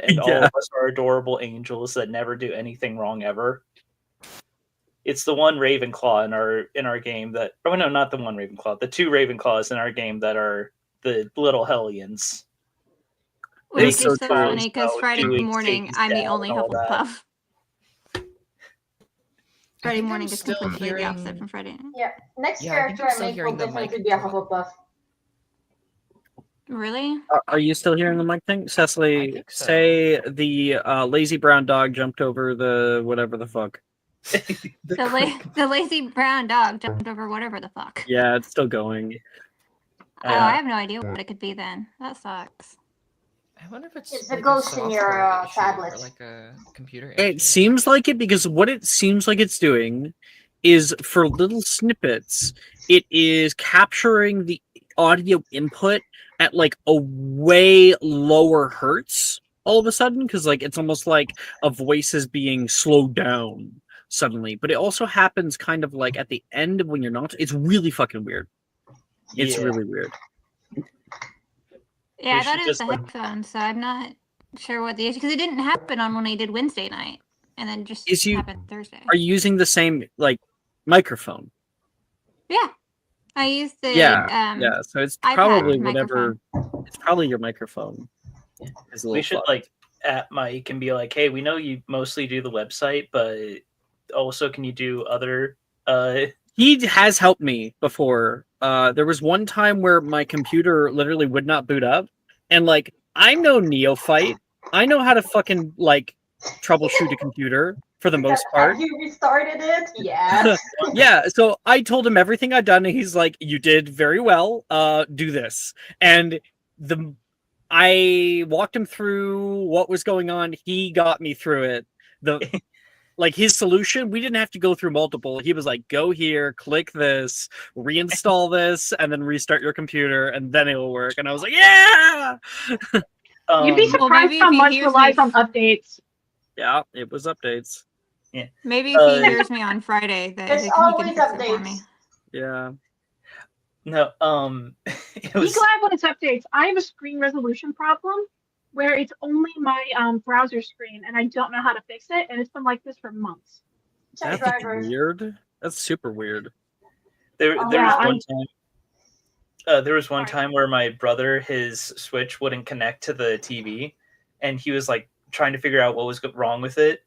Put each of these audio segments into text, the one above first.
and all of us are adorable angels that never do anything wrong ever. It's the one Ravenclaw in our game that... Oh, no, not the one Ravenclaw. The two Ravenclaws in our game that are the little hellions. Which is so funny, because Friday morning, I'm the only Hufflepuff. Friday morning is completely the opposite from Friday night. Yeah, next character I make will definitely be a Hufflepuff. Really? Are you still hearing the mic thing? Cecily, so. Say the lazy brown dog jumped over the whatever the fuck. the lazy brown dog jumped over whatever the fuck. Yeah, it's still going. Oh, I have no idea what it could be then. That sucks. I wonder if it's a ghost in your tablet. Or like a computer issue. It seems like it, because what it seems like it's doing is, for little snippets, it is capturing the audio input at like a way lower hertz all of a sudden, because like it's almost like a voice is being slowed down suddenly. But it also happens kind of like at the end of when you're not. It's really fucking weird. It's really weird. Yeah, I thought it was the headphones, so I'm not sure what the issue, because it didn't happen on when I did Wednesday night, and then just happened Thursday. Are you using the same like microphone? Yeah, I used the So it's probably whatever. It's probably your microphone. We should like at Mike and be like, hey, we know you mostly do the website, but also can you do other? He has helped me before. There was one time where my computer literally would not boot up, and like I'm no neophyte. I know how to fucking like troubleshoot a computer for the most part. Have you restarted it? Yeah. Yeah. So I told him everything I'd done, and he's like, "You did very well. Do this." And I walked him through what was going on. He got me through it. Like his solution, we didn't have to go through multiple. He was like, go here, click this, reinstall this, and then restart your computer, and then it will work. And I was like, yeah! You'd be surprised how much relies on updates. Yeah, it was updates. Yeah. Maybe if he hears me on Friday, there's always updates. Yeah. No, Be glad when it's updates. I have a screen resolution problem where it's only my browser screen, and I don't know how to fix it, and it's been like this for months. That's weird. That's super weird. There was one time where my brother, his Switch wouldn't connect to the TV, and he was like trying to figure out what was wrong with it.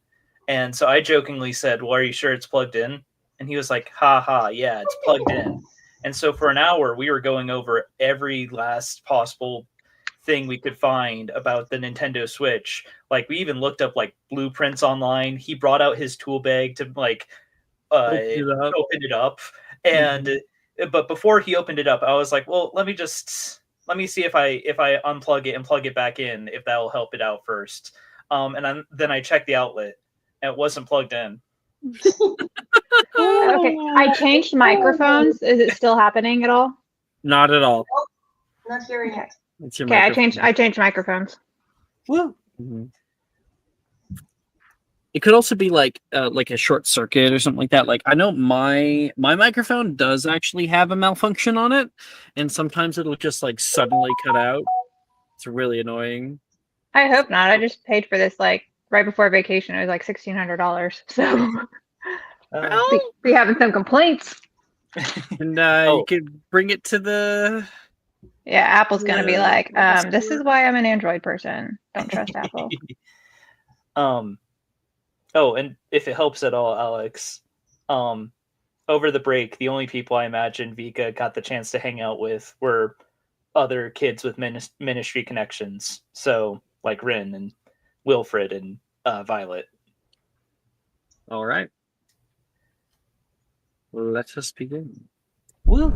And so I jokingly said, well, are you sure it's plugged in? And he was like, ha ha, yeah, it's plugged in. And so for an hour, we were going over every last possible thing we could find about the Nintendo Switch. Like we even looked up like blueprints online. He brought out his tool bag to like open it up. And but before he opened it up, I was like, well, let me see if I unplug it and plug it back in, if that'll help it out first. And then I checked the outlet and it wasn't plugged in. Okay, I changed microphones. Is it still happening at all? Not at all. Nope. Not hearing it. Okay, I changed microphones. Woo. Mm-hmm. It could also be like a short circuit or something like that. Like I know my microphone does actually have a malfunction on it, and sometimes it'll just like suddenly cut out. It's really annoying. I hope not. I just paid for this like right before vacation. It was like $1,600. So we having some complaints. And you could bring it to the. Yeah, Apple's gonna be like, this is why I'm an Android person. Don't trust Apple. Oh, and if it helps at all, Alex, over the break, the only people I imagine Vika got the chance to hang out with were other kids with ministry connections. So, like Rin and Wilfred and Violet. All right. Let us begin. Woo!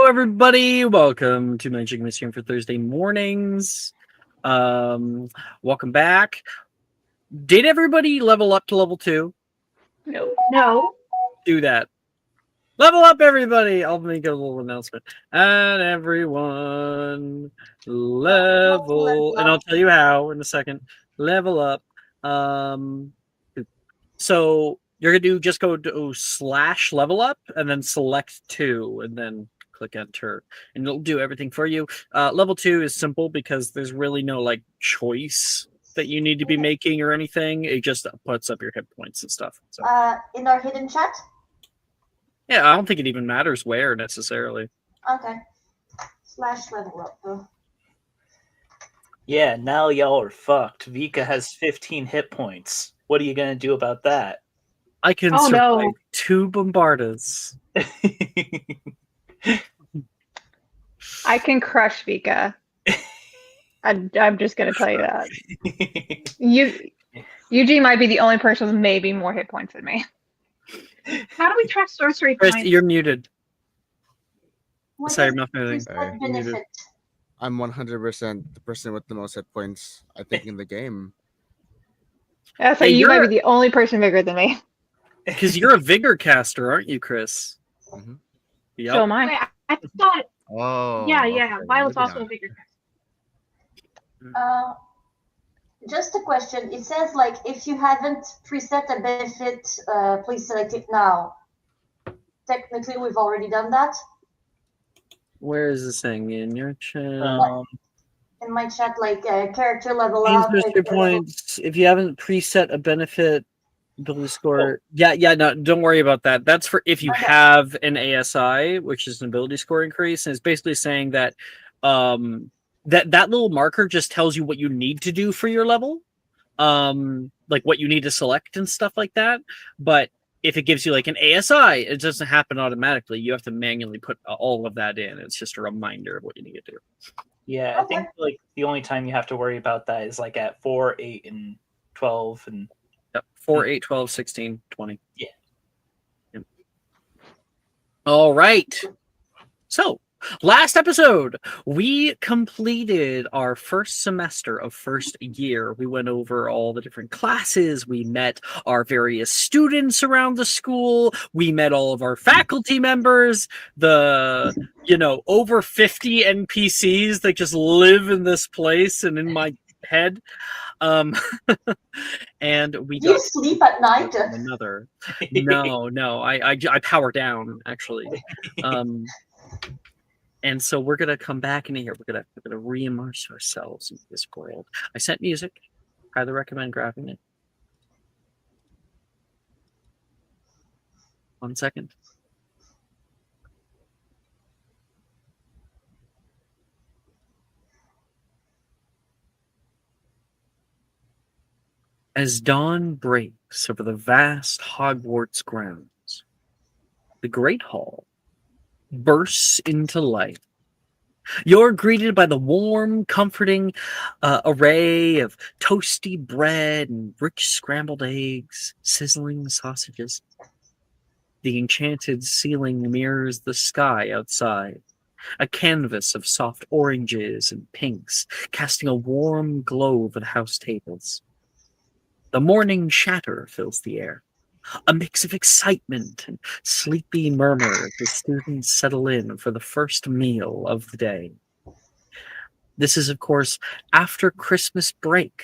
everybody. Welcome to Magic Mysterium for Thursday mornings. Welcome back. Did everybody level up to level 2? No. Do that. Level up, everybody. I'll make a little announcement. And everyone level. And I'll tell you how in a second. Level up. So you're going to just go to / level up and then select 2 and then click enter. And it'll do everything for you. Level 2 is simple because there's really no like choice that you need to be making or anything. It just puts up your hit points and stuff. So. In our hidden chat? Yeah, I don't think it even matters where necessarily. Okay. / level up. Yeah, now y'all are fucked. Vika has 15 hit points. What are you gonna do about that? I can survive 2 bombardas. I can crush Vika. I'm just gonna tell you that. Eugene might be the only person with maybe more hit points than me. How do we track sorcery Chris, points? you're muted. What Sorry, is I'm not moving. what benefit? I'm 100% the person with the most hit points, I think, in the game. Yeah, so Hey, you might you're- be the only person bigger than me. Because you're a vigor caster, aren't you, Chris? Mm-hmm. Yep. So am I. Wait, I thought. Oh. Yeah. okay, Violet's maybe also not. a bigger cast. Just a question. It says like if you haven't preset a benefit, please select it now. Technically, we've already done that. Where is this thing in your chat? In my chat, like character level Gains up. mystery points. If you haven't preset a benefit, ability score. Yeah, no, don't worry about that. That's for if you have an ASI, which is an ability score increase, and it's basically saying that that little marker just tells you what you need to do for your level, like what you need to select and stuff like that. But if it gives you like an ASI, it doesn't happen automatically. You have to manually put all of that in. It's just a reminder of what you need to do. Yeah, I think like the only time you have to worry about that is like at 4, 8, and 12, and 4, 8, 12, 16, 20. Yeah. Yep. All right. So, last episode, we completed our first semester of first year. We went over all the different classes. We met our various students around the school. We met all of our faculty members, the, over 50 NPCs that just live in this place and in my head. And we Do you sleep at night? Another. No, I power down actually. And so we're gonna come back into here. We're gonna re-immerse ourselves into this world. I sent music. Highly recommend grabbing it. 1 second. As dawn breaks over the vast Hogwarts grounds, the Great Hall bursts into life. You're greeted by the warm, comforting array of toasty bread and rich scrambled eggs, sizzling sausages. The enchanted ceiling mirrors the sky outside, a canvas of soft oranges and pinks, casting a warm glow over the house tables. The morning chatter fills the air, a mix of excitement and sleepy murmur as the students settle in for the first meal of the day. This is, of course, after Christmas break,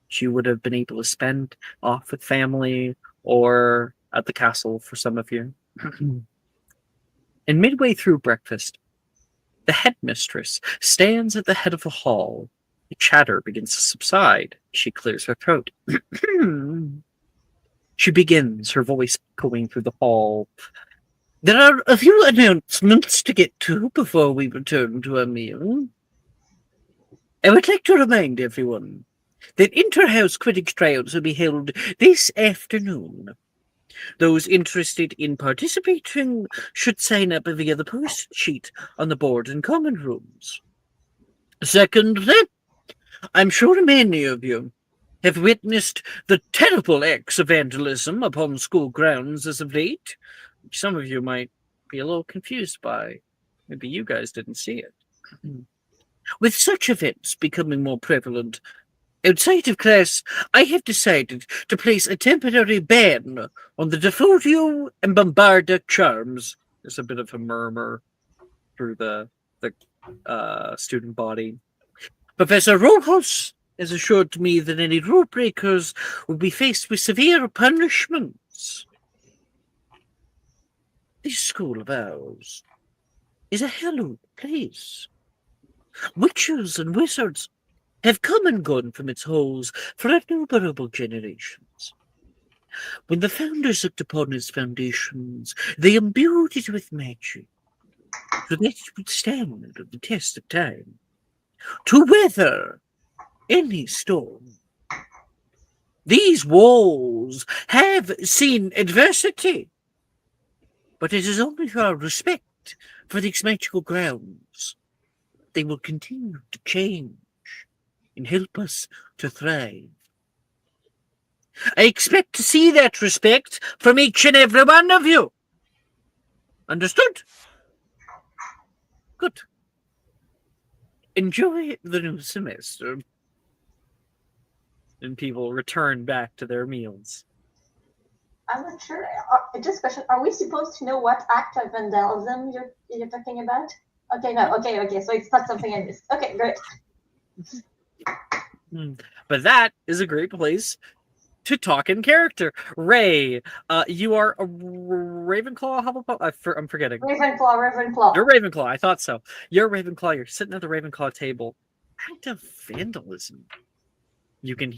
which you would have been able to spend off with family or at the castle for some of you. And midway through breakfast, the headmistress stands at the head of the hall. The chatter begins to subside. She clears her throat. She begins, her voice echoing through the hall. There are a few announcements to get to before we return to our meal. I would like to remind everyone that inter-house Quidditch tryouts will be held this afternoon. Those interested in participating should sign up via the post sheet on the board and common rooms. Secondly, I'm sure many of you have witnessed the terrible acts of vandalism upon school grounds as of late, which some of you might be a little confused by. Maybe you guys didn't see it. With such events becoming more prevalent outside of class, I have decided to place a temporary ban on the Defodio and Bombarda charms. There's a bit of a murmur through the student body. Professor Rojas has assured me that any rule breakers will be faced with severe punishments. This school of ours is a hallowed place. Witches and wizards have come and gone from its halls for innumerable generations. When the founders looked upon its foundations, they imbued it with magic, so that it would stand the test of time, to weather any storm. These walls have seen adversity, but it is only for our respect for these magical grounds. They will continue to change and help us to thrive. I expect to see that respect from each and every one of you. Understood? Good. Enjoy the new semester. And people return back to their meals. I'm not sure. Just question: are we supposed to know what act of vandalism you're talking about? Okay, no. Okay. So it's not something I missed. Okay, great. But that is a great place to talk in character. Ray, you are a Ravenclaw, Hufflepuff? I'm forgetting. Ravenclaw. You're Ravenclaw. I thought so. You're Ravenclaw. You're sitting at the Ravenclaw table. Act of vandalism. You can,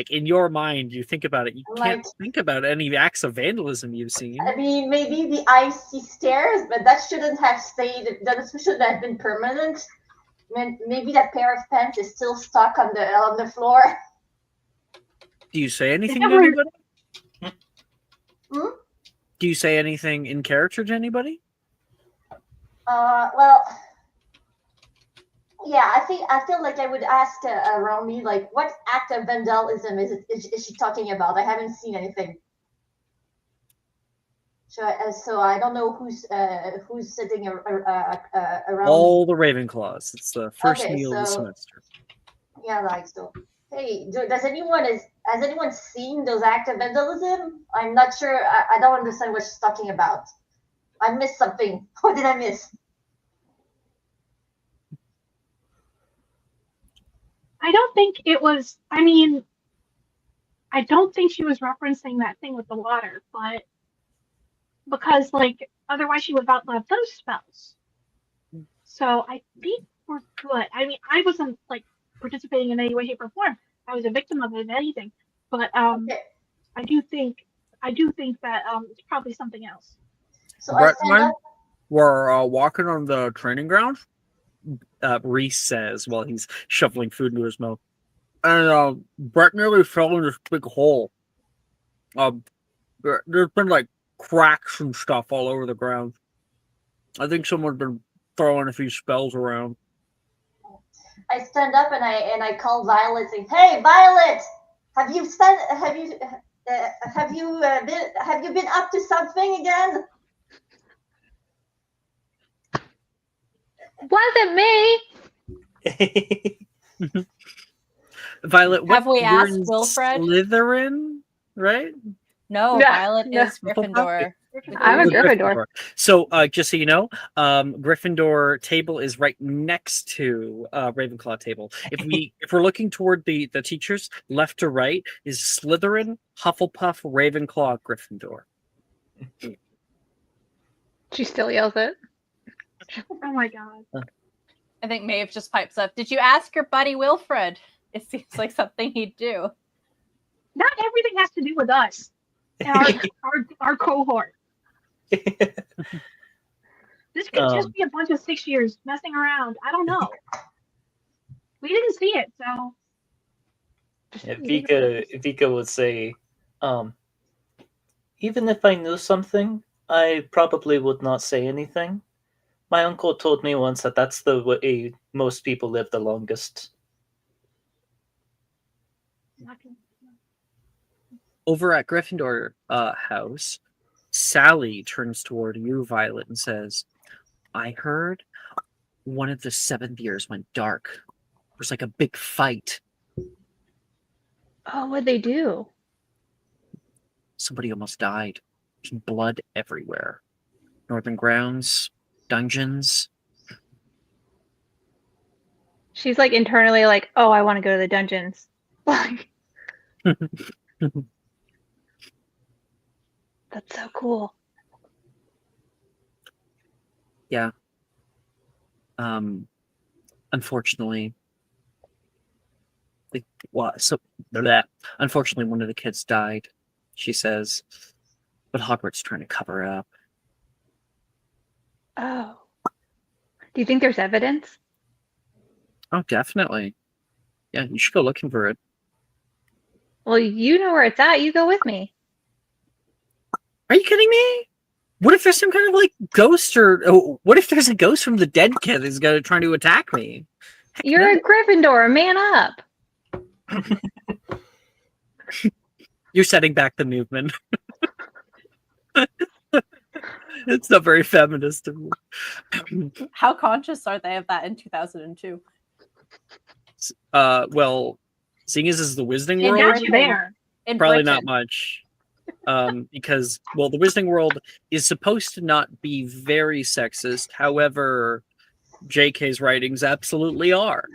in your mind, you think about it. You can't think about any acts of vandalism you've seen. I mean, maybe the icy stairs, but that shouldn't have stayed. That shouldn't have been permanent. I mean, maybe that pair of pants is still stuck on the floor. Do you say anything to anybody? Hmm? Do you say anything in character to anybody? Well, yeah, I feel like I would ask around me, what act of vandalism is she talking about? I haven't seen anything. So I don't know who's sitting around. All me. the Ravenclaws. It's the first meal of the semester. Yeah, so. Hey, has anyone seen those acts of vandalism? I'm not sure. I don't understand what she's talking about. I missed something. What did I miss? I don't think it was. I mean, I don't think she was referencing that thing with the water, but because otherwise she would not have those spells. So I think we're good. I mean, I wasn't participating in any way, shape, or form. I was a victim of it, if anything. But Okay. I do think that it's probably something else. So I stand up. We're walking on the training grounds. Reese says while he's shoveling food into his mouth. And Brett nearly fell in this big hole. There's been cracks and stuff all over the ground. I think someone's been throwing a few spells around. I stand up and I call Violet, saying, "Hey, Violet, have you been up to something again?" Wasn't me. Violet, Have we you're asked in Wilfred? Slytherin, right? No, No, Violet no. is Gryffindor. I'm a Gryffindor. So, just so you know, Gryffindor table is right next to Ravenclaw table. If we're looking toward the teachers, left to right is Slytherin, Hufflepuff, Ravenclaw, Gryffindor. She still yells it. Oh my god. I think Maeve just pipes up. Did you ask your buddy Wilfred? It seems like something he'd do. Not everything has to do with us. And our cohort. This could just be a bunch of 6-years messing around. I don't know. We didn't see it, so. Yeah, Vika would say, even if I knew something, I probably would not say anything. My uncle told me once that that's the way most people live the longest. Over at Gryffindor house, Sally turns toward you, Violet, and says, I heard one of the seventh years went dark. There was like a big fight. Oh, what'd they do? Somebody almost died. There's blood everywhere. Northern grounds, dungeons. She's like internally like, oh, I want to go to the dungeons. Like, that's so cool. Yeah. Unfortunately, unfortunately, one of the kids died, she says, but Hogwarts trying to cover it up. Oh. Do you think there's evidence? Oh, definitely. Yeah, you should go looking for it. Well, you know where it's at. You go with me. Are you kidding me? What if there's some kind of like ghost what if there's a ghost from the dead kid that's trying to attack me? Heck You're no. a Gryffindor. Man up. You're setting back the movement. It's not very feminist of me. How conscious are they of that in 2002? Well, seeing as is the Wizarding And World, that's there. In probably Britain. not much. Because, well, the Wizarding World is supposed to not be very sexist. However, JK's writings absolutely are.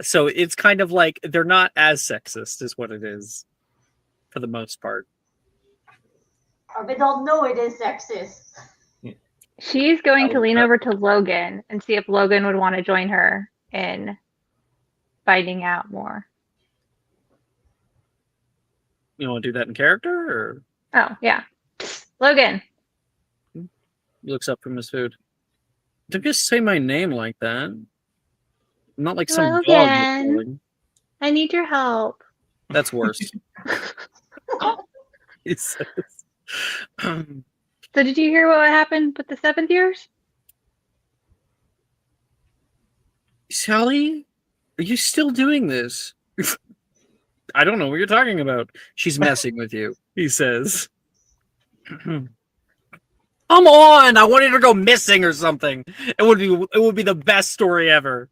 So it's kind of like they're not as sexist is what it is for the most part. Or they don't know it is sexist. She's going to lean over to Logan and see if Logan would want to join her in finding out more. You want to do that in character, or Oh, yeah. Logan. he looks up from his food? Don't just say my name like that. I'm not like some dog. Logan. Calling. I need your help. That's worse. He says. So did you hear what happened with the seventh years? Sally, are you still doing this? I don't know what you're talking about. She's messing with you, he says. Come on! I wanted her to go missing or something. It would be the best story ever.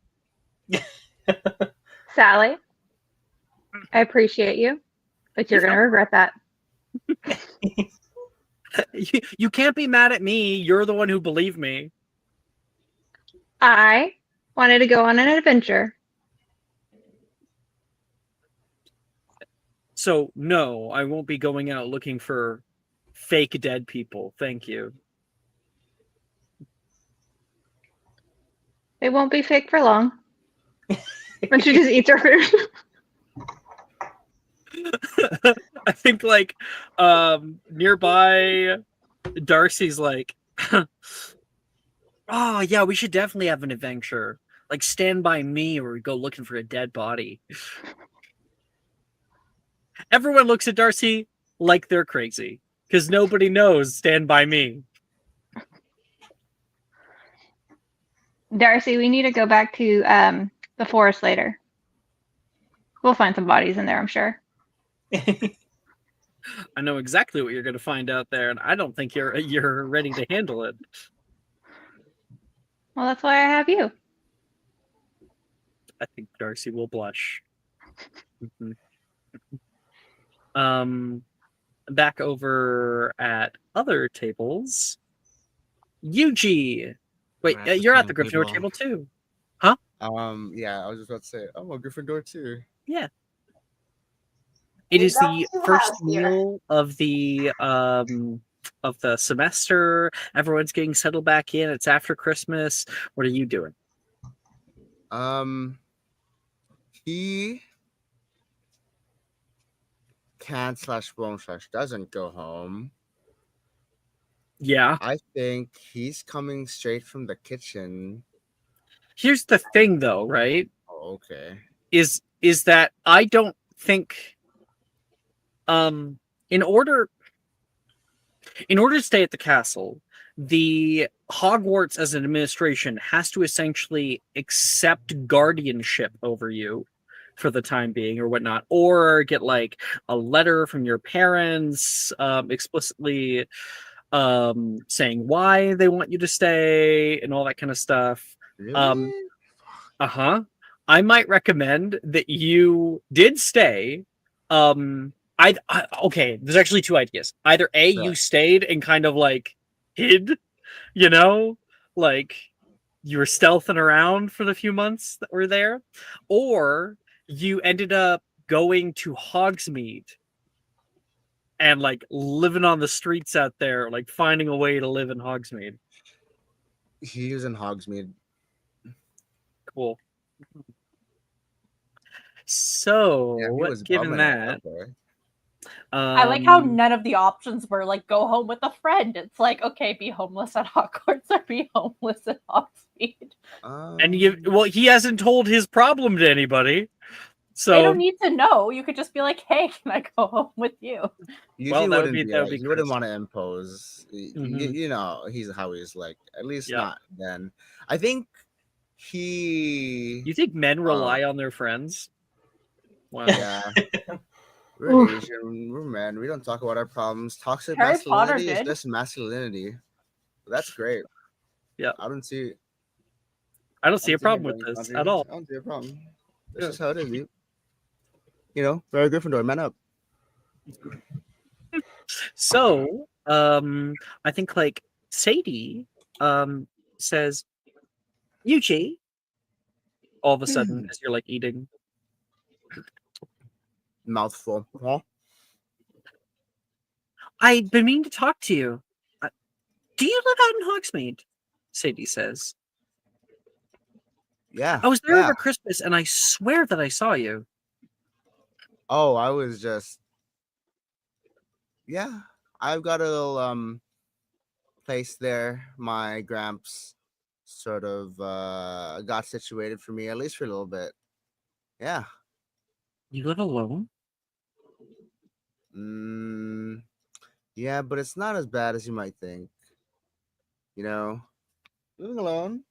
Sally, I appreciate you, but you're going to regret that. You can't be mad at me. You're the one who believed me. I wanted to go on an adventure. So, no, I won't be going out looking for fake dead people. Thank you. It won't be fake for long. When she just eats her food. I think like nearby Darcy's like, oh yeah, we should definitely have an adventure. Like Stand By Me, where we go looking for a dead body. Everyone looks at Darcy like they're crazy because nobody knows Stand By Me. Darcy, we need to go back to the forest later. We'll find some bodies in there, I'm sure. I know exactly what you're going to find out there, and I don't think you're ready to handle it. Well, that's why I have you. I think Darcy will blush. Back over at other tables, Yuji. Wait, We're at the you're at the same Gryffindor table. table too. Yeah, I was just about to say, I'm a Gryffindor too. Yeah. It We is got the two first house here. meal of the semester. Everyone's getting settled back in. It's after Christmas. What are you doing? He can't / won't / doesn't go home. Yeah. I think he's coming straight from the kitchen. Here's the thing though, right? Oh, okay. Is that I don't think in order to stay at the castle, the Hogwarts as an administration has to essentially accept guardianship over you for the time being or whatnot, or get like a letter from your parents explicitly saying why they want you to stay and all that kind of stuff. Really? I might recommend that you did stay. Okay, there's actually two ideas. Either A, you Right. stayed and kind of like hid, you know, like you were stealthing around for the few months that were there, or you ended up going to Hogsmeade and like living on the streets out there, like finding a way to live in Hogsmeade. He was in Hogsmeade. Cool. So, Yeah, he was given bumming that, it. Okay. I like how none of the options were like go home with a friend. It's like, okay, be homeless at Hogwarts or be homeless at Hogsmeade. And he hasn't told his problem to anybody. So they don't need to know. You could just be like, hey, can I go home with you? Usually that would wouldn't be- be that would like, be he wouldn't Chris. want to impose. Mhm. You know, he's how he's like. At least Yeah. not then. I think he. You think men rely on their friends? Wow. Yeah. We're Asian. We're men. We don't talk about our problems. Toxic Harry Potter masculinity is did. just masculinity. That's great. Yeah. I don't see a problem with this at all. I don't see a problem. This is how it is. You know, very Gryffindor, man up. So, I think like Sadie says, Yuji, all of a sudden as you're like eating. Mouthful. Huh? I've been meaning to talk to you. Do you live out in Hogsmeade? Sadie says. Yeah. I was there yeah. over Christmas and I swear that I saw you. Oh, I was just. Yeah. I've got a little place there. My gramps sort of got situated for me, at least for a little bit. Yeah. You live alone? Yeah, but it's not as bad as you might think. You know, living alone.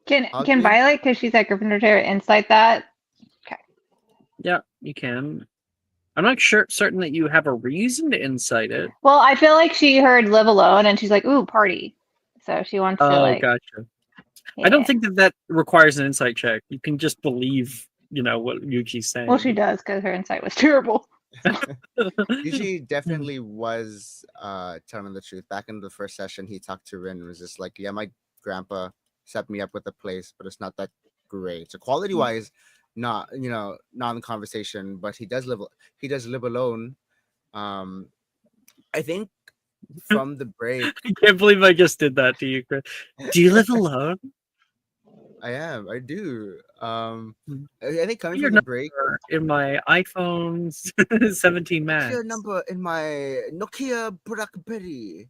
Can Hogsmeade? Violet, because she's at Gryffindor Terror, insight that? Yeah, you can. I'm not certain that you have a reason to incite it. Well, I feel like she heard live alone and she's like, ooh, party. So she wants to like. Gotcha. Yeah. I don't think that requires an insight check. You can just believe, what Yuki's saying. Well, she does because her insight was terrible. Yuji definitely was telling the truth. Back in the first session, he talked to Rin and was just like, yeah, my grandpa set me up with a place, but it's not that great. So quality wise, not in the conversation, but he does live alone. I think from the break. I can't believe I just did that to you, Chris. Do you live alone? I do. I think coming Your from the break in my iPhone 17 Max. Your number in my Nokia BlackBerry.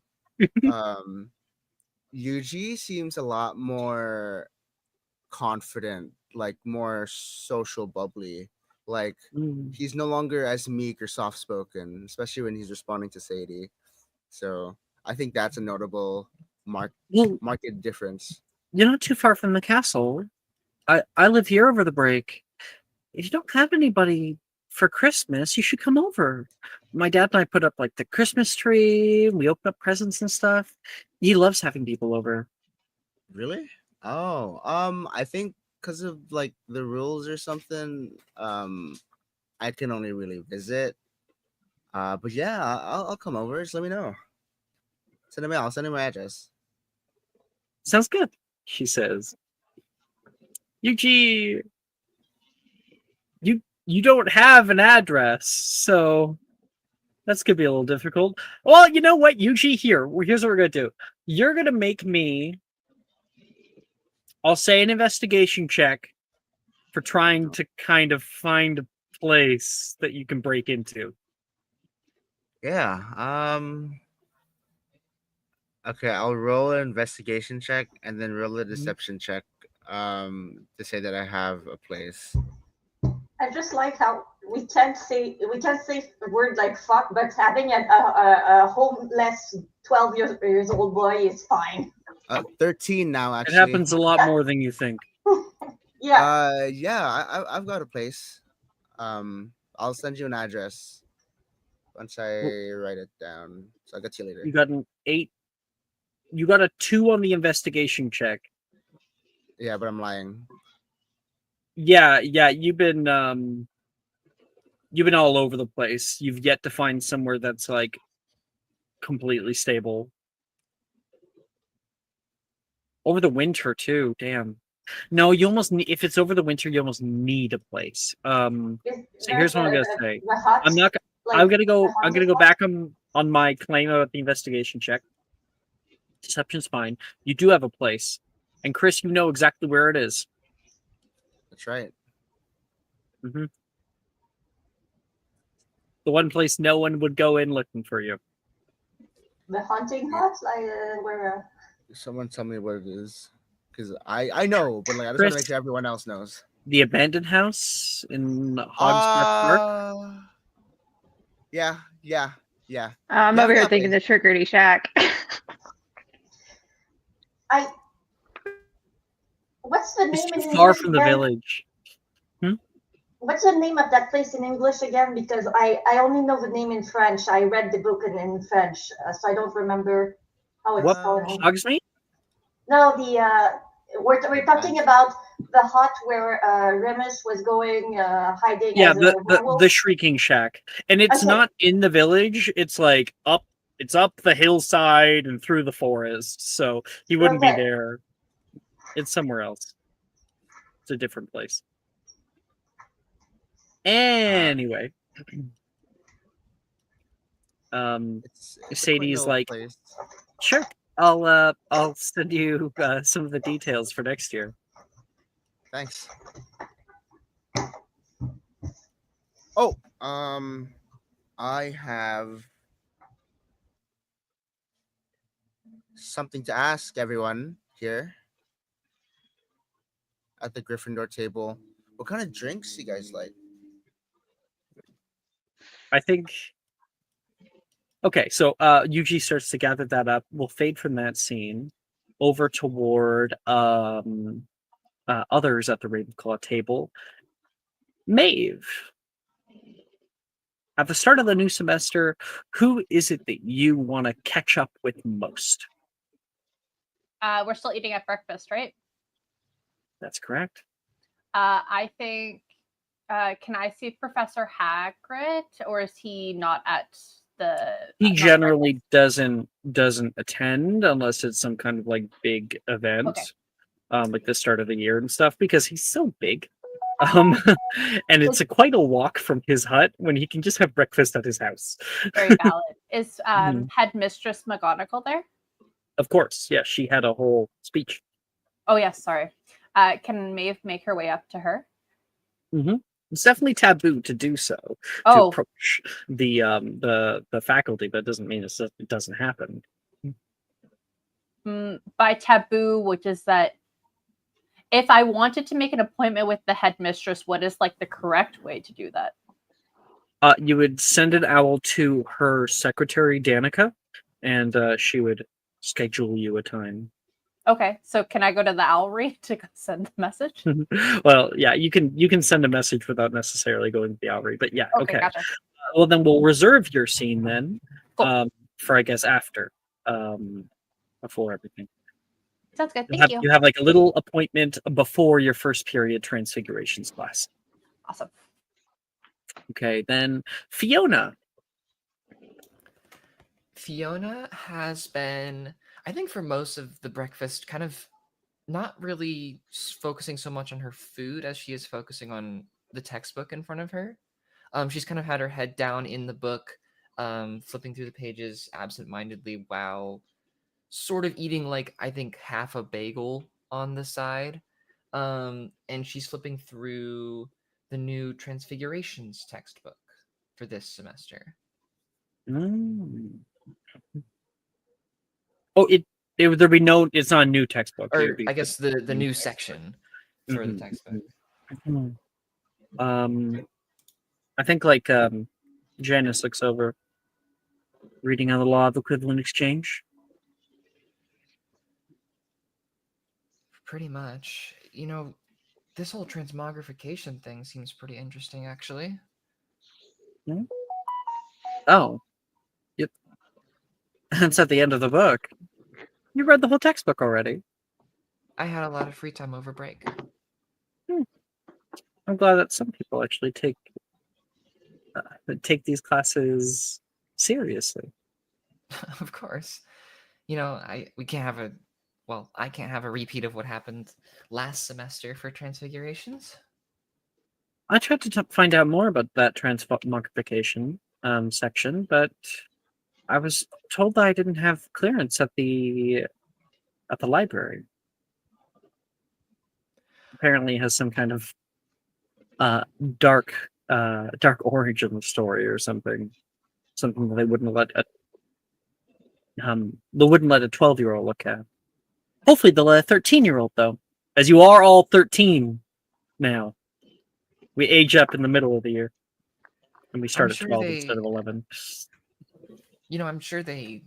Yuji seems a lot more confident, like more social bubbly. Like he's no longer as meek or soft spoken, especially when he's responding to Sadie. So I think that's a notable market difference. You're not too far from the castle. I live here over the break. If you don't have anybody for Christmas, you should come over. My dad and I put up like the Christmas tree. We open up presents and stuff. He loves having people over. Really? Oh, I think because of like the rules or something, I can only really visit. But yeah, I'll come over. Just let me know. I'll send him my address. Sounds good, she says. Yuji, you don't have an address, so that's gonna be a little difficult. Well, you know what, Yuji, here's what we're gonna do. You're gonna make me, I'll say, an investigation check for trying to kind of find a place that you can break into. Yeah. Okay, I'll roll an investigation check and then roll a deception check. To say that I have a place. I just like how we can't say a word like fuck, but having a homeless 12 years old boy is fine. 13 now, actually. It happens a lot more than you think. Yeah. Yeah, I've got a place. I'll send you an address. once I write it down. So I'll get to you later. You got an 8. You got a 2 on the investigation check. Yeah, but I'm lying. Yeah, you've been all over the place. You've yet to find somewhere that's like completely stable. Over the winter too, damn. No, you almost need, if it's over the winter, you almost need a place. So here's what I'm gonna say. The hut, I'm not. like, I'm gonna go. the I'm gonna haunted go hut? back on my claim about the investigation check. Deception's fine. You do have a place, and Chris, you know exactly where it is. That's right. Mm-hmm. The one place no one would go in looking for you. The haunting hut, like where. Someone tell me what it is, because I know, but like I just want Chris, to make sure everyone else knows. the abandoned house in Hogspark Park. Yeah. I'm Yeah, over here that thinking place. the Trickery Shack. What's the It's name too in far English from the again? village. What's the name of that place in English again? Because I only know the name in French. I read the book in French, so I don't remember how it's What? called. Hogsmeade? No, we're talking about the hut where Remus was going hiding Yeah, as a werewolf. the Shrieking Shack, and it's Okay. not in the village. It's like up. It's up the hillside and through the forest. So he wouldn't be Okay. there. It's somewhere else. It's a different place. Anyway, It's a Sadie quaint is little like, place. sure, I'll send you some of the details for next year. Thanks. Oh, I have something to ask everyone here at the Gryffindor table. What kind of drinks you guys like? I think. Okay, so Yuji starts to gather that up. We'll fade from that scene over toward others at the Ravenclaw table. Maeve, at the start of the new semester, who is it that you want to catch up with most? We're still eating at breakfast, right? That's correct. I think. Can I see Professor Hagrid, or is he not at the? He not generally doesn't attend unless it's some kind of like big event, Okay. like the start of the year and stuff, because he's so big. And it's quite a walk from his hut when he can just have breakfast at his house. Very valid. Is Headmistress McGonagall there? Of course, yeah, she had a whole speech. Oh yes, sorry. Can Maeve make her way up to her? Mm-hmm. It's definitely taboo to do so to approach the faculty, but it doesn't mean it doesn't happen. By taboo, which is that if I wanted to make an appointment with the headmistress, what is like the correct way to do that? You would send an owl to her secretary Danica, and she would schedule you a time. Okay, so can I go to the owlry to send the message? Well, yeah, you can send a message without necessarily going to the owlry, but yeah, okay. Gotcha. Well, then we'll reserve your scene then Cool. for I guess after, before everything. Sounds good. Thank you. You have like a little appointment before your first period Transfigurations class. Awesome. Okay, then Fiona. Fiona has been, I think, for most of the breakfast, kind of not really focusing so much on her food as she is focusing on the textbook in front of her. She's kind of had her head down in the book, flipping through the pages absentmindedly while sort of eating like, I think, half a bagel on the side. And she's flipping through the new Transfigurations textbook for this semester. Oh, there'd be no. It's not a new textbook. Or I guess the new section for the textbook. I think like Janice looks over, reading on the law of equivalent exchange. Pretty much. You know, this whole transmogrification thing seems pretty interesting, actually. Oh. Yep. It's at the end of the book. You read the whole textbook already. I had a lot of free time over break. I'm glad that some people actually take these classes seriously. Of course. We can't have I can't have a repeat of what happened last semester for Transfigurations. I tried to find out more about that transmogrification section, but I was told that I didn't have clearance at the library. Apparently, it has some kind of dark origin story or something that they wouldn't let a 12-year-old look at. Hopefully, they'll let a 13-year-old though, as you are all 13 now. We age up in the middle of the year, and we start at 12 instead of 11. I'm sure they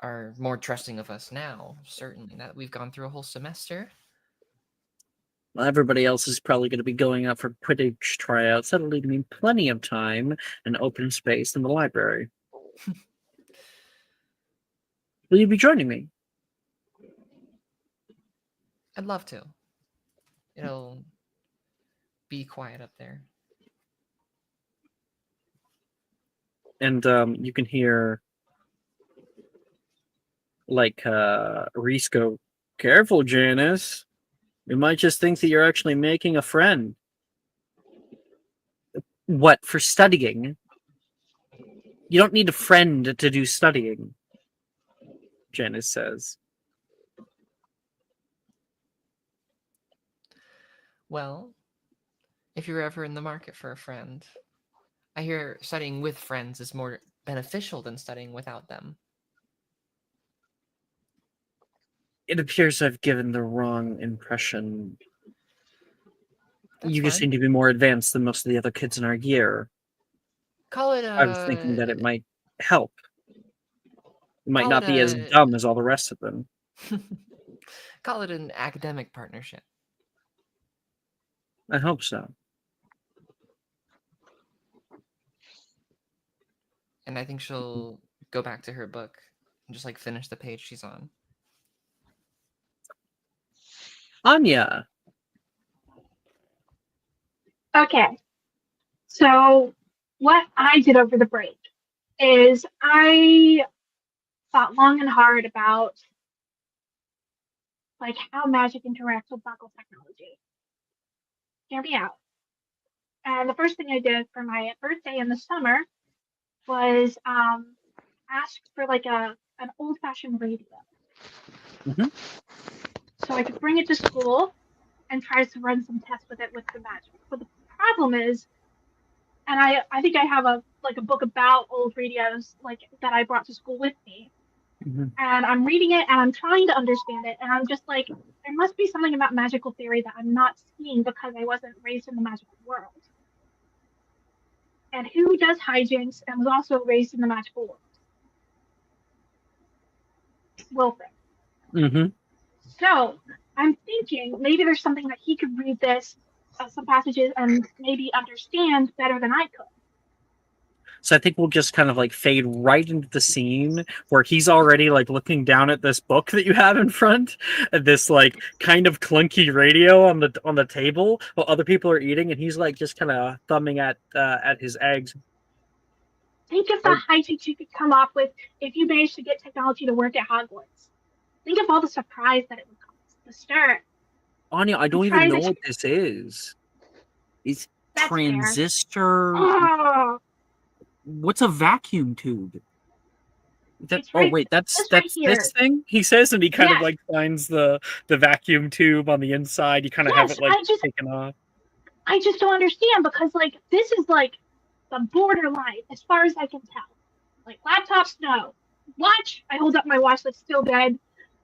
are more trusting of us now. Certainly, now that we've gone through a whole semester. Well, everybody else is probably going to be going out for Quidditch tryouts. That'll leave me plenty of time and open space in the library. Will you be joining me? I'd love to. It'll be quiet up there. And you can hear Reese go, "Careful, Janice. We might just think that you're actually making a friend." What, for studying? You don't need a friend to do studying, Janice says. Well, if you're ever in the market for a friend, I hear studying with friends is more beneficial than studying without them. It appears I've given the wrong impression. You just seem to be more advanced than most of the other kids in our year. Call it I was thinking that it might help. You might not be as dumb as all the rest of them. Call it an academic partnership. I hope so. And I think she'll go back to her book and just finish the page she's on. Anya. Okay. So what I did over the break is I thought long and hard about how magic interacts with Muggle technology. Hear me out. And the first thing I did for my birthday in the summer was asked for an old-fashioned radio. Mm-hmm. So I could bring it to school and try to run some tests with it with the magic. But the problem is, and I think I have a book about old radios that I brought to school with me. Mm-hmm. And I'm reading it and I'm trying to understand it, and I'm just there must be something about magical theory that I'm not seeing because I wasn't raised in the magical world. And who does hijinks and was also raised in the magical world? Wilfred. Mm-hmm. So I'm thinking maybe there's something that he could read this, some passages, and maybe understand better than I could. So I think we'll just kind of fade right into the scene where he's already looking down at this book that you have in front, and this kind of clunky radio on the table while other people are eating, and he's just kind of thumbing at his eggs. Think of the hijinks you could come up with if you managed to get technology to work at Hogwarts. Think of all the surprise that it would cause. The stir. Anya, I don't even know what this is. It's transistor. Oh. What's a vacuum tube? That's right here. this thing, he says, and he kind of finds the vacuum tube on the inside. You kind of have it taken off. I just don't understand because this is the borderline as far as I can tell. Laptops, no. Watch, I hold up my watch that's still dead.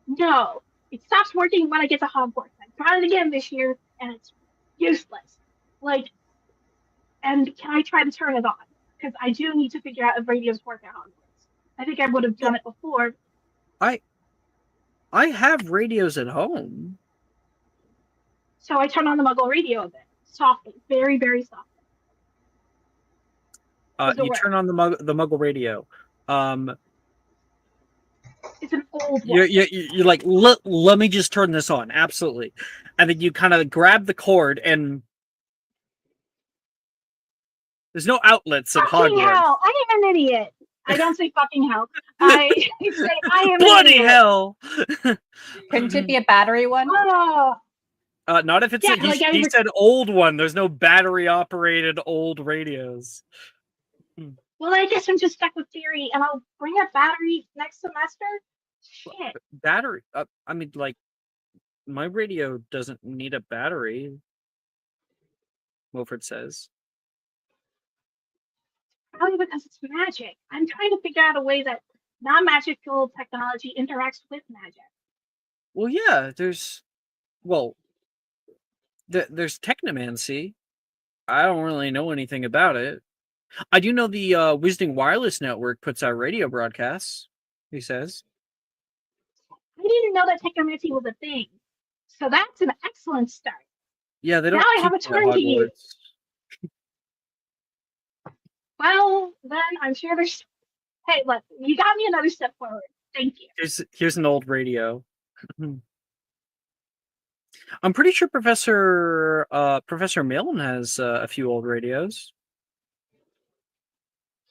No. It stops working when I get to Hogwarts. I tried it again this year and it's useless. And can I try to turn it on? Because I do need to figure out if radios work at Hogwarts. I think I would have done it before. I have radios at home. So I turn on the Muggle radio a bit. Softly. Very, very softly. Does it You work? turn on the Muggle radio. It's an old one. You're like, let me just turn this on. Absolutely. And then you kind of grab the cord, and there's no outlets at Fucking Hogwarts. hell! I am an idiot. I don't say fucking hell. I say I am Bloody an idiot. hell! Couldn't it be a battery one? Oh, Not if it's Yeah, he said old one. There's no battery operated old radios. well, I guess I'm just stuck with theory, and I'll bring a battery next semester. Shit. Battery. I mean, like, my radio doesn't need a battery. Wilfred says. Probably because it's magic. I'm trying to figure out a way that non-magical technology interacts with magic. Well, yeah. There's technomancy. I don't really know anything about it. I do know the Wizarding Wireless Network puts out radio broadcasts. He says. I didn't know that technomancy was a thing. So that's an excellent start. Yeah, they don't. Now I have a teach it at turn to use. Hogwarts. Well, then I'm sure there's. Hey, look, you got me another step forward. Thank you. Here's an old radio. I'm pretty sure Professor Malin has a few old radios.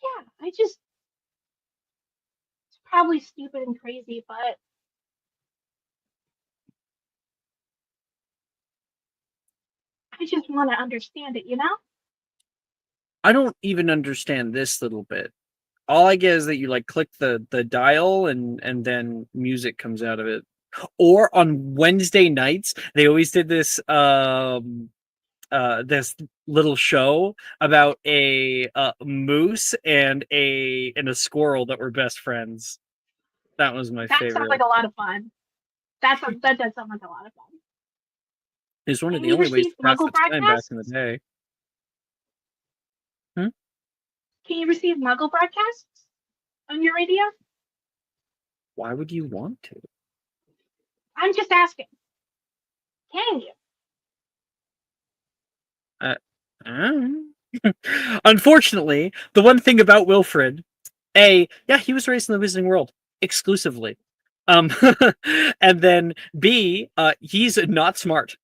Yeah, it's probably stupid and crazy, but I just want to understand it, you know? I don't even understand this little bit. All I get is that you like click the dial and then music comes out of it. Or on Wednesday nights, they always did this this little show about a moose and a squirrel that were best friends. That was my That favorite. sounds like a lot of fun. That does sound like a lot of fun. It's one of Can the you only ways to receive pass the Muggle time back broadcasts? in the day. Can you receive Muggle broadcasts on your radio? Why would you want to? I'm just asking. Can you? Unfortunately, the one thing about Wilfred, he was raised in the Wizarding World exclusively. And then B, he's not smart.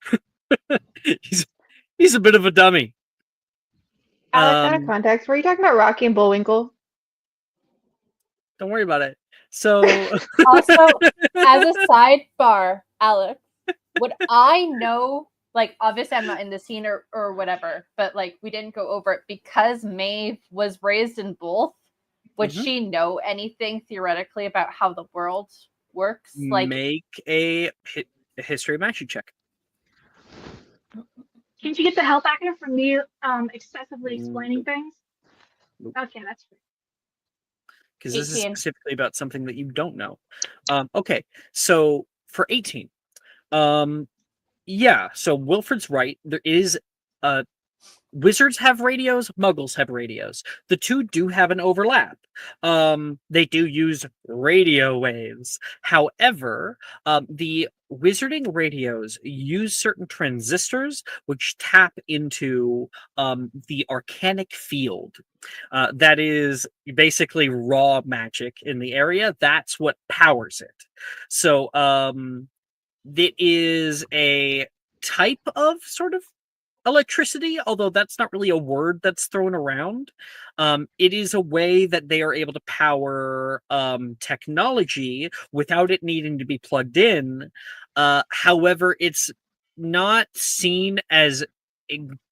he's a bit of a dummy. Alex, out of context, were you talking about Rocky and Bullwinkle? Don't worry about it. So Also, as a sidebar, Alex, would I know, like, obviously I'm not in the scene or whatever, but like we didn't go over it because Maeve was raised in both. Would she know anything theoretically about how the world works? Like, make a history magic check. Can't you get the health actor from me excessively explaining things? Okay, that's fair. Because this is specifically about something that you don't know. Okay, so for 18, so Wilfred's right. There is wizards have radios, muggles have radios. The two do have an overlap. They do use radio waves. However, the wizarding radios use certain transistors which tap into the arcanic field. That is basically raw magic in the area. That's what powers it. So it is a type of sort of electricity, although that's not really a word that's thrown around. It is a way that they are able to power technology without it needing to be plugged in. However, it's not seen as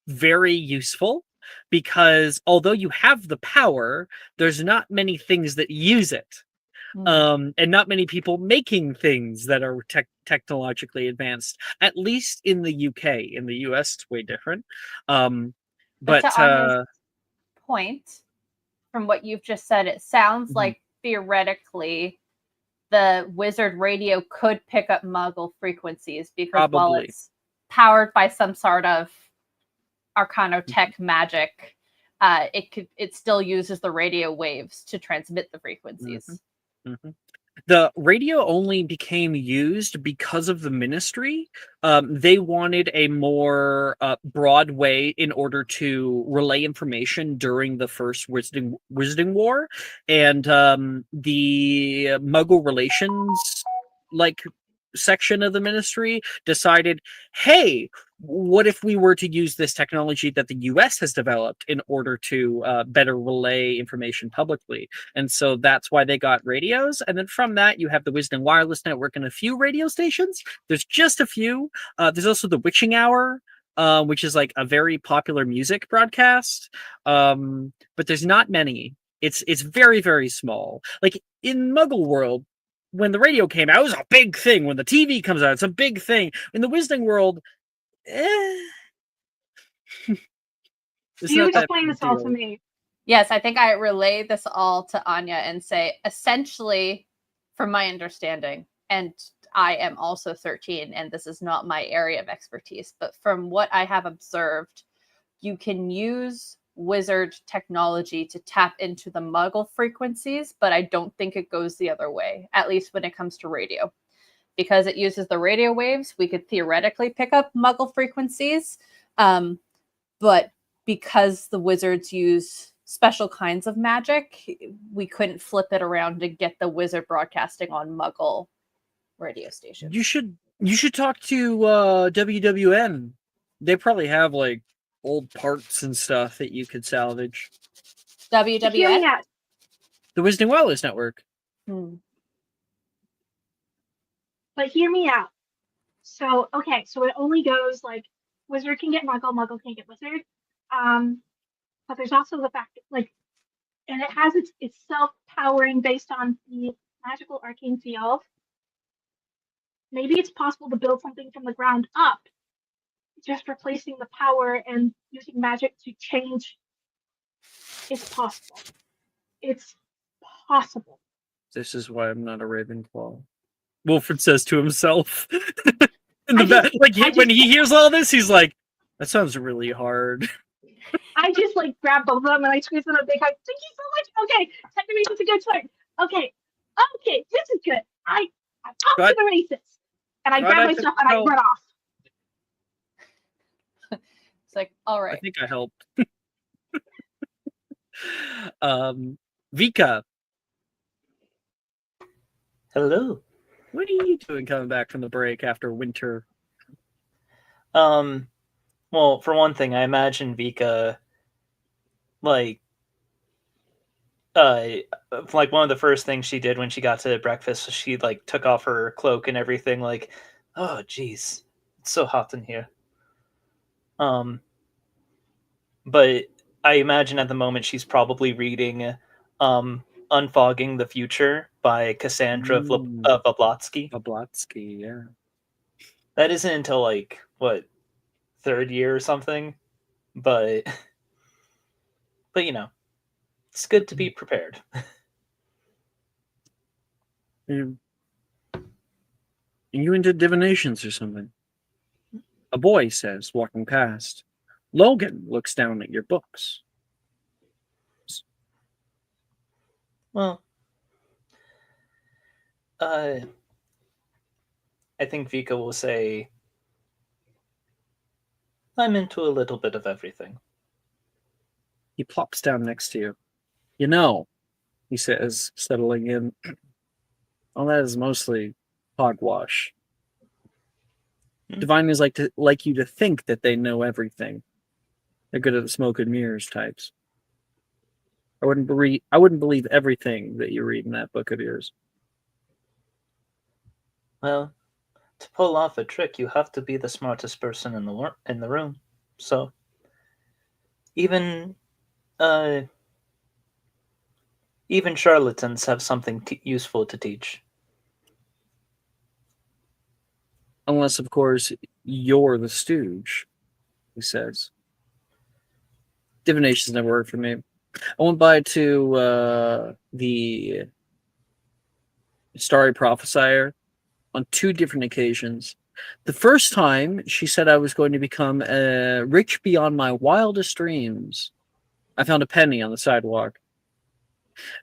very useful because although you have the power, there's not many things that use it. And not many people making things that are technologically advanced, at least in the UK. In the US, it's way different. but to Anya's point, from what you've just said, it sounds like theoretically the wizard radio could pick up Muggle frequencies because while it's powered by some sort of arcanotech magic, it still uses the radio waves to transmit the frequencies. The radio only became used because of the Ministry. They wanted a more broad way in order to relay information during the first Wizarding War, and the Muggle relations section of the Ministry decided, hey, what if we were to use this technology that the US has developed in order to better relay information publicly? And so that's why they got radios. And then from that, you have the Wisdom Wireless Network and a few radio stations. There's just a few. There's also the Witching Hour, which is like a very popular music broadcast. But there's not many. It's very, very small. Like in Muggle world, when the radio came out, it was a big thing. When the TV comes out, it's a big thing. In the Wizarding world, You explain this all to me. Yes, I think I relay this all to Anya and say, essentially, from my understanding, and I am also 13, and this is not my area of expertise, but from what I have observed, you can use wizard technology to tap into the Muggle frequencies, but I don't think it goes the other way, at least when it comes to radio. Because it uses the radio waves, we could theoretically pick up Muggle frequencies, but because the wizards use special kinds of magic, we couldn't flip it around to get the wizard broadcasting on Muggle radio stations. You should talk to WWN. They probably have like old parts and stuff that you could salvage. WWN? The Wisdom Wireless Network. But hear me out. So, okay, so it only goes like wizard can get Muggle, Muggle can get wizard. But there's also the fact that, like, and it has its self-powering based on the magical arcane field. Maybe it's possible to build something from the ground up, just replacing the power and using magic to change. It's possible. It's possible. This is why I'm not a Ravenclaw. Wilfred says to himself. In the back, when he hears all this, he's like, that sounds really hard. I just like grab both of them and I squeeze them a big hug. Thank you so much. Okay, second race is a good start. Okay, this is good. I'm off to the races. And I grab my stuff and I run off. It's like, all right. I think I helped. Vika. Hello. What are you doing coming back from the break after winter? Well, for one thing, I imagine Vika, like one of the first things she did when she got to breakfast was she like took off her cloak and everything. Like, oh, geez, it's so hot in here. But I imagine at the moment she's probably reading, "Unfogging the Future" by Cassandra Blavatsky. Blavatsky, yeah. That isn't until like what, third year or something, but you know, it's good to be prepared. Are you into divinations or something? A boy says, walking past. Logan looks down at your books. Well, I think Vika will say, I'm into a little bit of everything. He plops down next to you. You know, he says, settling in. All that is mostly hogwash. Diviners like you to think that they know everything. They're good at the smoke and mirrors types. I wouldn't believe everything that you read in that book of yours. Well, to pull off a trick, you have to be the smartest person in the room. So, even charlatans have something useful to teach. Unless, of course, you're the stooge, he says. Divination's never worked for me. I went by to the Starry Prophesier on 2 different occasions. The first time, she said I was going to become rich beyond my wildest dreams. I found a penny on the sidewalk.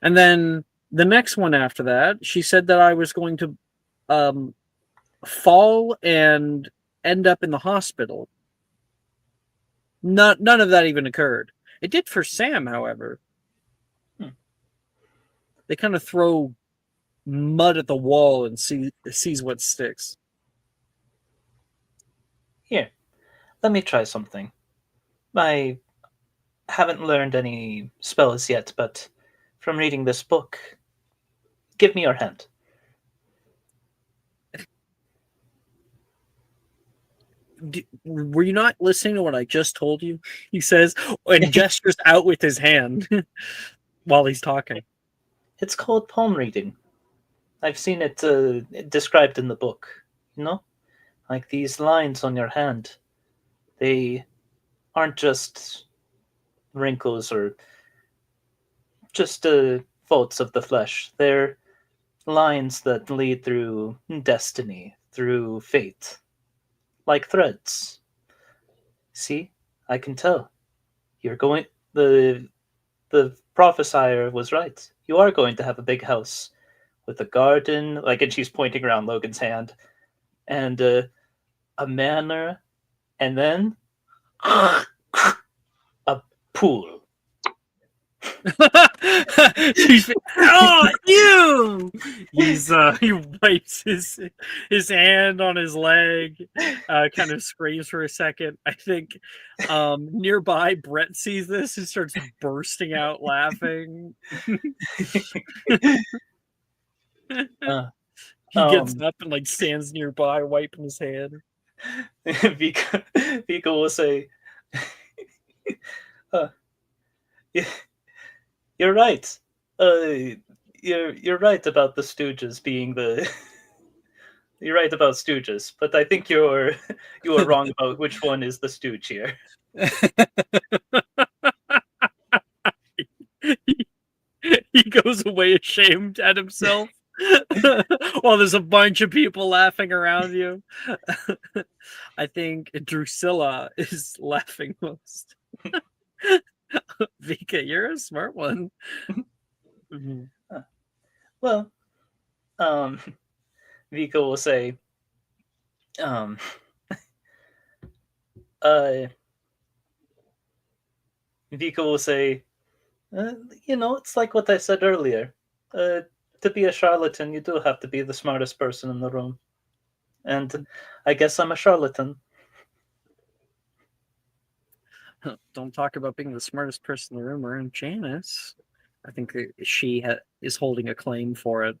And then The next one after that, she said that I was going to fall and end up in the hospital. None of that even occurred. It did for Sam, however. They kind of throw mud at the wall and sees what sticks. Here, let me try something. I haven't learned any spells yet, but from reading this book, give me your hand. Were you not listening to what I just told you? He says, and gestures out with his hand while he's talking. It's called palm reading. I've seen it described in the book. You know? Like these lines on your hand. They aren't just wrinkles or just faults of the flesh. They're lines that lead through destiny, through fate. Like threads. See? I can tell. You're going... The prophesier was right. You are going to have a big house with a garden, and she's pointing around Logan's hand, and a manor, and then a pool. Oh, you! He wipes his hand on his leg, kind of screams for a second. I think nearby Brett sees this and starts bursting out laughing. He gets up and stands nearby, wiping his hand. Vika will say, "You're right. You're right about the Stooges being the. You're right about Stooges, but I think you are wrong about which one is the Stooge here." He goes away ashamed at himself while there's a bunch of people laughing around you. I think Drusilla is laughing most. Vika, you're a smart one. Well, Vika will say, Vika will say, it's like what I said earlier. To be a charlatan, you do have to be the smartest person in the room. And I guess I'm a charlatan. Don't talk about being the smartest person in the room. We're in Janice. I think that she is holding a claim for it.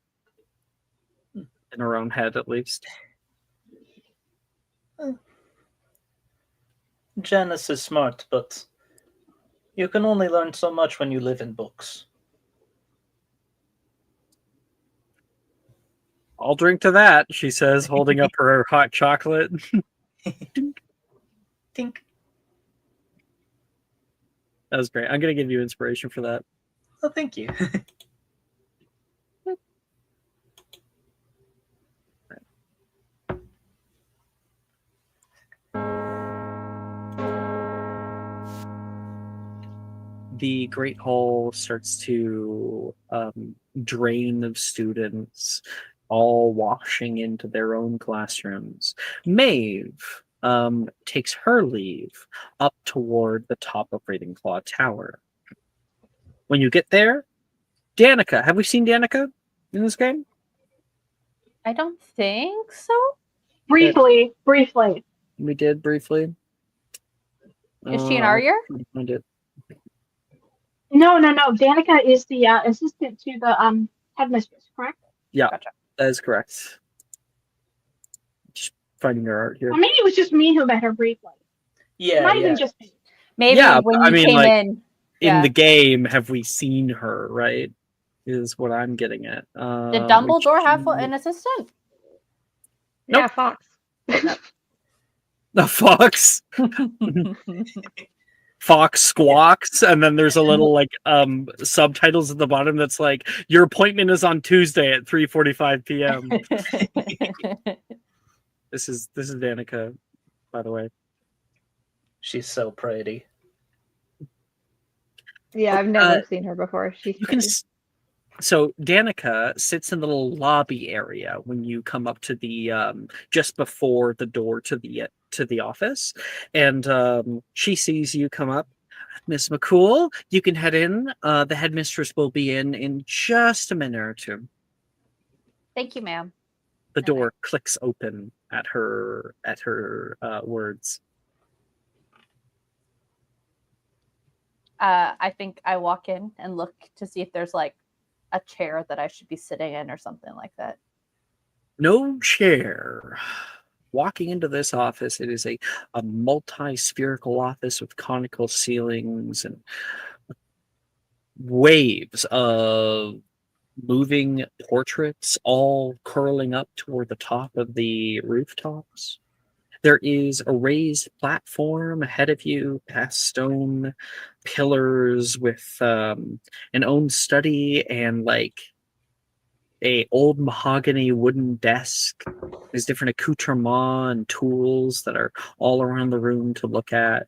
In her own head, at least. Janice is smart, but you can only learn so much when you live in books. I'll drink to that, she says, holding up her hot chocolate. Tink. That was great. I'm going to give you inspiration for that. Oh, thank you. The Great Hall starts to drain of students, all washing into their own classrooms. Maeve takes her leave up toward the top of Ravenclaw Tower. When you get there, Danica. Have we seen Danica in this game? I don't think so. Briefly. We did briefly. Is she an Arya? Find it. No. Danica is the assistant to the headmistress, correct? Yeah, Gotcha. that is correct. Just finding her art here. Well, maybe it was just me who met her briefly. Yeah, Might have been just me. Maybe when you came in. In the game, have we seen her, right? Is what I'm getting at. Did Dumbledore have an assistant? Yeah, Nope. Fox. The Fox. Fox squawks, and then there's a little subtitles at the bottom that's like, your appointment is on Tuesday at 3:45 p.m. This is Danica, by the way. She's so pretty. Yeah, I've never seen her before. She's You can pretty. So Danica sits in the little lobby area when you come up to the just before the door to the office, and she sees you come up. Miss McCool, you can head in. The headmistress will be in just a minute or two. Thank you, ma'am. The door clicks open at her words. I think I walk in and look to see if there's like a chair that I should be sitting in or something like that. No chair. Walking into this office, it is a multi-spherical office with conical ceilings and waves of moving portraits all curling up toward the top of the rooftops. There is a raised platform ahead of you, past stone pillars with an own study and like a old mahogany wooden desk. There's different accoutrements and tools that are all around the room to look at.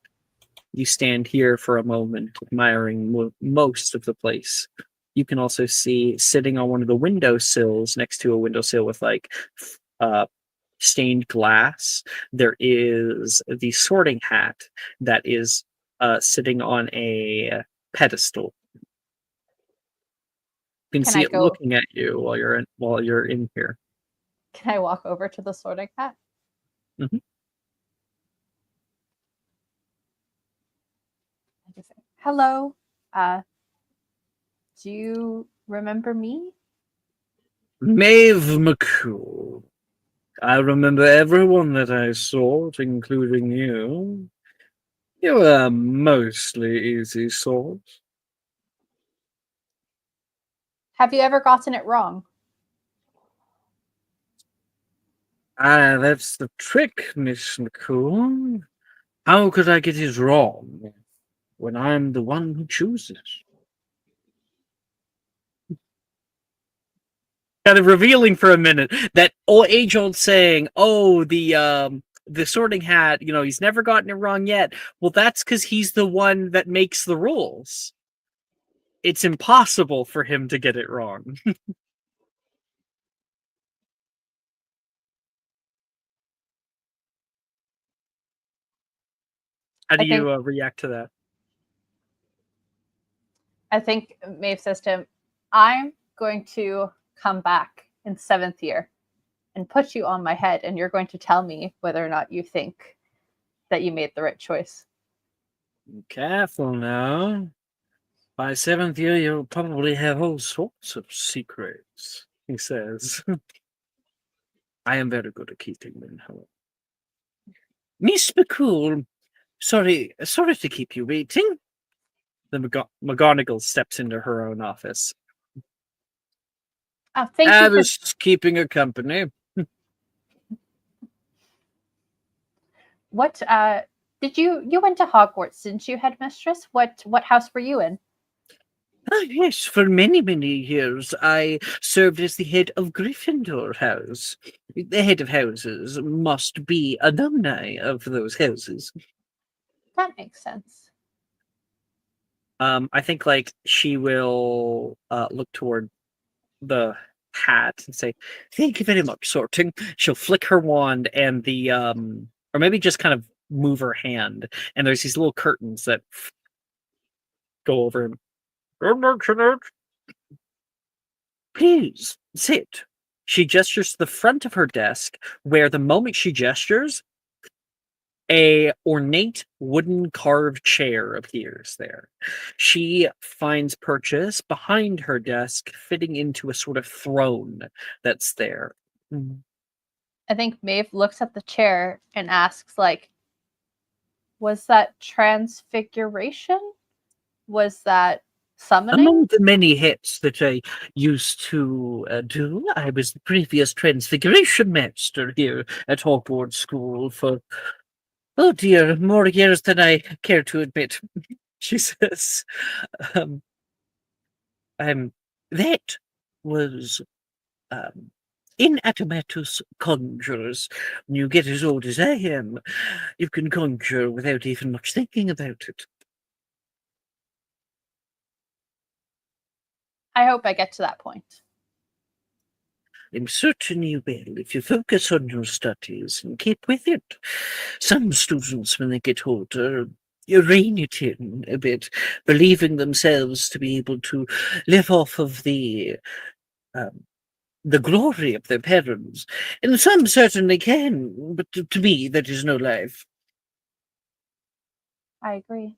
You stand here for a moment, admiring most of the place. You can also see sitting on one of the windowsills next to a windowsill with like stained glass. There is the sorting hat that is sitting on a pedestal. You can see it looking at you while you're in here. Can I walk over to the sorting hat? Mm-hmm. Hello. Do you remember me? Maeve McCool. I remember everyone that I sought, including you. You were a mostly easy sort. Have you ever gotten it wrong? That's the trick, Miss McCool. How could I get it wrong when I'm the one who chooses? Kind of revealing for a minute that age-old saying, "Oh, the Sorting Hat, he's never gotten it wrong yet." Well, that's because he's the one that makes the rules. It's impossible for him to get it wrong. How do you react to that? I think Maeve says to him, I'm going to come back in 7th year and put you on my head, and you're going to tell me whether or not you think that you made the right choice. Careful now. By 7th year, you'll probably have all sorts of secrets, he says. I am very good at keeping them, however. Miss McCool, sorry to keep you waiting. The McGonagall steps into her own office. Oh, thank you. I was keeping her company. What did you went to Hogwarts, didn't you, headmistress? What house were you in? Yes, for many, many years I served as the head of Gryffindor House. The head of houses must be alumni of those houses. That makes sense. I think she will look toward the hat and say, "Thank you very much, Sorting." She'll flick her wand and the or maybe just kind of move her hand, and there's these little curtains that go over him. Please sit. She gestures to the front of her desk, where the moment she gestures, a ornate wooden carved chair appears there. She finds purchase behind her desk, fitting into a sort of throne that's there. I think Maeve looks at the chair and asks, was that transfiguration? Was that summoning? Among the many hits that I used to do, I was the previous transfiguration master here at Hogwarts School for, oh dear, more years than I care to admit, she says. That was in Atomatus Conjurers. When you get as old as I am, you can conjure without even much thinking about it. I hope I get to that point. I'm certain you will if you focus on your studies and keep with it. Some students, when they get older, you rein it in a bit, believing themselves to be able to live off of the glory of their parents. And some certainly can, but to me, that is no life. I agree.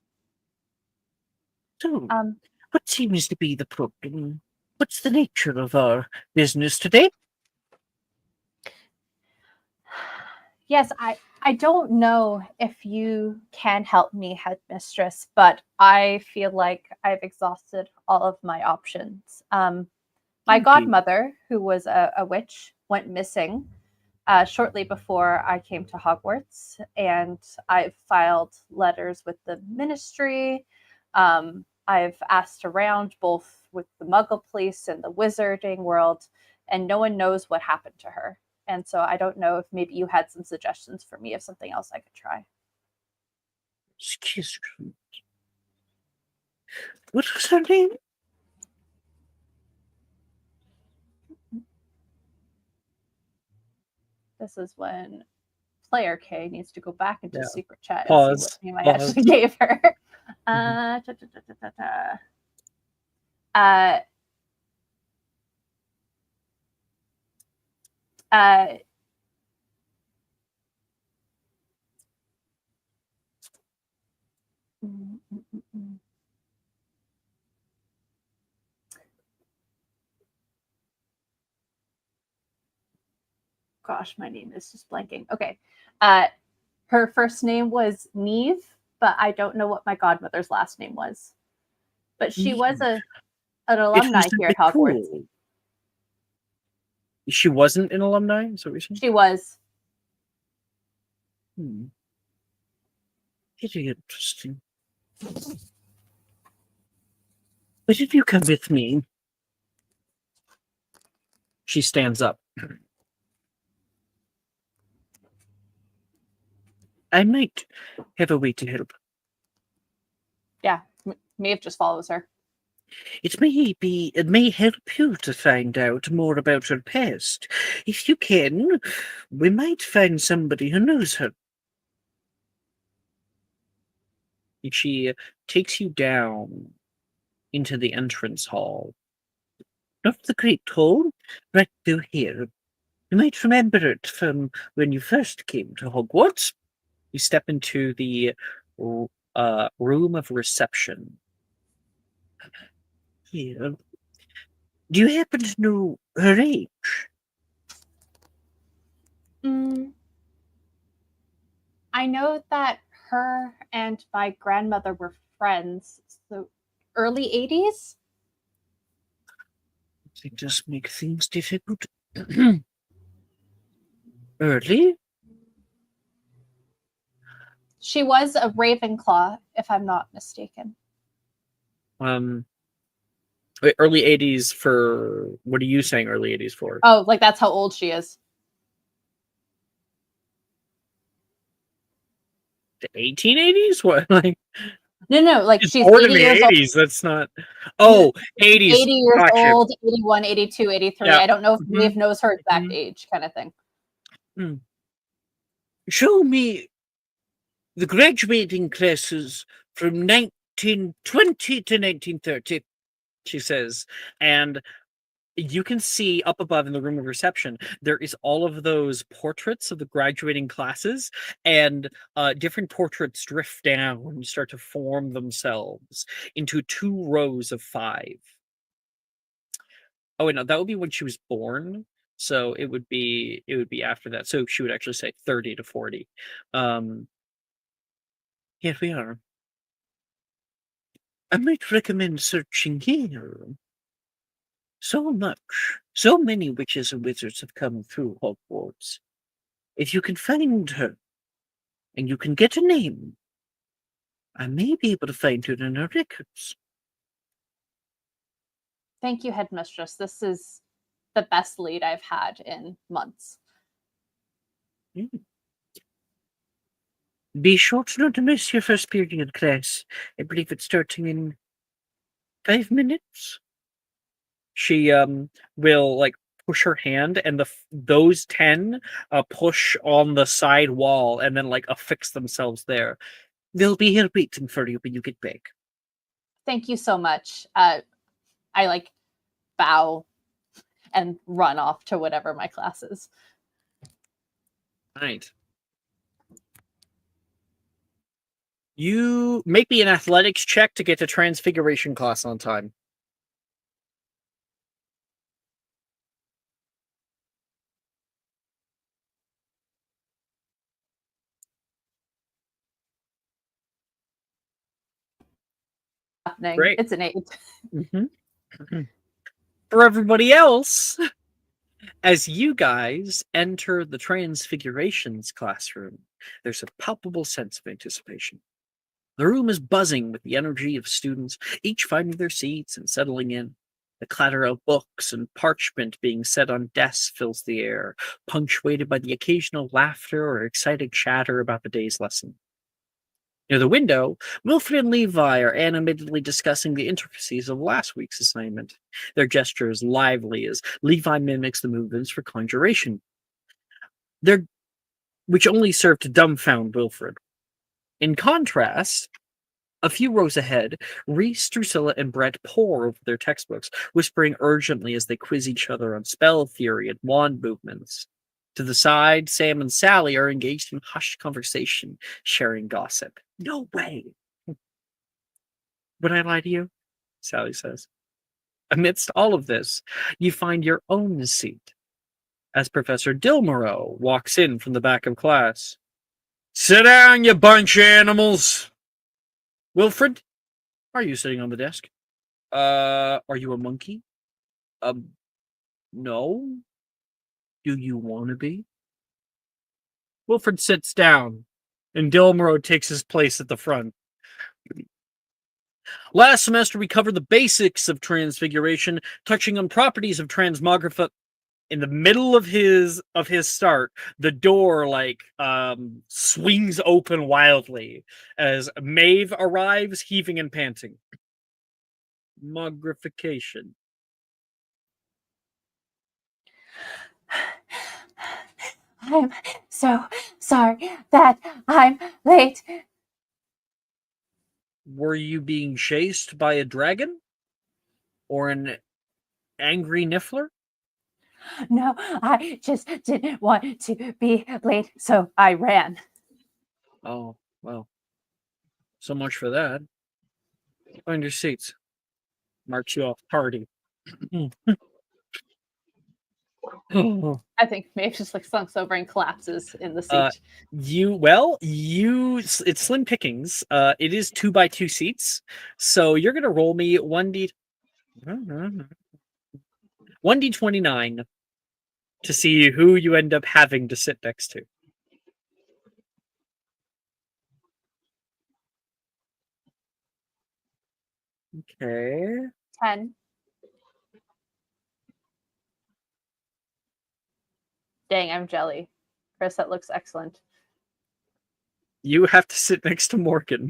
So, Um, what seems to be the problem? What's the nature of our business today? yes, I don't know if you can help me, headmistress, but I feel like I've exhausted all of my options. My Indeed. godmother, who was a witch, went missing shortly before I came to Hogwarts, and I've filed letters with the ministry. I've asked around both with the Muggle police and the wizarding world, and no one knows what happened to her. And so I don't know if maybe you had some suggestions for me of something else I could try. Excuse me. What was her name? This is when player K needs to go back into Yeah. secret chat and see Pause. what name I Pause. actually gave her. Gosh, my name is just blanking. Okay. Her first name was Neve, but I don't know what my godmother's last name was. But she was an alumni here at Hogwarts. Cool. She wasn't an alumni? Is that what you're saying? She was. Very interesting. But if you come with me, she stands up. I might have a way to help. Yeah, Maeve just follows her. It may help you to find out more about her past. If you can, we might find somebody who knows her. And she takes you down into the entrance hall. Not the Great Hall, right through here. You might remember it from when you first came to Hogwarts. You step into the room of reception. Here. Do you happen to know her age? I know that her and my grandmother were friends. So early 80s? It does make things difficult. Early? She was a Ravenclaw, if I'm not mistaken. Wait, early 80s for... What are you saying early 80s for? Oh, like that's how old she is. The 1880s? What? Like... No, like she's born 80 in the years 80s. old. That's not... Oh, 80s. 80 years Gotcha. old, 81, 82, 83. Yeah. I don't know if Mhm. Maeve knows her exact age, kind of thing. Show me the graduating classes from 1920 to 1930, she says. And you can see up above in the room of reception, there is all of those portraits of the graduating classes, and different portraits drift down and start to form themselves into 2 rows of 5. Oh, wait, no, that would be when she was born. So it would be after that. So she would actually say 30 to 40. Here we are. I might recommend searching here. So many witches and wizards have come through Hogwarts. If you can find her, and you can get a name, I may be able to find her in our records. Thank you, headmistress. This is the best lead I've had in months. Be sure to not miss your first period class. I believe it's starting in 5 minutes. She will like push her hand, and those 10 push on the side wall and then like affix themselves there. They'll be here waiting for you when you get back. Thank you so much. I like bow and run off to whatever my class is. Right. You make me an athletics check to get to Transfiguration class on time. Great. It's an 8. Mm-hmm. For everybody else, as you guys enter the Transfigurations classroom, there's a palpable sense of anticipation. The room is buzzing with the energy of students, each finding their seats and settling in. The clatter of books and parchment being set on desks fills the air, punctuated by the occasional laughter or excited chatter about the day's lesson. Near the window, Wilfred and Levi are animatedly discussing the intricacies of last week's assignment, their gestures lively as Levi mimics the movements for conjuration, which only serve to dumbfound Wilfred. In contrast, a few rows ahead, Reese, Drusilla, and Brett pore over their textbooks, whispering urgently as they quiz each other on spell theory and wand movements. To the side, Sam and Sally are engaged in hushed conversation, sharing gossip. No way! Would I lie to you? Sally says. Amidst all of this, you find your own seat, as Professor Dilmorow walks in from the back of class. Sit down, you bunch of animals! Wilfred, are you sitting on the desk? Are you a monkey? No. Do you want to be? Wilfred sits down, and Dilmorow takes his place at the front. Last semester, we covered the basics of Transfiguration, touching on properties of transmography. In the middle of his start, the door swings open wildly as Maeve arrives, heaving and panting. Mogrification. I'm so sorry that I'm late. Were you being chased by a dragon? Or an angry niffler? No, I just didn't want to be late, so I ran. Oh, well. So much for that. Find your seats. Marks you off party. I think Maeve just slunks over and collapses in the seat. It's slim pickings. It is 2x2 seats. So you're gonna roll me 1d29 to see who you end up having to sit next to. Okay. 10. Dang, I'm jelly. Chris, that looks excellent. You have to sit next to Morgan.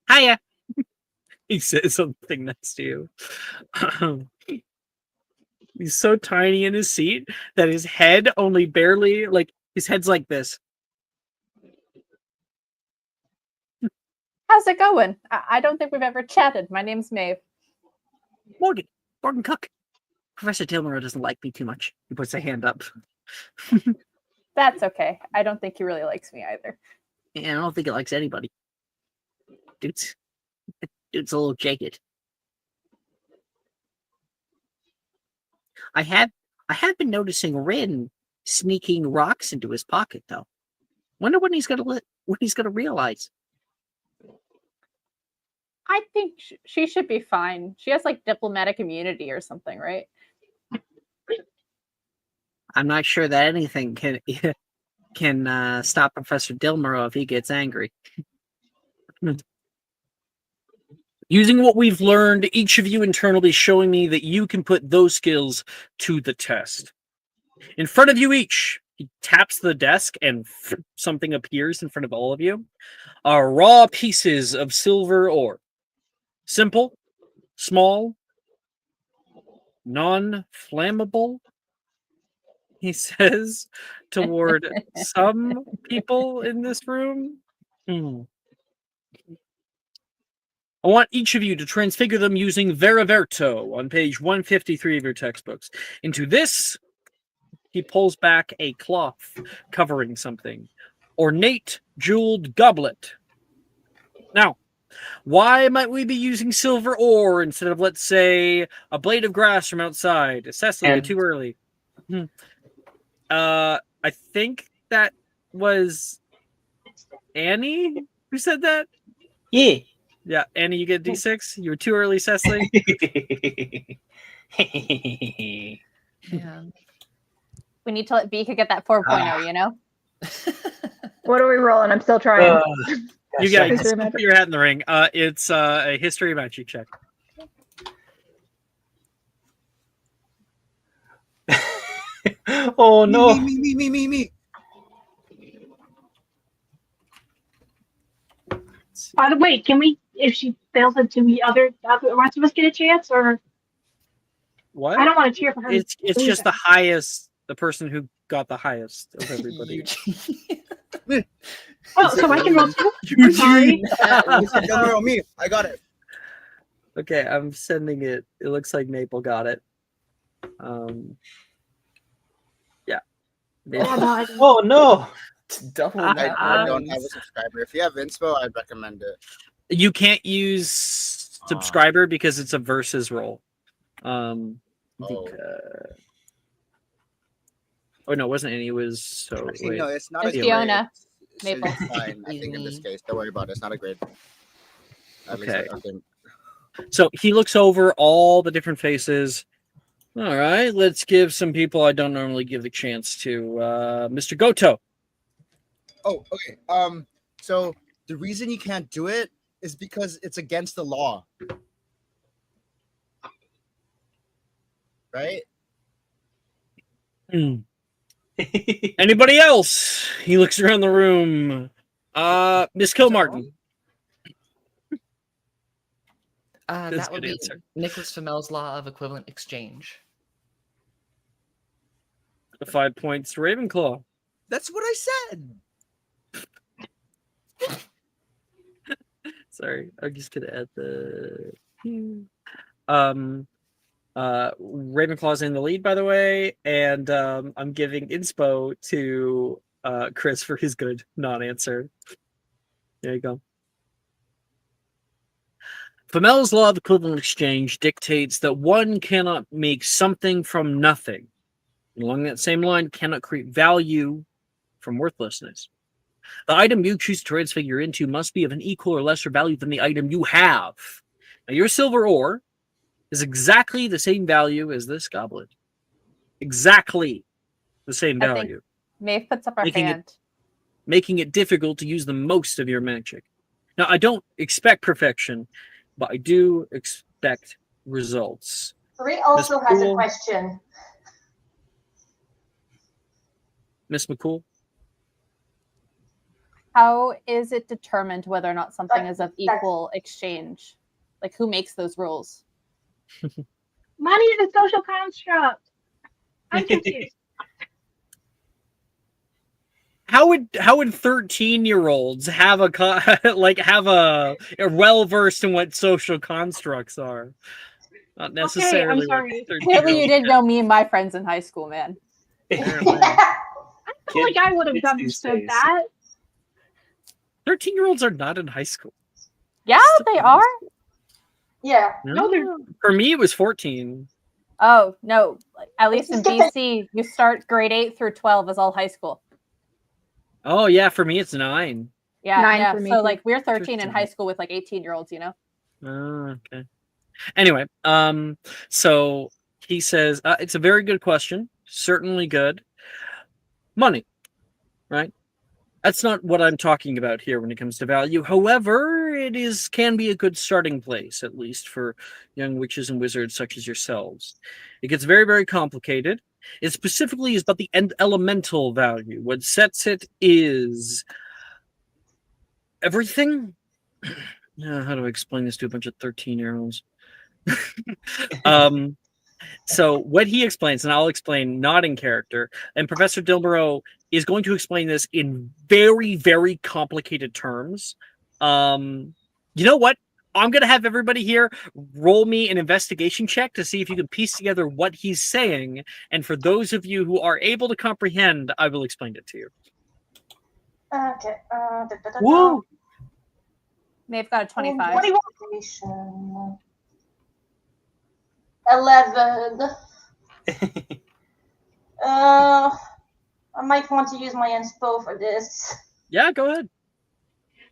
Hiya. He says something next to you. He's so tiny in his seat that his head only barely, his head's like this. How's it going? I don't think we've ever chatted. My name's Maeve. Morgan Cook. Professor Dilmorow doesn't like me too much. He puts a hand up. That's okay. I don't think he really likes me either. Yeah, I don't think he likes anybody. Dude's a little jaded. I have been noticing Rin sneaking rocks into his pocket, though. Wonder when he's gonna realize. I think she should be fine. She has diplomatic immunity or something, right? I'm not sure that anything can stop Professor Dilmorow if he gets angry. Using what we've learned, each of you internally showing me that you can put those skills to the test. In front of you each, he taps the desk and something appears in front of all of you. Are raw pieces of silver ore. Simple, small, non-flammable, he says, toward some people in this room. I want each of you to transfigure them using Veriverto on page 153 of your textbooks. Into this, he pulls back a cloth covering something. Ornate jeweled goblet. Now, why might we be using silver ore instead of, let's say, a blade of grass from outside? Cecily, you're too early. I think that was Annie who said that? Yeah. Yeah, Annie, you get a D6. You were too early, Cecily. Yeah. We need to let Vika get that 4.0, you know? What are we rolling? I'm still trying. You got History to magic. put your hat in the ring. It's a history magic check. Oh no. Me. By the way, can we, if she fails it, do we the rest of us get a chance, or What? I don't want to cheer for her. It's just the highest, the person who got the highest of everybody. Oh, so I can roll too? I'm sorry. No, me. I got it. Okay, I'm sending it. It looks like Maple got it. Yeah. Oh no. Double I that don't have a ones. subscriber. If you have inspo, I'd recommend it. You can't use subscriber because it's a versus roll. Oh no, it wasn't any. It was so. Actually, wait. no, it's not It's a Fiona. grade. Maple. It's fine. I think in this case, don't worry about it. It's not a grade. At least Okay. I think. So he looks over all the different faces. All right, let's give some people I don't normally give the chance to. Mr. Goto. Oh, okay. So the reason you can't do it is because it's against the law. Right? Anybody else? He looks around the room. Miss Kilmartin. That's a That would good be answer. Nicholas Flamel's law of equivalent exchange. 5 points to Ravenclaw. That's what I said. Sorry, I'm just gonna add the. Ravenclaw's in the lead, by the way, and I'm giving inspo to Chris for his good non-answer. There you go. Flamel's law of equivalent exchange dictates that one cannot make something from nothing. And along that same line, cannot create value from worthlessness. The item you choose to transfigure into must be of an equal or lesser value than the item you have. Now, your silver ore is exactly the same value as this goblet. Exactly the same I value. think Maeve puts up her hand. Making it difficult to use the most of your magic. Now, I don't expect perfection, but I do expect results. Ray also Miss has a McCool? question. Miss McCool? How is it determined whether or not something is of equal exchange? Like, who makes those rules? Money is a social construct. I'm confused. How would 13-year-olds have a well versed in what social constructs are? Not necessarily. Okay, I'm sorry. Clearly, you didn't know me and my friends in high school, man. I feel like I would have understood that. 13-year-olds are not in high school. Yeah, they are. Yeah. No, they're. For me, it was 14. Oh no! At least in BC, you start grade 8 through 12 is all high school. Oh yeah, for me it's 9. Yeah, 9 yeah. for me So too. like we're 13 in 13. high school with like 18-year-olds, you know. Oh, okay. Anyway, so he says it's a very good question. Certainly good. Money, right? That's not what I'm talking about here when it comes to value. However, it can be a good starting place, at least for young witches and wizards such as yourselves. It gets very, very complicated. It specifically is about the elemental value. What sets it is everything. How do I explain this to a bunch of 13-year-olds? So what he explains, and I'll explain not in character, and Professor Dilbero is going to explain this in very, very complicated terms. You know what? I'm going to have everybody here roll me an investigation check to see if you can piece together what he's saying. And for those of you who are able to comprehend, I will explain it to you. Okay. Woo! Maeve got a 25. 21. 11. I might want to use my inspo for this. Yeah, go ahead.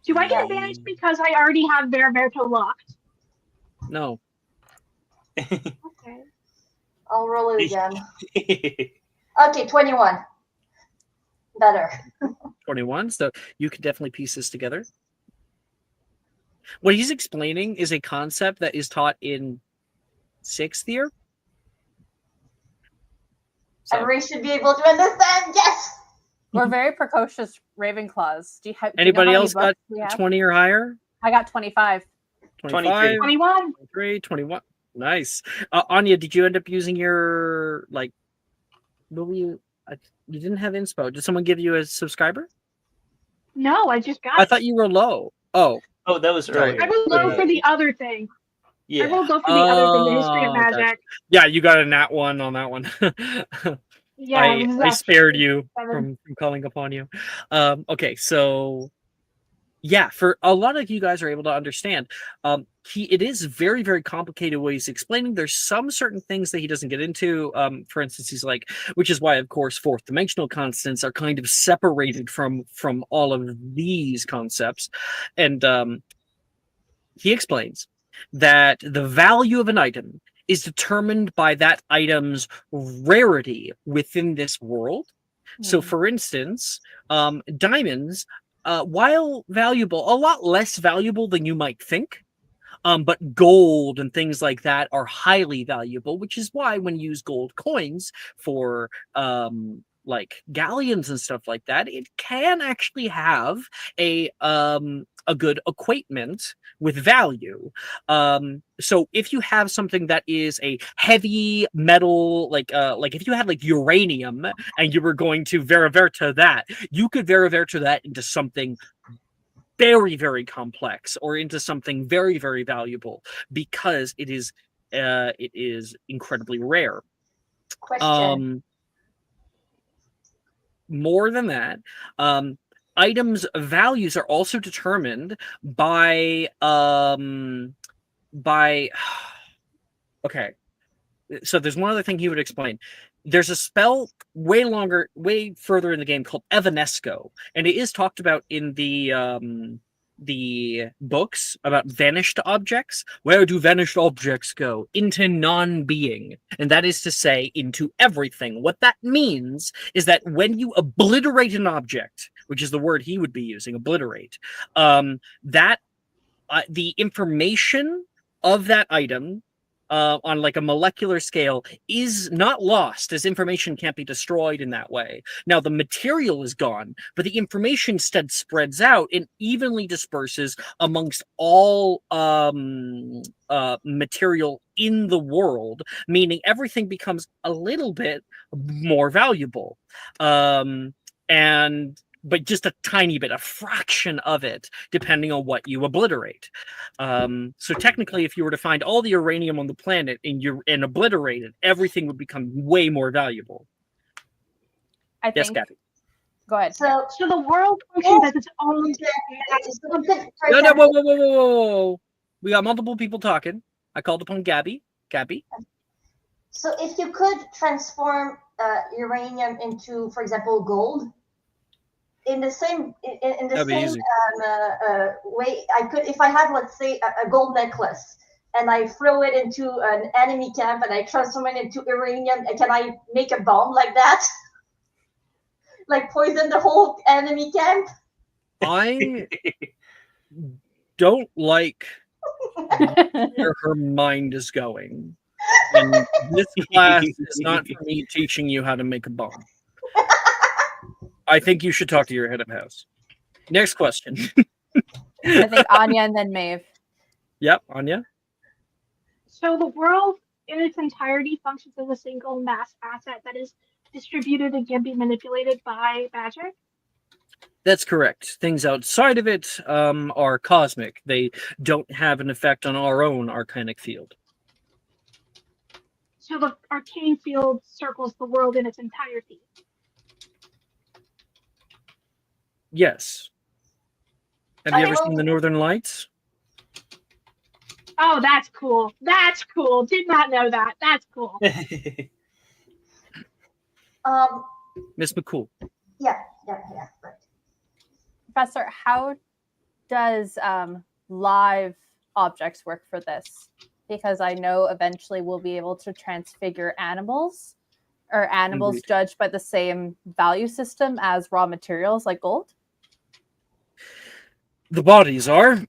Do I get advantage because I already have Verberto locked? No. Okay. I'll roll it again. Okay, 21. Better. 21. So you can definitely piece this together. What he's explaining is a concept that is taught in 6th year. So, Everybody should be able to understand. Yes. We're very precocious Ravenclaws. Do you have anybody do you know how else many got books we have? 20 or higher? I got 25. 25, 21. 23, 21. Nice. Anya, did you end up using your, like, what were you? You didn't have inspo. Did someone give you a subscriber? No, I just got I thought you were low. Oh. Oh, that was earlier. I rolled low for the other thing. I Yeah. rolled low for the other thing, the history of magic. Gotcha. Yeah, you got a nat 1 on that one. Yeah, it was I spared you 7. from calling upon you. Okay, so yeah, for a lot of you guys are able to understand. It is very, very complicated what he's explaining. There's some certain things that he doesn't get into. For instance, he's like, which is why, of course, fourth dimensional constants are kind of separated from all of these concepts. And he explains that the value of an item is determined by that item's rarity within this world. So, for instance, diamonds, while valuable, a lot less valuable than you might think, but gold and things like that are highly valuable, which is why when you use gold coins for like galleons and stuff like that, it can actually have a good equatement with value. So if you have something that is a heavy metal, like if you had like uranium and you were going to Veriverta that, you could Veriverta that into something very, very complex or into something very, very valuable because it is incredibly rare. Question. More than that, items' values are also determined by okay. So there's one other thing he would explain. There's a spell way further in the game called Evanesco, and it is talked about in the books about vanished objects. Where do vanished objects go? Into non-being, and that is to say, into everything. What that means is that when you obliterate an object, which is the word he would be using, obliterate, that the information of that item on like a molecular scale is not lost, as information can't be destroyed in that way. Now the material is gone, but the information instead spreads out and evenly disperses amongst all material in the world, meaning everything becomes a little bit more valuable. But just a tiny bit, a fraction of it, depending on what you obliterate. So technically, if you were to find all the uranium on the planet and obliterate it, everything would become way more valuable. Yes, Gabby. Go ahead. So the world functions as its own. No, whoa. We got multiple people talking. I called upon Gabby. Gabby. So if you could transform uranium into, for example, gold, in the same way, I could, if I had, let's say, a gold necklace, and I throw it into an enemy camp, and I transform it into uranium, can I make a bomb like that? Like poison the whole enemy camp? I don't like where her mind is going. And this class is not for me teaching you how to make a bomb. I think you should talk to your head of house. Next question. I think Anya and then Maeve. Yep, Anya. So the world in its entirety functions as a single mass asset that is distributed and can be manipulated by magic? That's correct. Things outside of it are cosmic. They don't have an effect on our own arcanic field. So the arcane field circles the world in its entirety. Yes. Have you ever seen the Northern Lights? Oh, that's cool. That's cool. Did not know that. That's cool. Miss McCool. Yeah, right. Professor, how does live objects work for this? Because I know eventually we'll be able to transfigure animals, or animals Indeed. judged by the same value system as raw materials like gold. The bodies are,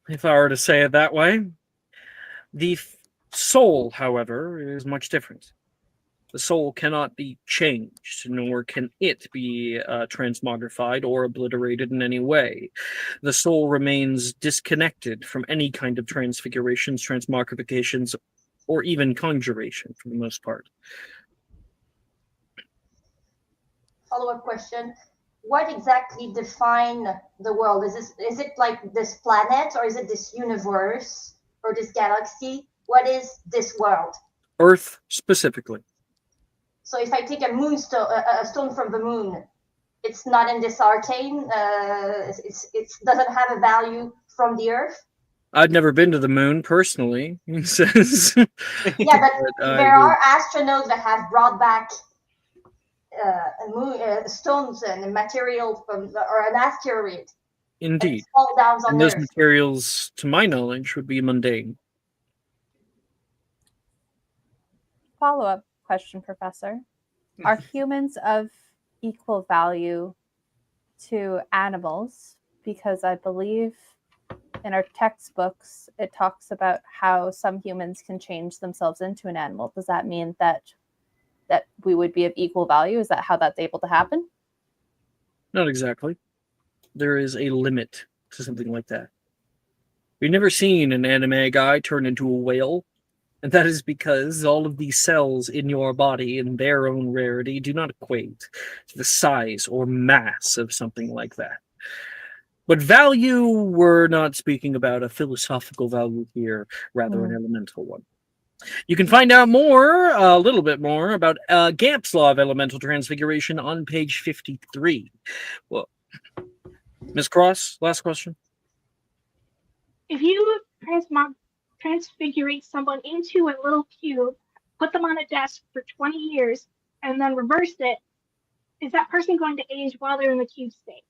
if I were to say it that way. The soul, however, is much different. The soul cannot be changed, nor can it be transmogrified or obliterated in any way. The soul remains disconnected from any kind of transfigurations, transmogrifications, or even conjuration for the most part. Follow-up question. What exactly define the world? Is it like this planet, or is it this universe, or this galaxy? What is this world? Earth specifically. So if I take a moonstone, a stone from the moon, it's not in this arcane. It doesn't have a value from the Earth. I've never been to the moon personally, he says. Yeah, but there are astronauts that have brought back stones and material from or an asteroid. Indeed. Fall down on And those Earth. materials, to my knowledge, would be mundane. Follow-up question, Professor. Are humans of equal value to animals? Because I believe in our textbooks, it talks about how some humans can change themselves into an animal. Does that mean that we would be of equal value? Is that how that's able to happen? Not exactly. There is a limit to something like that. We've never seen an anime guy turn into a whale, and that is because all of these cells in your body, in their own rarity, do not equate to the size or mass of something like that. But value, we're not speaking about a philosophical value here, rather an elemental one. You can find out more, a little bit more, about Gamp's Law of Elemental Transfiguration on page 53. Well, Ms. Cross, last question. If you transfigurate someone into a little cube, put them on a desk for 20 years, and then reverse it, is that person going to age while they're in the cube state?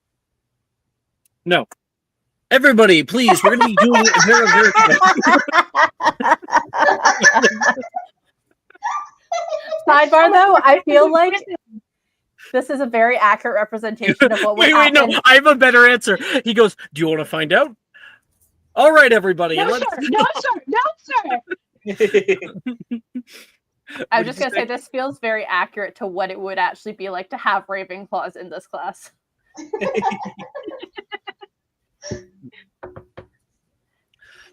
No. Everybody, please, we're going to be doing it very, very Sidebar, though, I feel like this is a very accurate representation of what would happen. No, I have a better answer. He goes, do you want to find out? All right, everybody. No, sir. No, sir. No, sir. I'm just going to say this feels very accurate to what it would actually be like to have Ravenclaws in this class.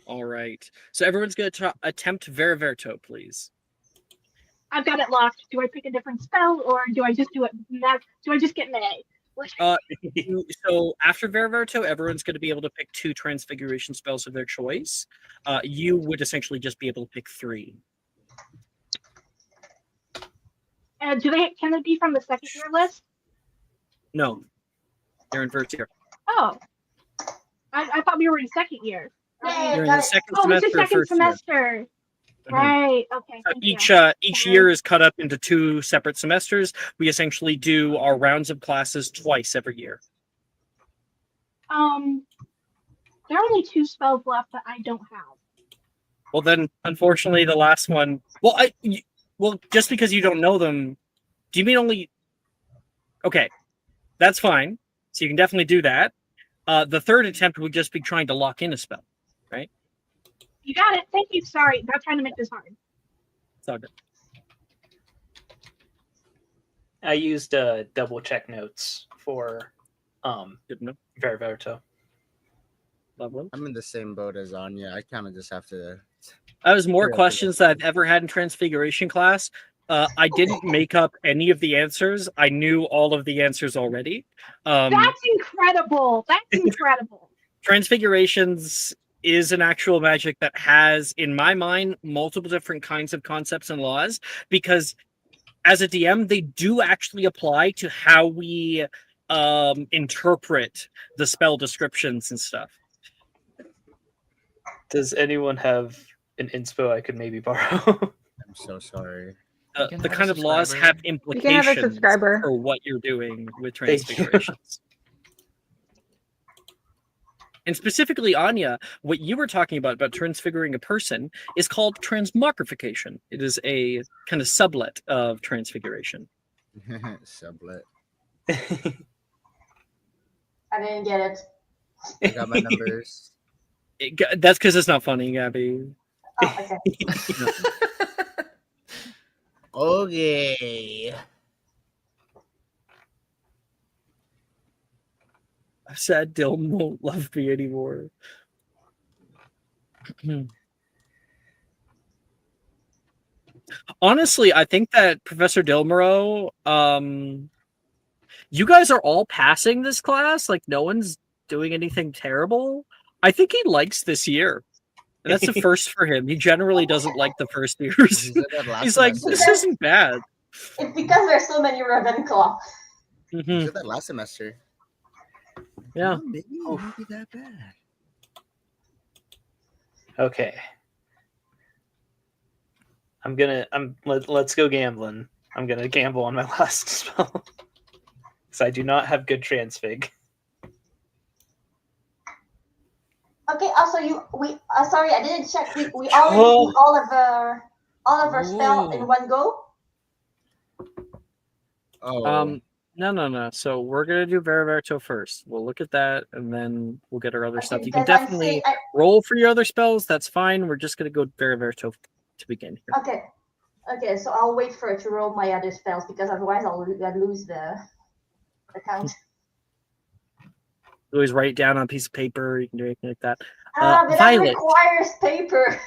All right. So everyone's going to attempt Veriverto, please. I've got it locked. Do I pick a different spell, or do I just do it? Do I just get an A? So after Veriverto, everyone's going to be able to pick 2 transfiguration spells of their choice. You would essentially just be able to pick 3. Can they be from the second year list? No, they're in first year. Oh, I thought we were in second year. You're in the second Oh, semester. it's the second first semester. Year. Right. Okay. So each year is cut up into 2 separate semesters. We essentially do our rounds of classes twice every year. There are only 2 spells left that I don't have. Well, then, unfortunately, the last one. Well, just because you don't know them, do you mean only? Okay, that's fine. So you can definitely do that. The third attempt would just be trying to lock in a spell, right? You got it. Thank you. Sorry, not trying to make this hard. It's all good. I used double check notes for Veriverto. Lovely. I'm in the same boat as Anya. I kind of just have to That was more Sure, questions that I've ever had in Transfiguration class. I didn't make up any of the answers. I knew all of the answers already. That's incredible. That's incredible. Transfigurations is an actual magic that has, in my mind, multiple different kinds of concepts and laws, because as a DM, they do actually apply to how we interpret the spell descriptions and stuff. Does anyone have an inspo I could maybe borrow? I'm so sorry. The kind of laws have You can have a implications subscriber. for what you're doing with Thank you. transfigurations. And specifically, Anya, what you were talking about transfiguring a person is called transmogrification. It is a kind of sublet of transfiguration. Sublet. I didn't get it. I got my numbers. That's because it's not funny, Gabby. Oh, okay. Okay. I'm sad Dylan won't love me anymore. Honestly, I think that Professor Dilmero, you guys are all passing this class. Like, no one's doing anything terrible. I think he likes this year. And that's the first for him. He generally doesn't like the first years. He said that last He's like, semester. this isn't bad. It's because there's so many Ravenclaw. He Mhm. said that last semester. Yeah. Oh, maybe it won't be that bad. Okay. Let's go gambling. I'm gonna gamble on my last spell. Because I do not have good transfig. Okay. Also, sorry, I didn't check. We already do all of our spell in one go. Oh. No. So we're gonna do Veriverto first. We'll look at that, and then we'll get our other stuff. You can because I'm definitely saying roll for your other spells. That's fine. We're just gonna go Veriverto to begin here. Okay, so I'll wait for it to roll my other spells because otherwise I'll lose the count. Always write it down on a piece of paper. You can do anything like that. But that Violet. requires paper.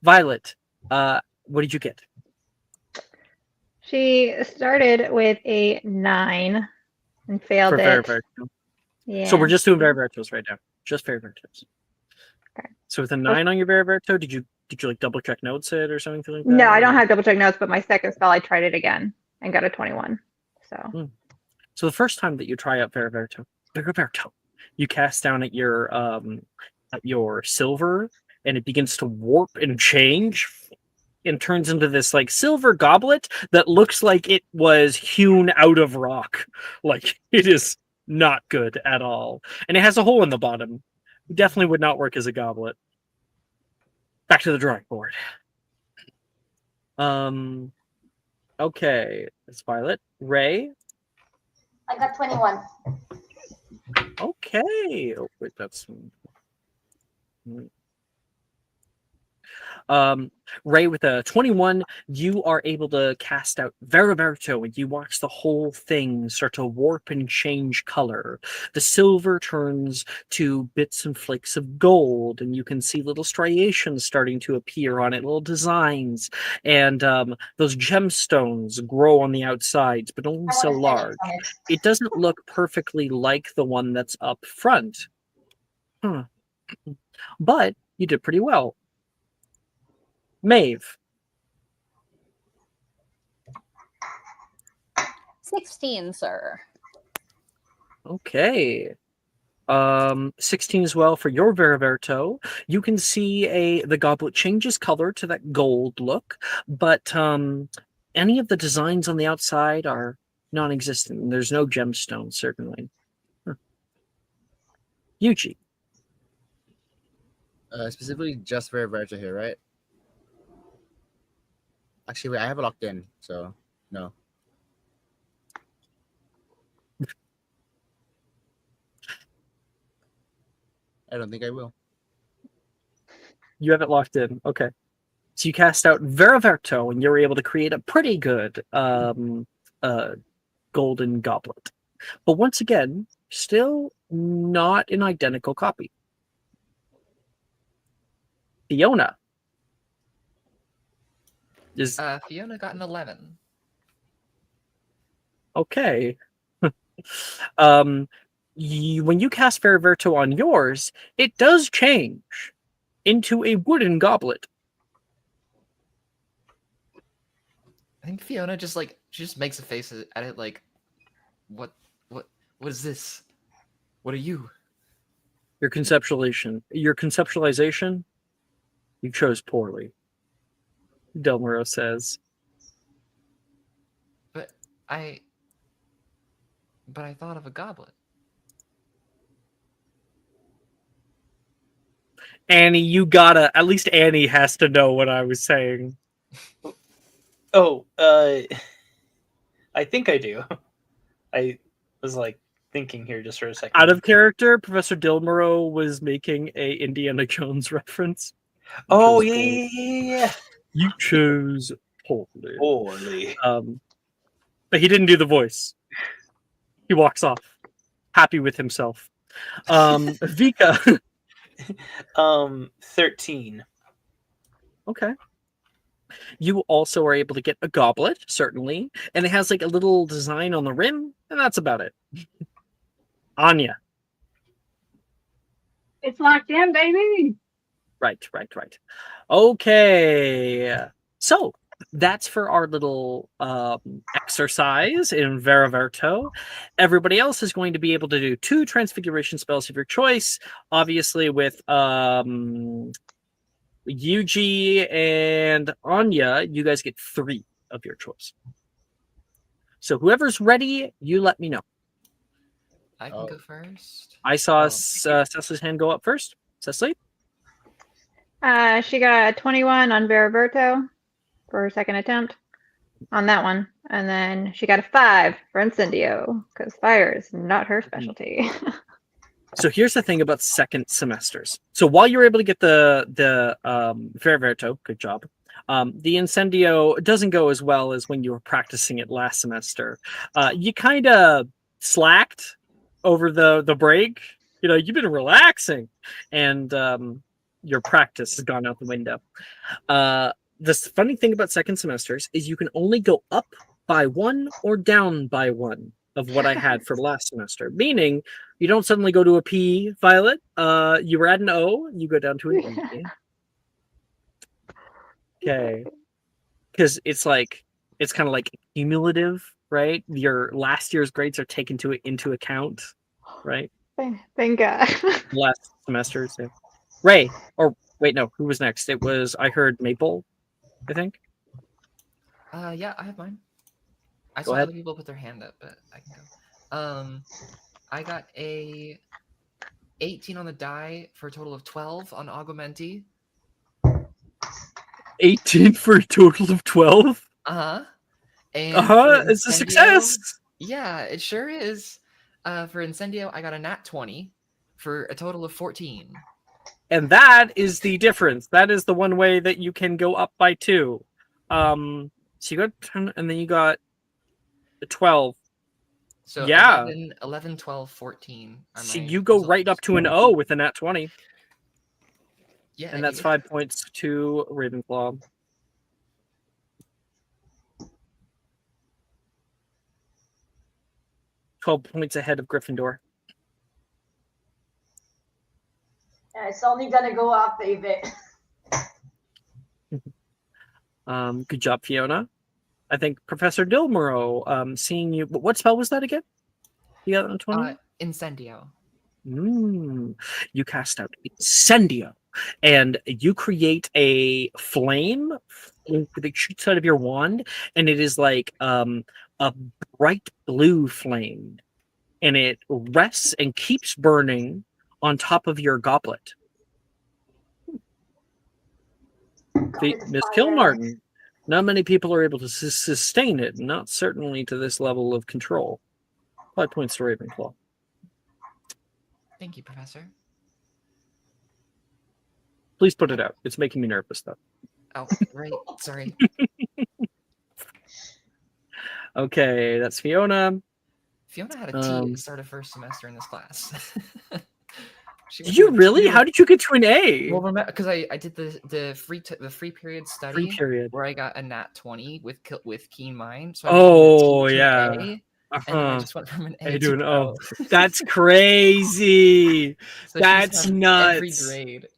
Violet, what did you get? She started with a 9 and failed For it. Veriverto. Yeah. So we're just doing Verivertos right now. Just Verivertos. Okay. So with a 9 on your Veriverto, did you like double check notes it or something like that? No, I don't have double check notes, but my second spell I tried it again and got a 21. So So the first time that you try out Veriverto, you cast down at your silver, and it begins to warp and change and turns into this like silver goblet that looks like it was hewn out of rock. Like, it is not good at all. And it has a hole in the bottom. It definitely would not work as a goblet. Back to the drawing board. Okay, it's Violet. Ray. I got 21. Okay. Oh, wait, that's Ray, with a 21, you are able to cast out Veriverto, and you watch the whole thing start to warp and change color. The silver turns to bits and flakes of gold, and you can see little striations starting to appear on it, little designs, and those gemstones grow on the outsides, but only so large. It doesn't look perfectly like the one that's up front. But you did pretty well. Maeve. 16, sir. Okay. 16 as well for your Veriverto. You can see the goblet changes color to that gold look, but any of the designs on the outside are non-existent. There's no gemstones, certainly. Yuji. Specifically just Veriverto here, right? Actually, wait, I have it locked in, so no. I don't think I will. You have it locked in. Okay. So you cast out Veriverto, and you're able to create a pretty good golden goblet. But once again, still not an identical copy. Fiona. Fiona got an 11. Okay. When you cast Feriverto on yours, it does change into a wooden goblet. I think Fiona just she just makes a face at it like, what is this? What are you? Your conceptualization, you chose poorly. Delmiro says. But I thought of a goblet. Annie, at least Annie has to know what I was saying. Oh, I think I do. I was thinking here just for a second. Out of character, Professor Delmiro was making a Indiana Jones reference. Oh, yeah. You chose poorly. Poorly. But he didn't do the voice. He walks off, happy with himself. Vika. 13. Okay. You also are able to get a goblet, certainly, and it has a little design on the rim, and that's about it. Anya. It's locked in, baby. Right. Okay. So that's for our little exercise in Feriverto. Everybody else is going to be able to do 2 transfiguration spells of your choice, obviously with Yuji and Anya, you guys get 3 of your choice. So whoever's ready, you let me know. I can go first. I saw Cecily's hand go up first. Cecily? She got a 21 on Feriverto for her second attempt on that one. And then she got a 5 for Incendio, because fire is not her specialty. So here's the thing about second semesters. So while you're able to get the Feriverto, good job. The Incendio doesn't go as well as when you were practicing it last semester. You kind of slacked over the break. You've been relaxing, and your practice has gone out the window. The funny thing about second semesters is you can only go up by 1 or down by 1 of what I had for last semester, meaning you don't suddenly go to a P, Violet. You were at an O, you go down to an E. Okay. Because it's kind of like cumulative, right? Your last year's grades are taken into account, right? Thank God. Last semesters. Yeah. Ray, or wait, no, who was next? It was, I heard Maple, I think. Yeah, I have mine. I Go saw ahead. other people put their hand up, but I can go. I got a 18 on the die for a total of 12 on Augmenti. 18 for a total of 12? Uh-huh. It's a success! Yeah, it sure is. For Incendio, I got a nat 20 for a total of 14. And that is the difference. That is the one way that you can go up by 2. So you got 10, and then you got 12. So yeah. 11, 12, 14. So you go right up to an O with a nat 20. Yeah, and that's 5 points to Ravenclaw. $12 points ahead of Gryffindor. It's only gonna go up, baby. Good job, Fiona. I think Professor Dilmero, seeing you. What spell was that again? You got on 20? Incendio. You cast out Incendio, and you create a flame that shoots out of your wand, and it is like a bright blue flame, and it rests and keeps burning on top of your goblet. Miss Kilmartin, not many people are able to sustain it, not certainly to this level of control. 5 points to Ravenclaw. Thank you, Professor. Please put it out. It's making me nervous, though. Oh, right. Sorry. Okay, that's Fiona. Fiona had a T at the start of first semester in this class. went Did you from a really? 2 How did you get to an A? Well, remember, because I did the free period study period. where I got a nat 20 with keen mind, so I Oh, went from a T to yeah. an A, and then I Uh-huh. just went from an I A do to an an O. O. That's crazy. So she's That's had every nuts. grade.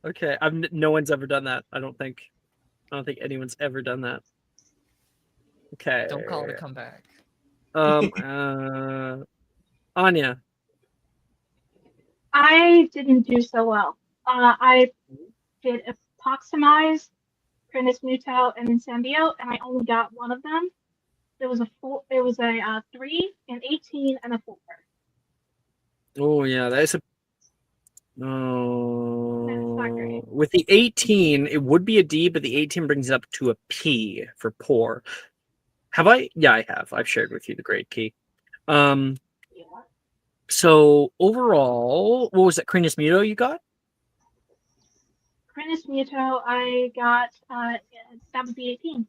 Okay, no one's ever done that. I don't think anyone's ever done that. Okay. Don't call it a comeback. Anya. I didn't do so well. I did Epoximize, Prinus Muto, and Incendio, and I only got one of them. It was a 3, an 18, and a 4. Oh yeah, that's a. That's not great. With the 18, it would be a D, but the 18 brings it up to a P for poor. Have I? Yeah, I have. I've shared with you the grade key. So overall, what was that? Crinus Muto you got? Prinus Muto, I got that would be 18.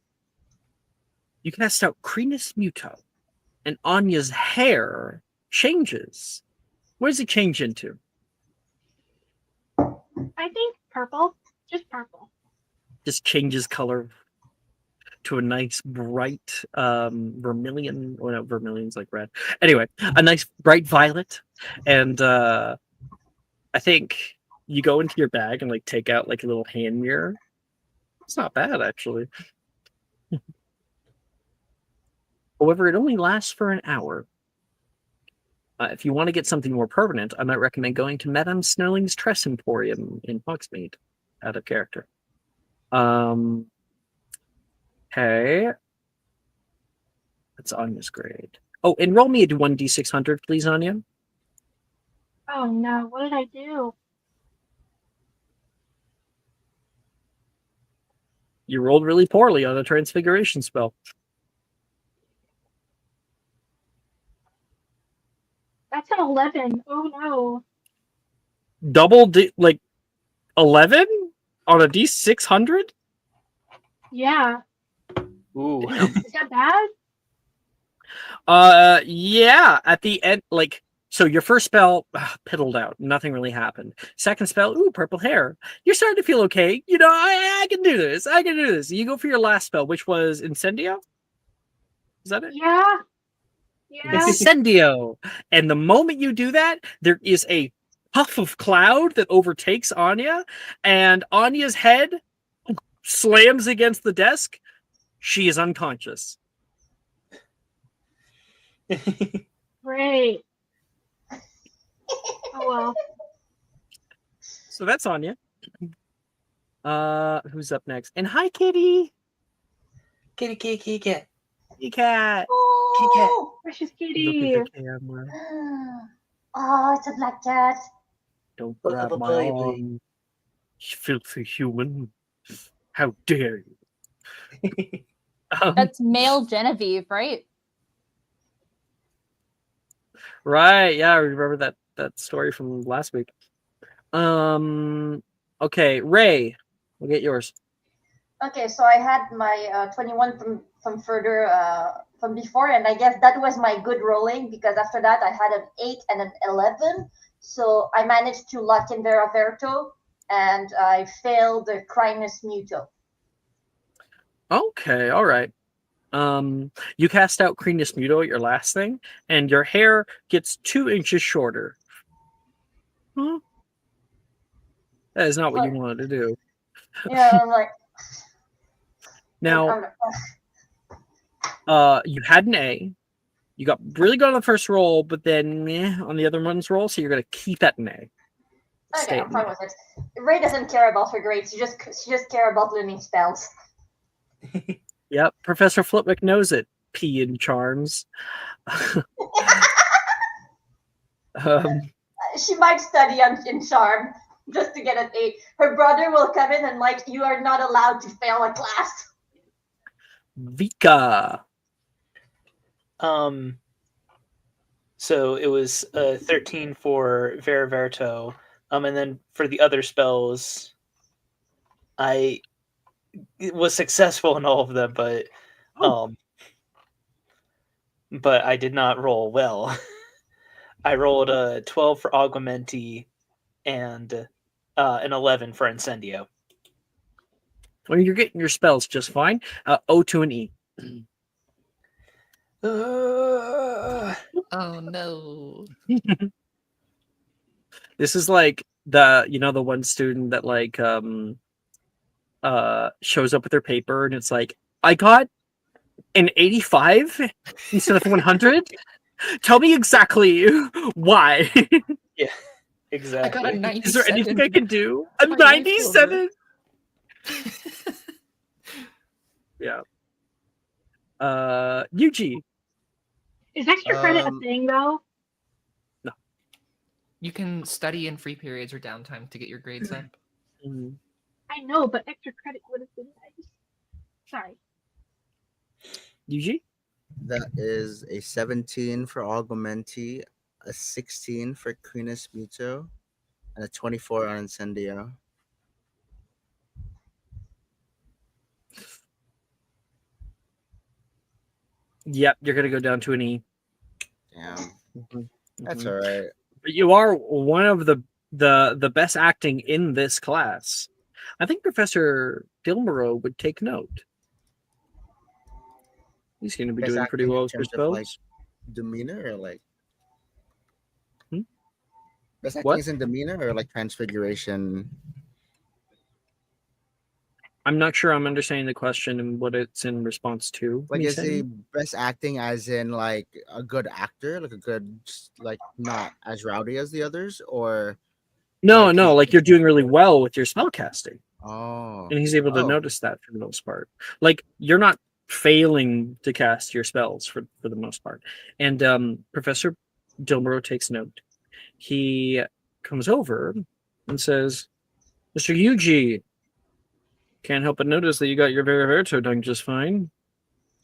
You cast out Crinus Muto, and Anya's hair changes. What does it change into? I think purple, just purple. Just changes color to a nice bright vermilion. Well, no, vermilion's like red. Anyway, a nice bright violet, and I think you go into your bag and like take out like a little hand mirror. It's not bad actually. However, it only lasts for an hour. If you want to get something more permanent, I might recommend going to Madame Snelling's Tress Emporium in Hogsmeade, out of character. Okay. That's Anya's grade. Oh, and roll me a 1d600, please, Anya. Oh no, what did I do? You rolled really poorly on a transfiguration spell. That's an 11. Oh no. Double like 11 on a d600? Yeah. Ooh. Is that bad? Yeah, at the end, like, so your first spell piddled out, nothing really happened. Second spell, ooh, purple hair. You're starting to feel okay. You know, I can do this. I can do this. You go for your last spell, which was Incendio. Is that it? Yeah. Yeah. Incendio. And the moment you do that, there is a puff of cloud that overtakes Anya, and Anya's head slams against the desk. She is unconscious. Great. Oh well. So that's Anya. Who's up next? And hi, Kitty. Kitty, kitty, kitty, cat. Kitty cat. Oh, Precious Look kitty. at the camera. oh, it's a black cat. Don't Look grab at the my baby. arm, you filthy human. How dare you? That's male Genevieve, right? Right, yeah, I remember that story from last week. Okay, Ray, we'll get yours. Okay, so I had my 21 from further from before, and I guess that was my good rolling because after that I had an 8 and an 11. So I managed to lock in Vera Verto, and I failed the Crinus Muto. Okay, all right. You cast out Crinus Muto at your last thing, and your hair gets 2 inches shorter. Huh? That is not what you wanted to do. Yeah, I'm like. Now, you had an A. You got really good on the first roll, but then meh on the other one's roll, so you're gonna keep at an A. Okay, I'm fine with it. Ray doesn't care about her grades. She just care about learning spells. Yep, Professor Flitwick knows it. P in charms. She might study in charm just to get an 8. Her brother will come in and like, you are not allowed to fail a class. Vika. So it was 13 for Vera Verto. And then for the other spells, I was successful in all of them, but I did not roll well. I rolled a 12 for Augmenti and an 11 for Incendio. Well, you're getting your spells just fine. O to an E. Oh no. This is like the one student that shows up with their paper and it's like, I got an 85 instead of 100. Tell me exactly why. Yeah, I exactly. got a 97. Is there anything I can do? A My life 97. Yeah. UG. Is extra credit a thing though? You can study in free periods or downtime to get your grades up. I know, but extra credit would have been nice. Sorry. UG? That is a 17 for Augmenti, a 16 for Queenus Muto, and a 24 on Incendio. Yep, you're gonna go down to an E. Damn. Mhm, That's mhm. all right. But you are one of the best acting in this class. I think Professor Dilmero would take note. He's going to be Best doing pretty acting well in with your terms of, like, spells. demeanor or like Hmm? best acting What? is in demeanor or like transfiguration. I'm not sure I'm understanding the question and what it's in response to. Like, me is he saying. best acting as in like a good actor, like a good, like not as rowdy as the others, or No, like no, he's like you're doing really well with your spell casting. oh And he's able to oh notice that for the most part. Like you're not failing to cast your spells for the most part. And Professor Dilmero takes note. He comes over and says, Mr. Yuji, can't help but notice that you got your Veriverto done just fine.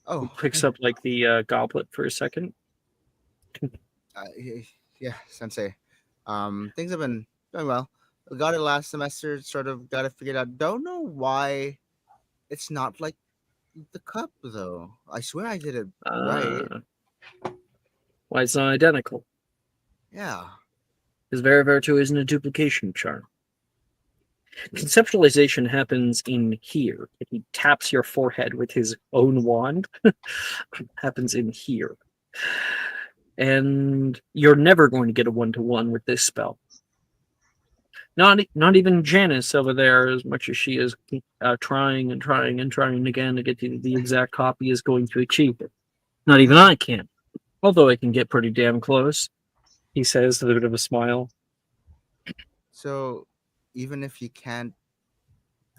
He oh picks up like the goblet for a second. yeah, Sensei. Things have been going well. We got it last semester. Sort of got it figured out. Don't know why it's not like the cup though. I swear I did it right. Why it's not identical? Yeah. Because Veriverto isn't a duplication charm. Conceptualization happens in here. If he taps your forehead with his own wand, happens in here. And you're never going to get a one-to-one with this spell. Not even Janice over there, as much as she is trying and trying and trying again to get the exact copy, is going to achieve it. Not even I can. Although I can get pretty damn close, he says with a bit of a smile. So even if you can't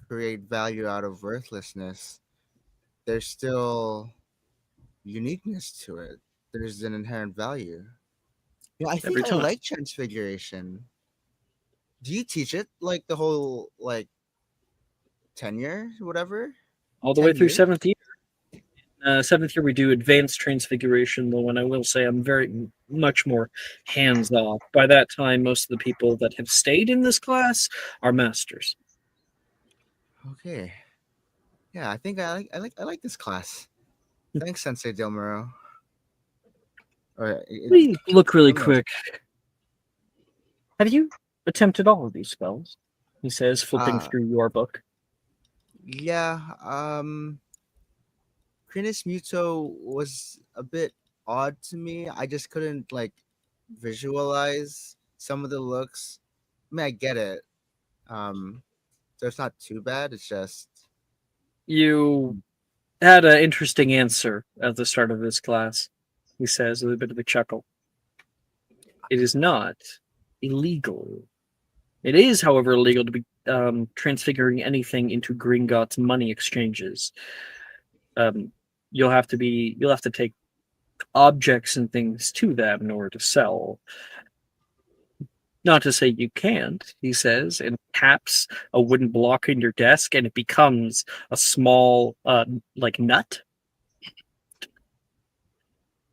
create value out of worthlessness, there's still uniqueness to it. There's an inherent value. Yeah, I think Every I time. like transfiguration. Do you teach it like the whole like tenure, whatever? All the 10 way through years? 7th year. 7th year we do advanced transfiguration, though, and I will say I'm very much more hands-off. By that time, most of the people that have stayed in this class are masters. Okay. Yeah, I think I like this class. Thanks, Sensei Dilmero. We look really Dilmero. quick. Have you attempted all of these spells? He says, flipping through your book. Yeah, Crinus Muto was a bit odd to me. I just couldn't like visualize some of the looks. I mean, I get it. So it's not too bad. It's just You had an interesting answer at the start of this class, he says with a bit of a chuckle. It is not illegal. It is, however, illegal to be transfiguring anything into Gringotts money exchanges. You'll have to take objects and things to them in order to sell. Not to say you can't, he says, and taps a wooden block in your desk, and it becomes a small, like nut.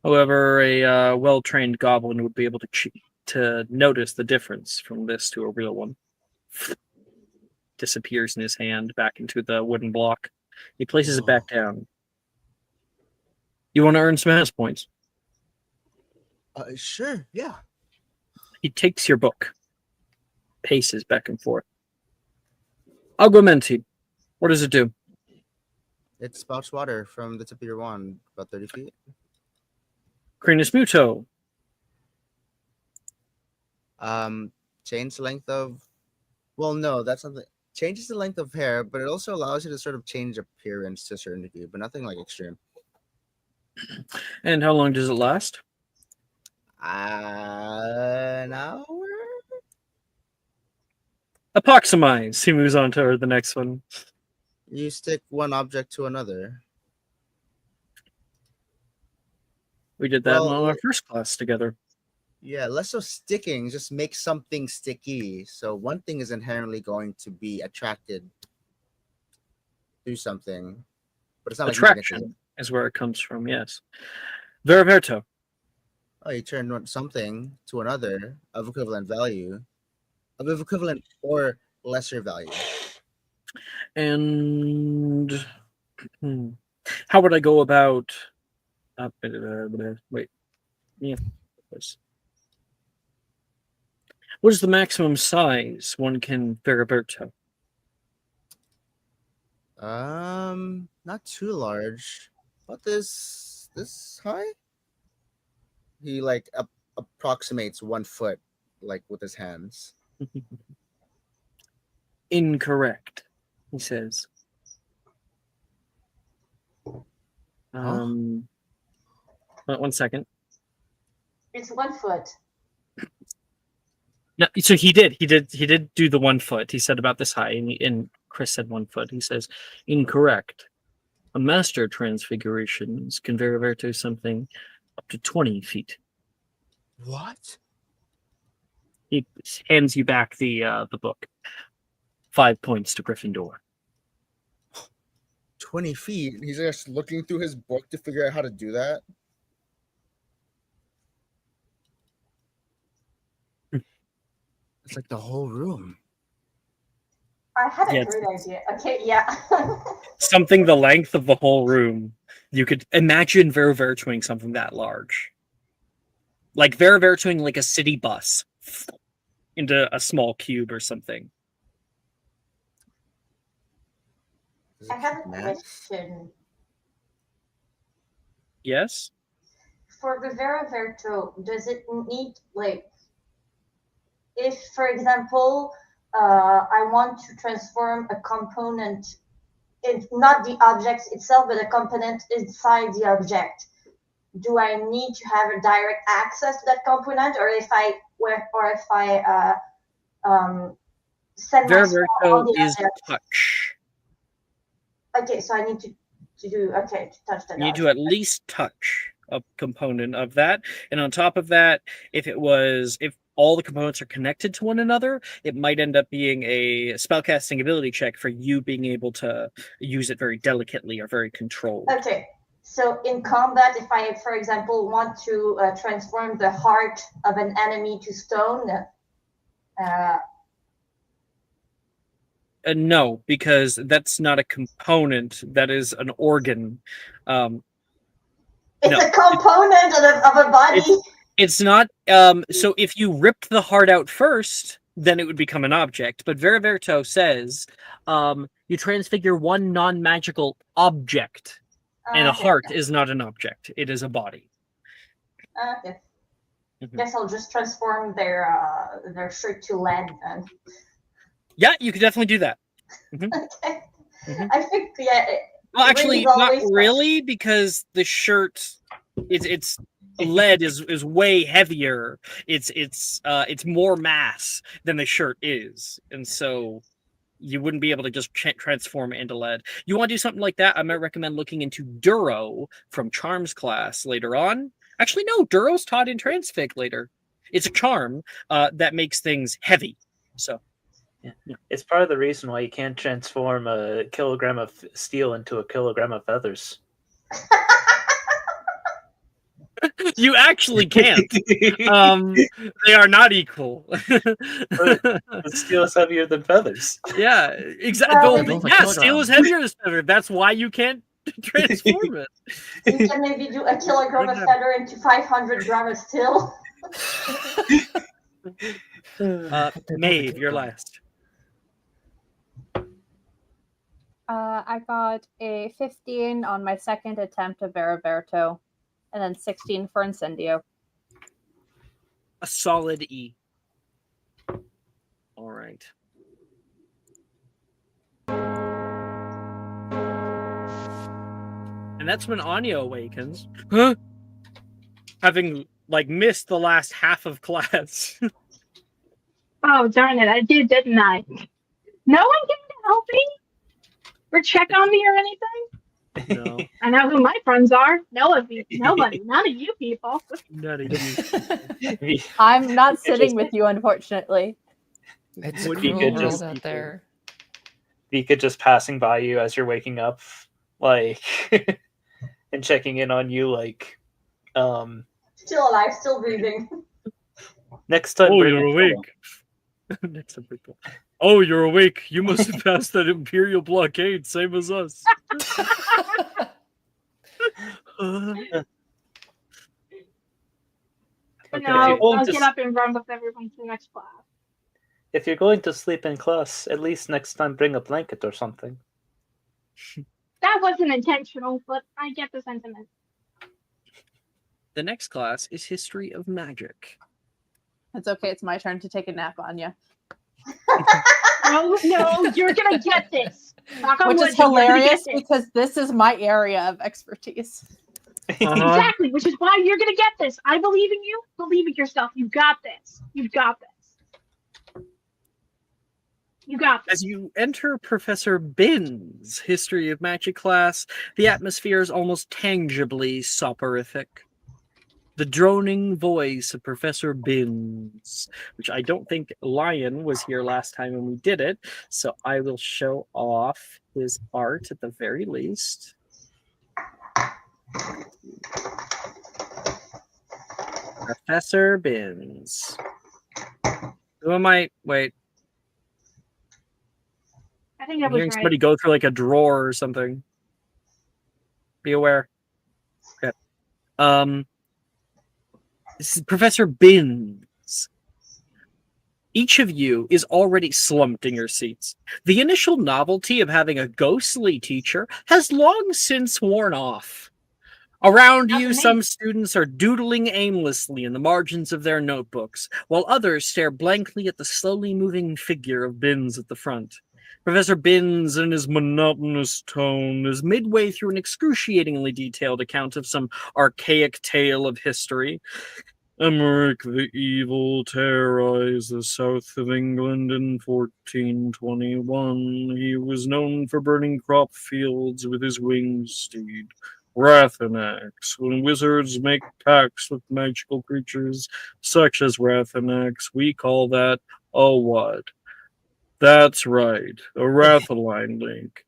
However, a well-trained goblin would be able to notice the difference from this to a real one. Disappears in his hand back into the wooden block. He places it back down. You want to earn some house points? sure, yeah. He takes your book, paces back and forth. Augmenti, what does it do? It spouts water from the tip of your wand, about 30 feet. Crinus Muto, Change the length of. Well, no, that's not the. Changes the length of hair, but it also allows you to sort of change appearance to a certain degree, but nothing like extreme. and how long does it last? An hour? Apoximize. He moves on to the next one. You stick one object to another. We did that Well, in our first class together. Yeah, less so sticking, just make something sticky. So one thing is inherently going to be attracted to something, but it's not like Attraction is where it comes from, yes. Veraverto. Oh, you turn something to another of equivalent value, of equivalent or lesser value. And how would I go about... wait. Yeah. What is the maximum size one can Veraverto? Not too large. About this high? He like approximates 1 foot, like with his hands. Incorrect, he says. Huh? 1 second. It's 1 foot. No, so he did do the 1 foot. He said about this high, and Chris said 1 foot. He says incorrect. A master transfigurations can Veraverto something up to 20 feet. What? He hands you back the book. 5 points to Gryffindor. 20 feet? He's just looking through his book to figure out how to do that? It's like the whole room. I had a Yeah, great idea. Okay, yeah. Something the length of the whole room. You could imagine Veravertoing something that large. Like Veravertoing like a city bus into a small cube or something. I have a question. Yes? For the Veraverto, does it need, like, if, for example, I want to transform a component, it's not the object itself, but a component inside the object, do I need to have a direct access to that component, or if I send my spell on Veraverto the is object? touch. Okay, so I need to touch the You need to at least touch a component of that. And on top of that, if all the components are connected to one another, it might end up being a spellcasting ability check for you being able to use it very delicately or very controlled. Okay, so in combat, if I, for example, want to transform the heart of an enemy to stone, No, because that's not a component. That is an organ. it's a component of a body. It's not. So if you ripped the heart out first, then it would become an object. But Veraverto says you transfigure one non-magical object, and a heart is not an object. It is a body. Okay. Guess I'll just transform their shirt to lead then. Yeah, you could definitely do that. Okay. I think Well, actually, not really, because the shirt, it's lead is way heavier. It's more mass than the shirt is, and so you wouldn't be able to just transform it into lead. You want to do something like that? I might recommend looking into Duro from Charms class later on. Actually, no, Duro's taught in Transfig later. It's a charm that makes things heavy. So. Yeah. It's part of the reason why you can't transform a kilogram of steel into a kilogram of feathers. You actually can't. They are not equal. But steel is heavier than feathers. Yeah, exactly. Yeah, steel is heavier than feather. That's why you can't transform it. You can maybe do a kilogram of feather into 500 grams of steel. Maeve, you're last. I got a 15 on my second attempt of Veraberto, and then 16 for Incendio. A solid E. All right. And that's when Anya awakens. Huh? Having, like, missed the last half of class. Oh, darn it. I did, didn't I? No one came to help me? Or check on me or anything? No. I know who my friends are. No of you. Nobody. None of you people. None of you. I'm not sitting with you, unfortunately. It's a What do you cruel get world just out people? there. Vika just passing by you as you're waking up, like, and checking in on you, like, Still alive, still breathing. next time. Oh, bring you're a awake. Next time, people. Oh, you're awake. You must have passed that Imperial blockade, same as us. But Okay. no, Going I'll to get up and run with everyone to the next class. If you're going to sleep in class, at least next time bring a blanket or something. That wasn't intentional, but I get the sentiment. The next class is History of Magic. It's okay. It's my turn to take a nap, Anya. No, you're gonna get this. Knock on Which wood, is you're gonna hilarious get this. because this is my area of expertise. Exactly, which is why you're gonna get this. I believe in you. Believe in yourself. You got this. You got this. You got this. As you enter Professor Bin's History of Magic class, the atmosphere is almost tangibly soporific. The droning voice of Professor Binns, which I don't think Lion was here last time when we did it, so I will show off his art at the very least. Professor Binns. Who am I? Wait. I think that I'm was hearing right. somebody go through like a drawer or something. Be aware. Okay. This is Professor Binns. Each of you is already slumped in your seats. The initial novelty of having a ghostly teacher has long since worn off. Around Not you, me. some students are doodling aimlessly in the margins of their notebooks, while others stare blankly at the slowly moving figure of Binns at the front. Professor Binns, in his monotonous tone, is midway through an excruciatingly detailed account of some archaic tale of history. Emmerich the Evil terrorized the south of England in 1421. He was known for burning crop fields with his winged steed, Rathanax. When wizards make pacts with magical creatures such as Rathanax, we call that a what? That's right, a Rathaline link.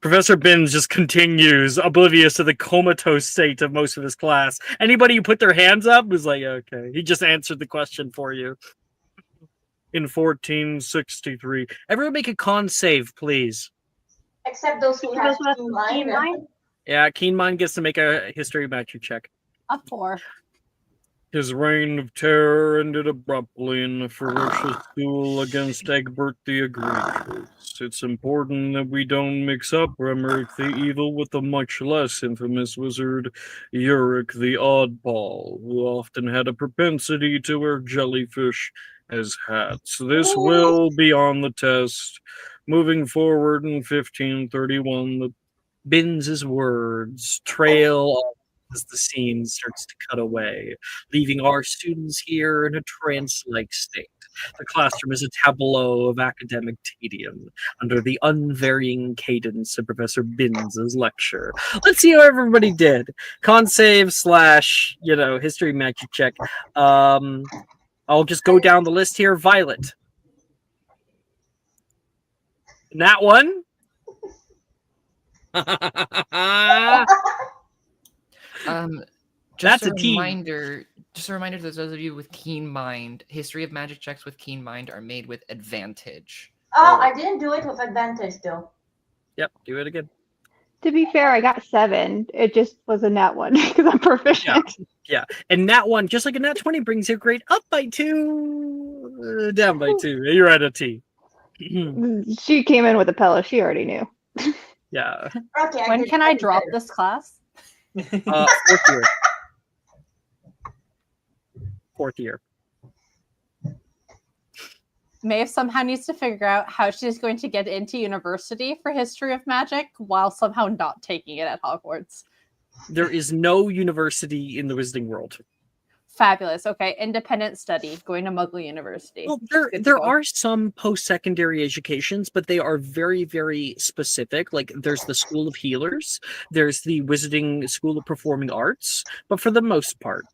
Professor Binns just continues, oblivious to the comatose state of most of his class. Anybody who put their hands up was like, okay. He just answered the question for you. In 1463. Everyone make a con save, please. Except those who For have those with keen mind. keen mind. Yeah, Keen Mind gets to make a history magic check. A 4. His reign of terror ended abruptly in a ferocious duel against Egbert the Egregious. It's important that we don't mix up Emmerich the Evil with the much less infamous wizard Uric the Oddball, who often had a propensity to wear jellyfish as hats. This will be on the test. Moving forward in 1531, the Binns' words trail off as the scene starts to cut away, leaving our students here in a trance-like state. The classroom is a tableau of academic tedium under the unvarying cadence of Professor Binns' lecture. Let's see how everybody did. Con save / history magic check. I'll just go down the list here. Violet. That one. Just That's a team. reminder. Just a reminder to those of you with keen mind. History of magic checks with keen mind are made with advantage. Oh, I didn't do it with advantage though. Yep, do it again. To be fair, I got 7. It just was a nat one because I'm proficient. Yeah. And that one, just like a nat 20, brings your grade up by 2. Down by 2. You're at a T. She came in with a Pella. She already knew. Yeah. Okay. When did- can I did drop better. this class? 4th year. 4th year. Maeve somehow needs to figure out how she's going to get into university for history of magic while somehow not taking it at Hogwarts. There is no university in the Wizarding World. Fabulous. Okay, independent study, going to Muggle University. Well, Good to there go. are some post-secondary educations, but they are very, very specific. Like there's the School of Healers, there's the Wizarding School of Performing Arts, but for the most part,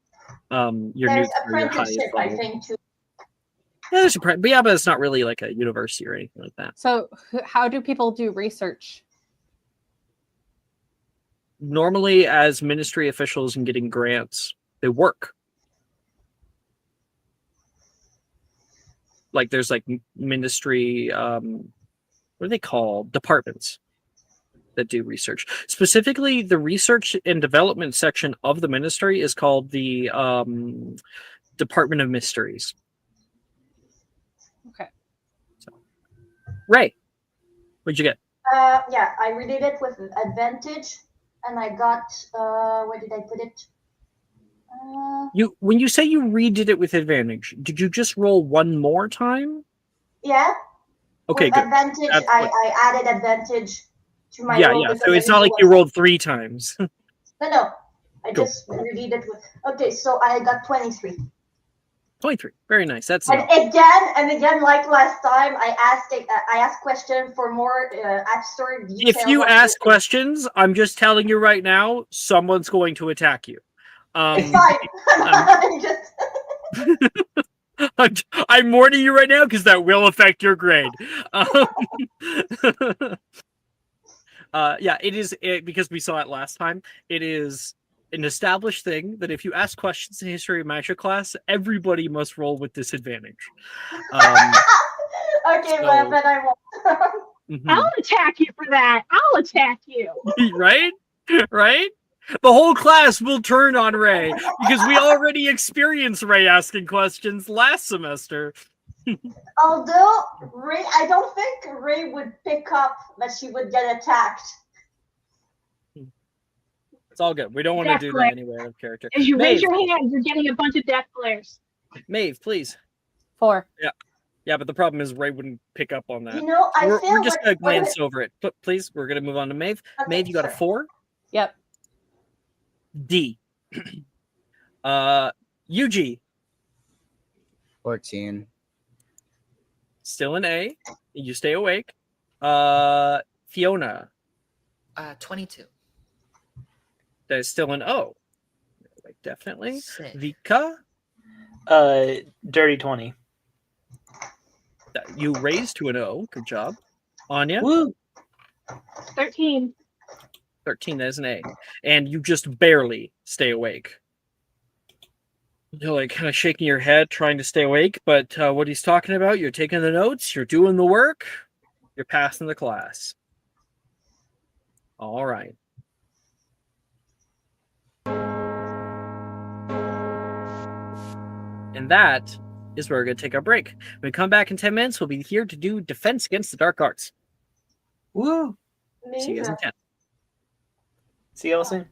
your There's newts are your highest apprenticeship, I level. think, too. Yeah, there's but it's not really like a university or anything like that. So, how do people do research? Normally, as ministry officials and getting grants, they work. Like there's like ministry, what are they called? Departments that do research. Specifically, the research and development section of the ministry is called the Department of Mysteries. Okay. So, Ray, what'd you get? Yeah, I redid it with advantage, and I got where did I put it? When you say you redid it with advantage, did you just roll one more time? Yeah. Okay, with good. advantage, That's I what- added advantage to my Yeah, roll. yeah. because So I it's not like usually- you rolled 3 times. No. I Cool. just redid it with. Okay, so I got 23. 23. Very nice. That's And again, like last time, I asked question for more absurd details. if you on ask this. questions, I'm just telling you right now, someone's going to attack you. It's fine. I'm warning you right now because that will affect your grade. Yeah, it is because we saw it last time. It is an established thing that if you ask questions in history of magic class, everybody must roll with disadvantage. Okay, so- but I won't. Mhm. I'll attack you for that. I'll attack you. Right? Right? The whole class will turn on Ray because we already experienced Ray asking questions last semester. Although Ray, I don't think Ray would pick up that she would get attacked. It's all good. We don't want to do that anyway out of character. As you raise Maeve, your hand, you're getting a bunch of death glares. Maeve, please. 4. Yeah, but the problem is Ray wouldn't pick up on that. You know, I We're feel just like gonna glance over it. But please, we're gonna move on to Maeve. Okay, Maeve, you got a sure. 4. Yep. D. UG, 14. still an A. You stay awake. Fiona, 22. that is still an O. Like, definitely. Sick. Vika, Dirty 20. you raised to an O. Good job. Anya, Woo! 13. 13, that is an A. And you just barely stay awake. You're like kind of shaking your head, trying to stay awake, but what he's talking about, you're taking the notes, you're doing the work, you're passing the class. All right. And that is where we're going to take our break. When we come back in 10 minutes, we'll be here to do Defense Against the Dark Arts. Woo! See you guys in 10. See y'all soon.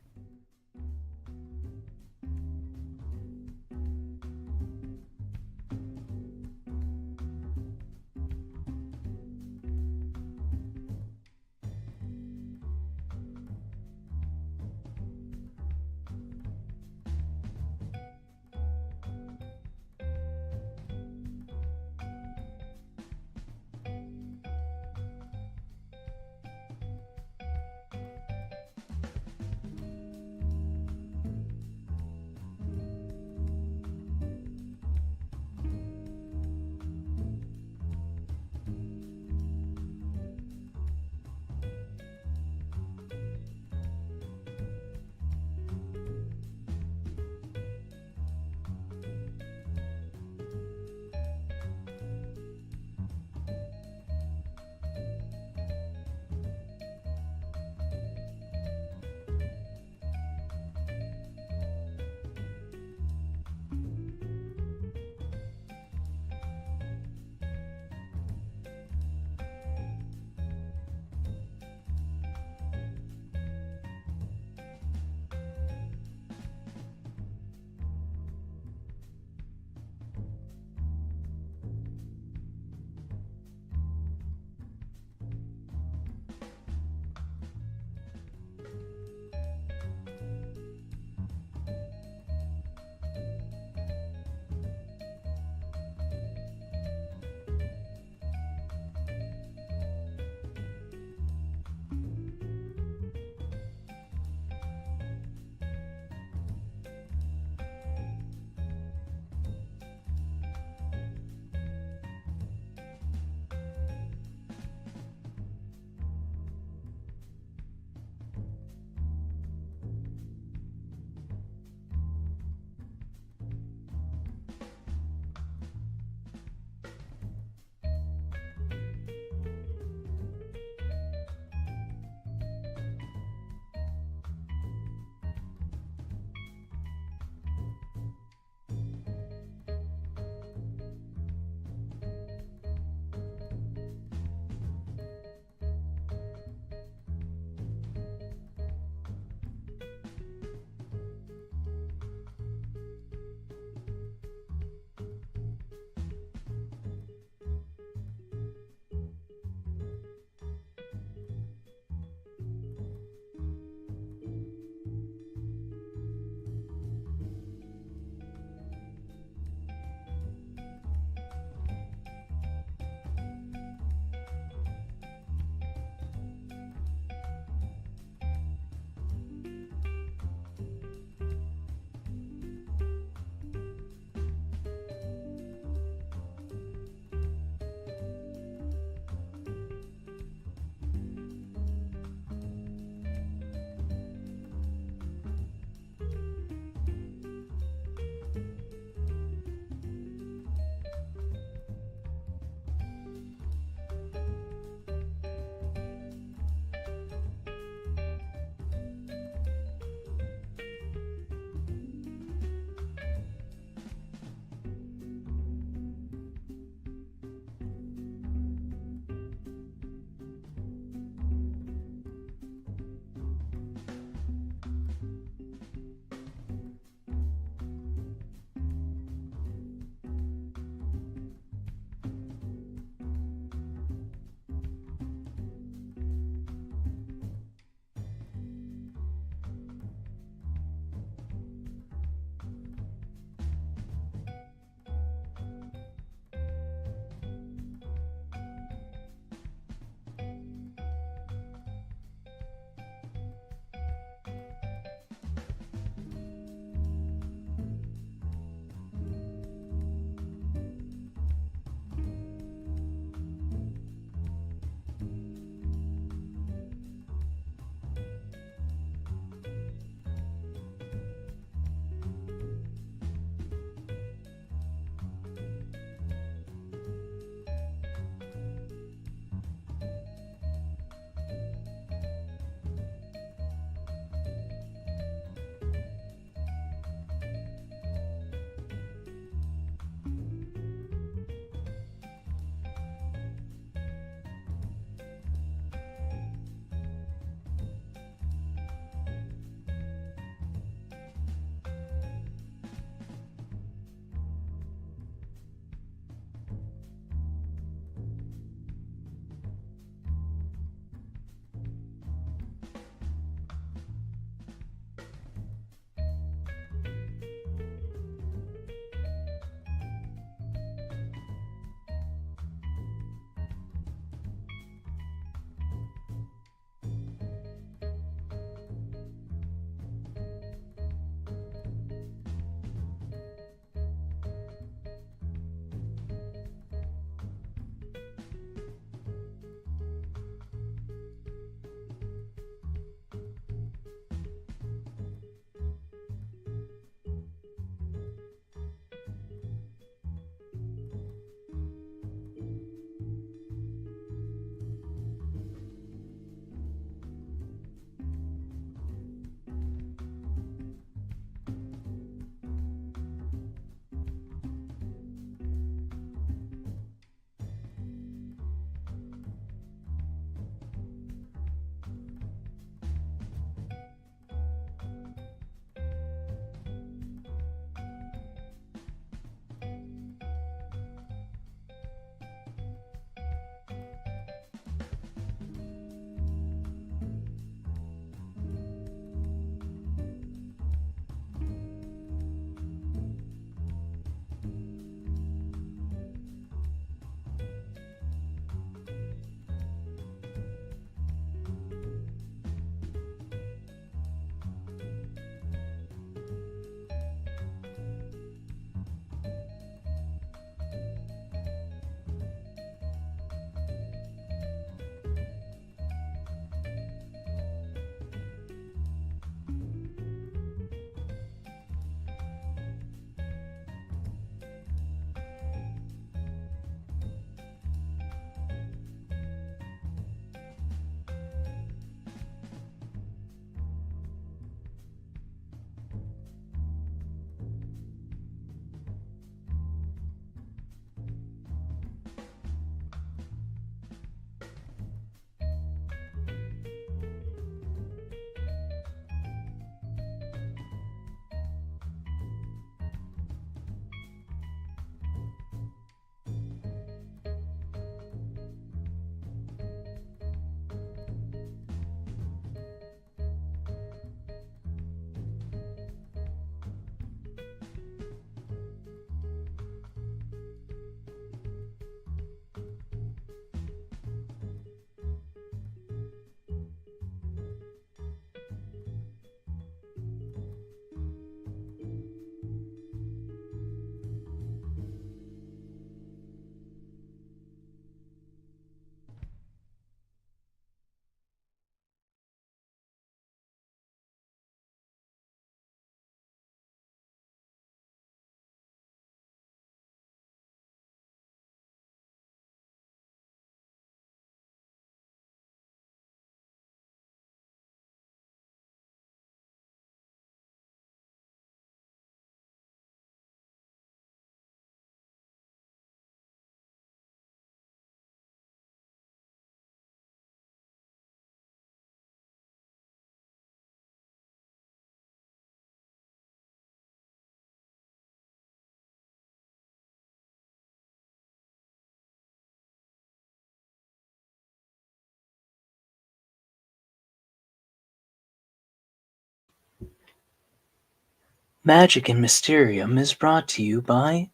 Magic and Mysterium is brought to you by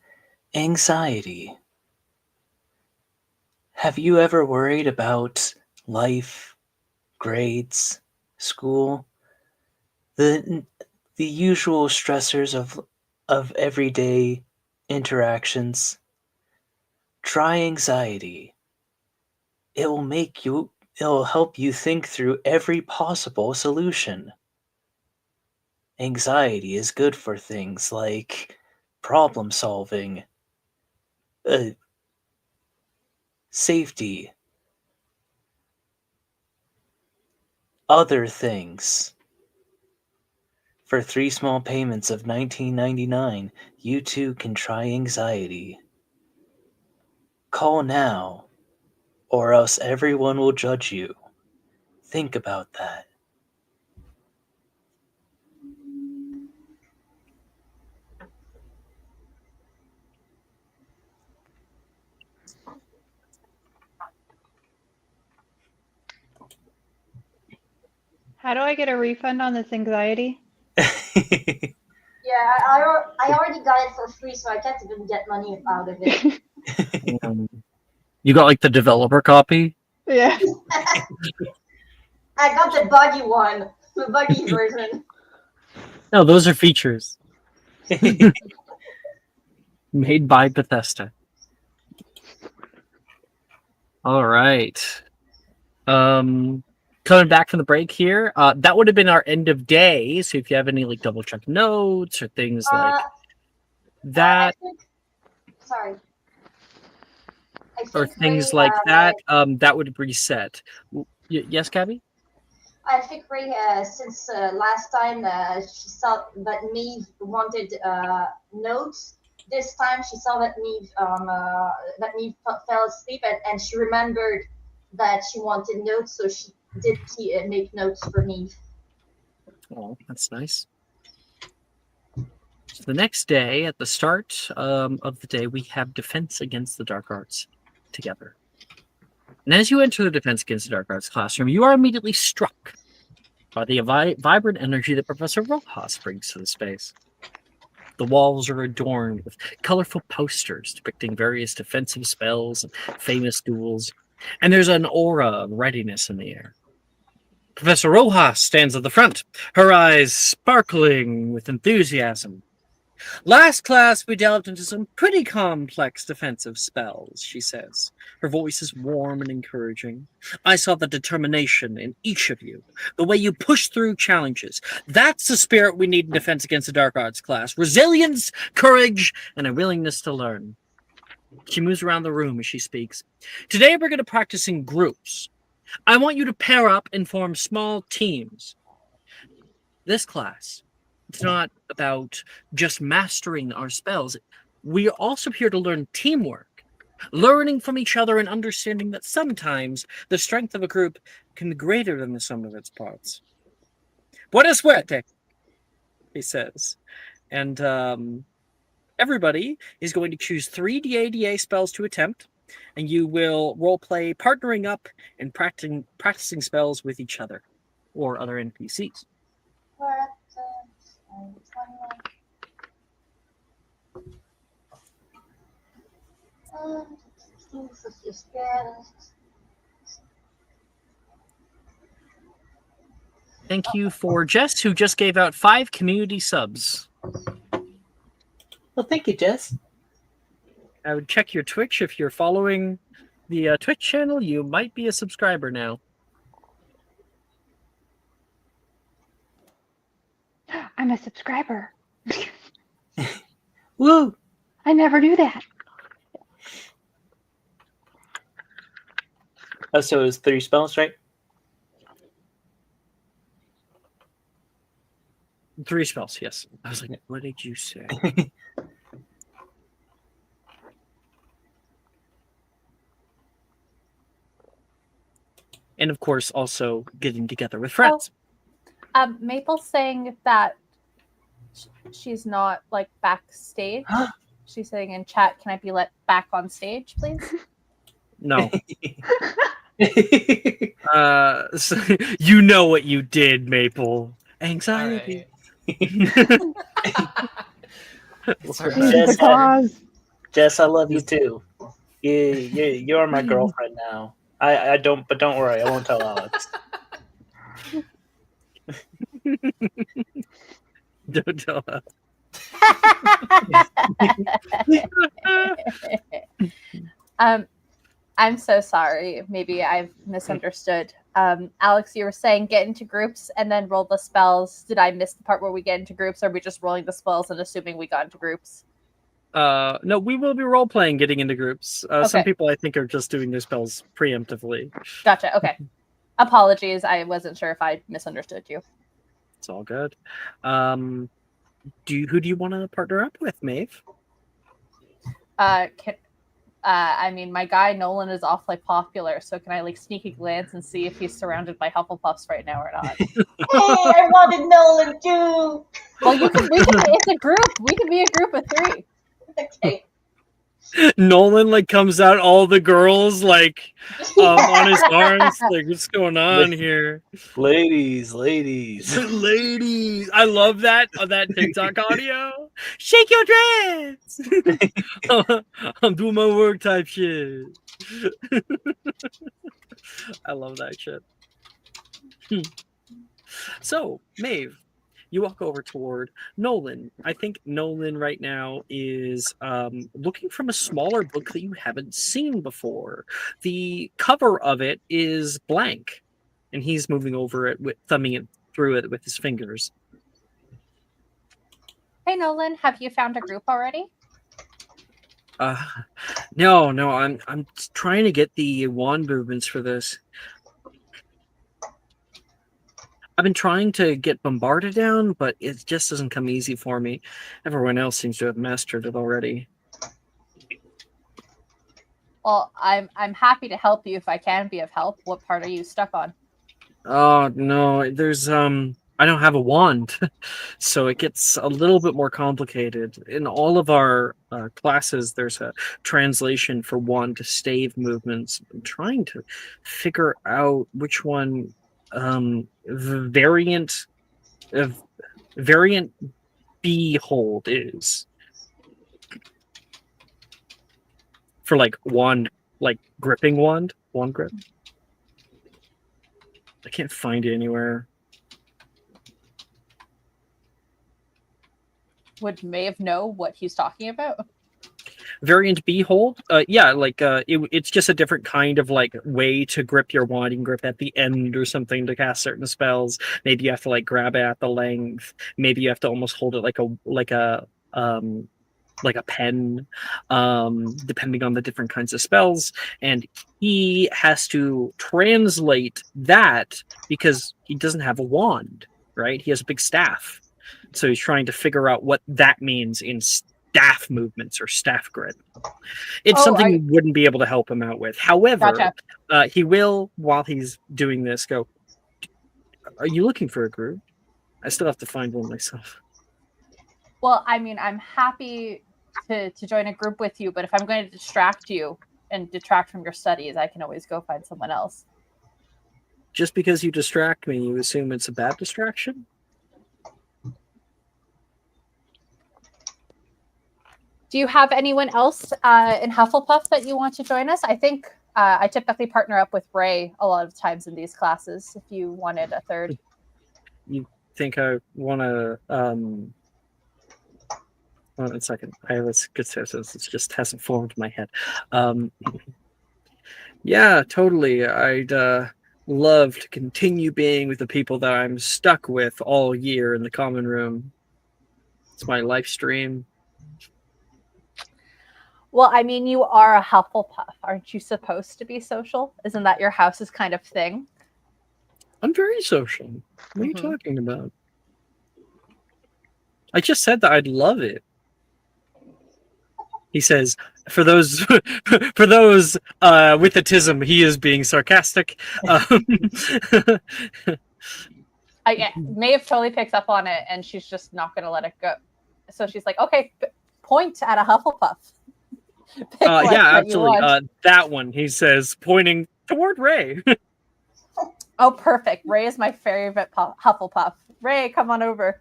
anxiety. Have you ever worried about life, grades, school, the usual stressors of everyday interactions? Try anxiety. It'll help you think through every possible solution. Anxiety is good for things like problem solving, safety, other things. For 3 small payments of $19.99, you too can try anxiety. Call now, or else everyone will judge you. Think about that. How do I get a refund on this anxiety? Yeah, I already got it for free, so I can't even get money out of it. You got like the developer copy? Yeah. I got the buggy one, the buggy version. No, those are features. Made by Bethesda. All right. Coming back from the break here, that would have been our end of day. So if you have any like double check notes or things like that, Sorry. or things like that, that would reset. Yes, Gabby? I think Ray, since last time she saw that Neve wanted notes. This time she saw that Neve fell asleep and she remembered that she wanted notes, so she did make notes for Neve. Oh, that's nice. So the next day, at the start of the day, we have Defense Against the Dark Arts together. And as you enter the Defense Against the Dark Arts classroom, you are immediately struck by the vibrant energy that Professor Rojas brings to the space. The walls are adorned with colorful posters depicting various defensive spells and famous duels, and there's an aura of readiness in the air. Professor Rojas stands at the front, her eyes sparkling with enthusiasm. Last class, we delved into some pretty complex defensive spells, she says. Her voice is warm and encouraging. I saw the determination in each of you, the way you push through challenges. That's the spirit we need in Defense Against the Dark Arts class. Resilience, courage, and a willingness to learn. She moves around the room as she speaks. Today, we're going to practice in groups. I want you to pair up and form small teams. This class, it's not about just mastering our spells. We are also here to learn teamwork, learning from each other and understanding that sometimes the strength of a group can be greater than the sum of its parts. Buena suerte, he says. And everybody is going to choose 3 DADA spells to attempt, and you will roleplay partnering up and practicing spells with each other or other NPCs. Thank you for Jess, who just gave out 5 community subs. Well, thank you, Jess. I would check your Twitch. If you're following the Twitch channel, you might be a subscriber now. I'm a subscriber. Woo! I never knew that. Oh, so it was 3 spells, right? 3 spells, yes. I was like, what did you say? And of course, also getting together with friends. Maple's saying that she's not like backstage. She's saying in chat, "Can I be let back on stage, please?" No. So, you know what you did, Maple. Anxiety. Right. Sorry. Jess, Pause. Jess, I love you too. You're my girlfriend now. I don't, but don't worry, I won't tell Alex. Don't tell us. I'm so sorry. Maybe I've misunderstood. Alex, you were saying get into groups and then roll the spells. Did I miss the part where we get into groups, or are we just rolling the spells and assuming we got into groups? No, we will be role playing, getting into groups. Some Okay. people I think are just doing their spells preemptively. Gotcha. Okay. Apologies. I wasn't sure if I misunderstood you. It's all good. Who do you want to partner up with, Maeve? I mean, my guy Nolan is awfully popular, so can I like sneaky glance and see if he's surrounded by Hufflepuffs right now or not? Hey, I wanted Nolan too. Well, it's a group. We can be a group of 3. Okay. Nolan like comes out, all the girls like on his arms, like what's going on here? Ladies. Ladies, I love that TikTok audio. Shake your dress. I'm doing my work type shit. I love that shit. So, Maeve, you walk over toward Nolan. I think Nolan right now is looking from a smaller book that you haven't seen before. The cover of it is blank, and he's moving over it, thumbing it through it with his fingers. Hey, Nolan, have you found a group already? No, I'm trying to get the wand movements for this. I've been trying to get Bombarded down, but it just doesn't come easy for me. Everyone else seems to have mastered it already. Well, I'm happy to help you if I can be of help. What part are you stuck on? Oh no, there's I don't have a wand, so it gets a little bit more complicated. In all of our classes, there's a translation for wand to stave movements. I'm trying to figure out which one variant behold is for like wand, like gripping wand grip. I can't find it anywhere. Would Maeve know what he's talking about? Variant behold, yeah, like it's just a different kind of like way to grip your wand. You can grip at the end or something to cast certain spells. Maybe you have to like grab it at the length. Maybe you have to almost hold it like a pen, depending on the different kinds of spells. And he has to translate that because he doesn't have a wand, right? He has a big staff, so he's trying to figure out what that means in staff movements or staff grip. It's something you wouldn't be able to help him out with. However, Gotcha. He will, while he's doing this, go, are you looking for a group? I still have to find one myself. Well, I mean, I'm happy to join a group with you, but if I'm going to distract you and detract from your studies, I can always go find someone else. Just because you distract me, you assume it's a bad distraction? Do you have anyone else in Hufflepuff that you want to join us? I think I typically partner up with Ray a lot of times in these classes. If you wanted a third, you think I want to? One second. I have a good sentence. It just hasn't formed in my head. Yeah, totally. I'd love to continue being with the people that I'm stuck with all year in the common room. It's my life stream. Well, I mean, you are a Hufflepuff. Aren't you supposed to be social? Isn't that your house's kind of thing? I'm very social. What are you talking about? I just said that I'd love it. He says, for those with autism, he is being sarcastic. Maeve totally picks up on it, and she's just not going to let it go. So she's like, okay, point at a Hufflepuff. Yeah, absolutely. That one, he says, pointing toward Ray. Oh, perfect. Ray is my favorite Hufflepuff. Ray, come on over.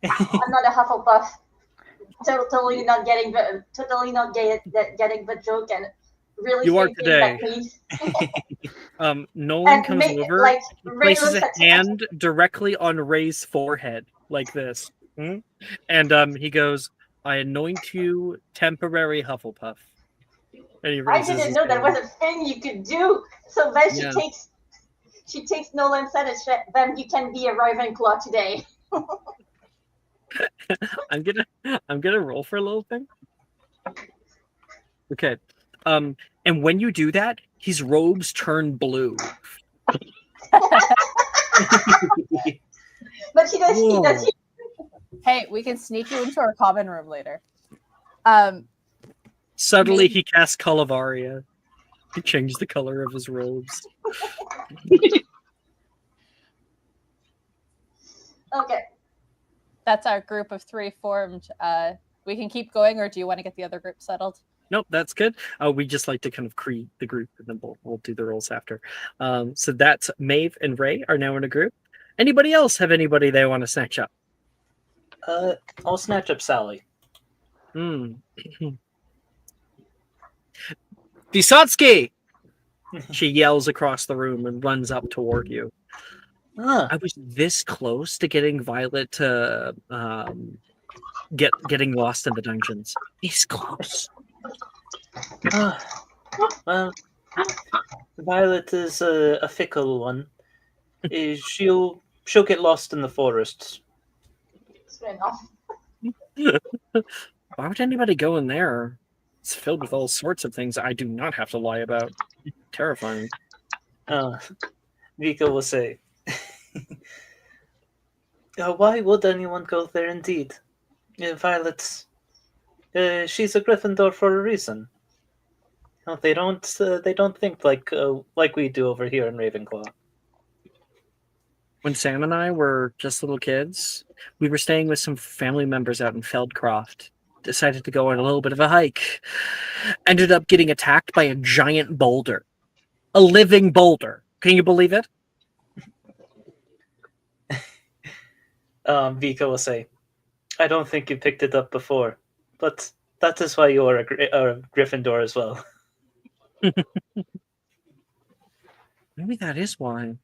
I'm not a Hufflepuff. Totally not getting the joke, and really You are thinking today. that means Nolan comes over. like He Ray places looks a hand directly on Ray's forehead, like this. And he goes, I anoint you temporary Hufflepuff. And he I raises didn't his know that hand. was a thing you could do. So then Yeah. she takes Nolan's head and then you can be a Ravenclaw today. I'm gonna roll for a little thing. Okay. And when you do that, his robes turn blue. But he does. Hey, we can sneak you into our common room later. Suddenly he casts Colovaria. He changed the color of his robes. Okay. That's our group of 3 formed. We can keep going, or do you want to get the other group settled? Nope, that's good. We just like to kind of create the group, and then we'll do the rolls after. So that's Maeve and Ray are now in a group. Anybody else have anybody they want to snatch up? I'll snatch up Sally. Visotski! She yells across the room and runs up toward you. I was this close to getting Violet to getting lost in the dungeons. He's close. Well, Violet is a fickle one. She'll get lost in the forests. Fair enough. Why would anybody go in there? It's filled with all sorts of things I do not have to lie about. Terrifying. Vika will say, why would anyone go there indeed? Violet's... she's a Gryffindor for a reason. They don't think like we do over here in Ravenclaw. When Sam and I were just little kids, we were staying with some family members out in Feldcroft. Decided to go on a little bit of a hike. Ended up getting attacked by a giant boulder. A living boulder. Can you believe it? Vika will say, I don't think you picked it up before, but that is why you are a Gryffindor as well. Maybe that is why.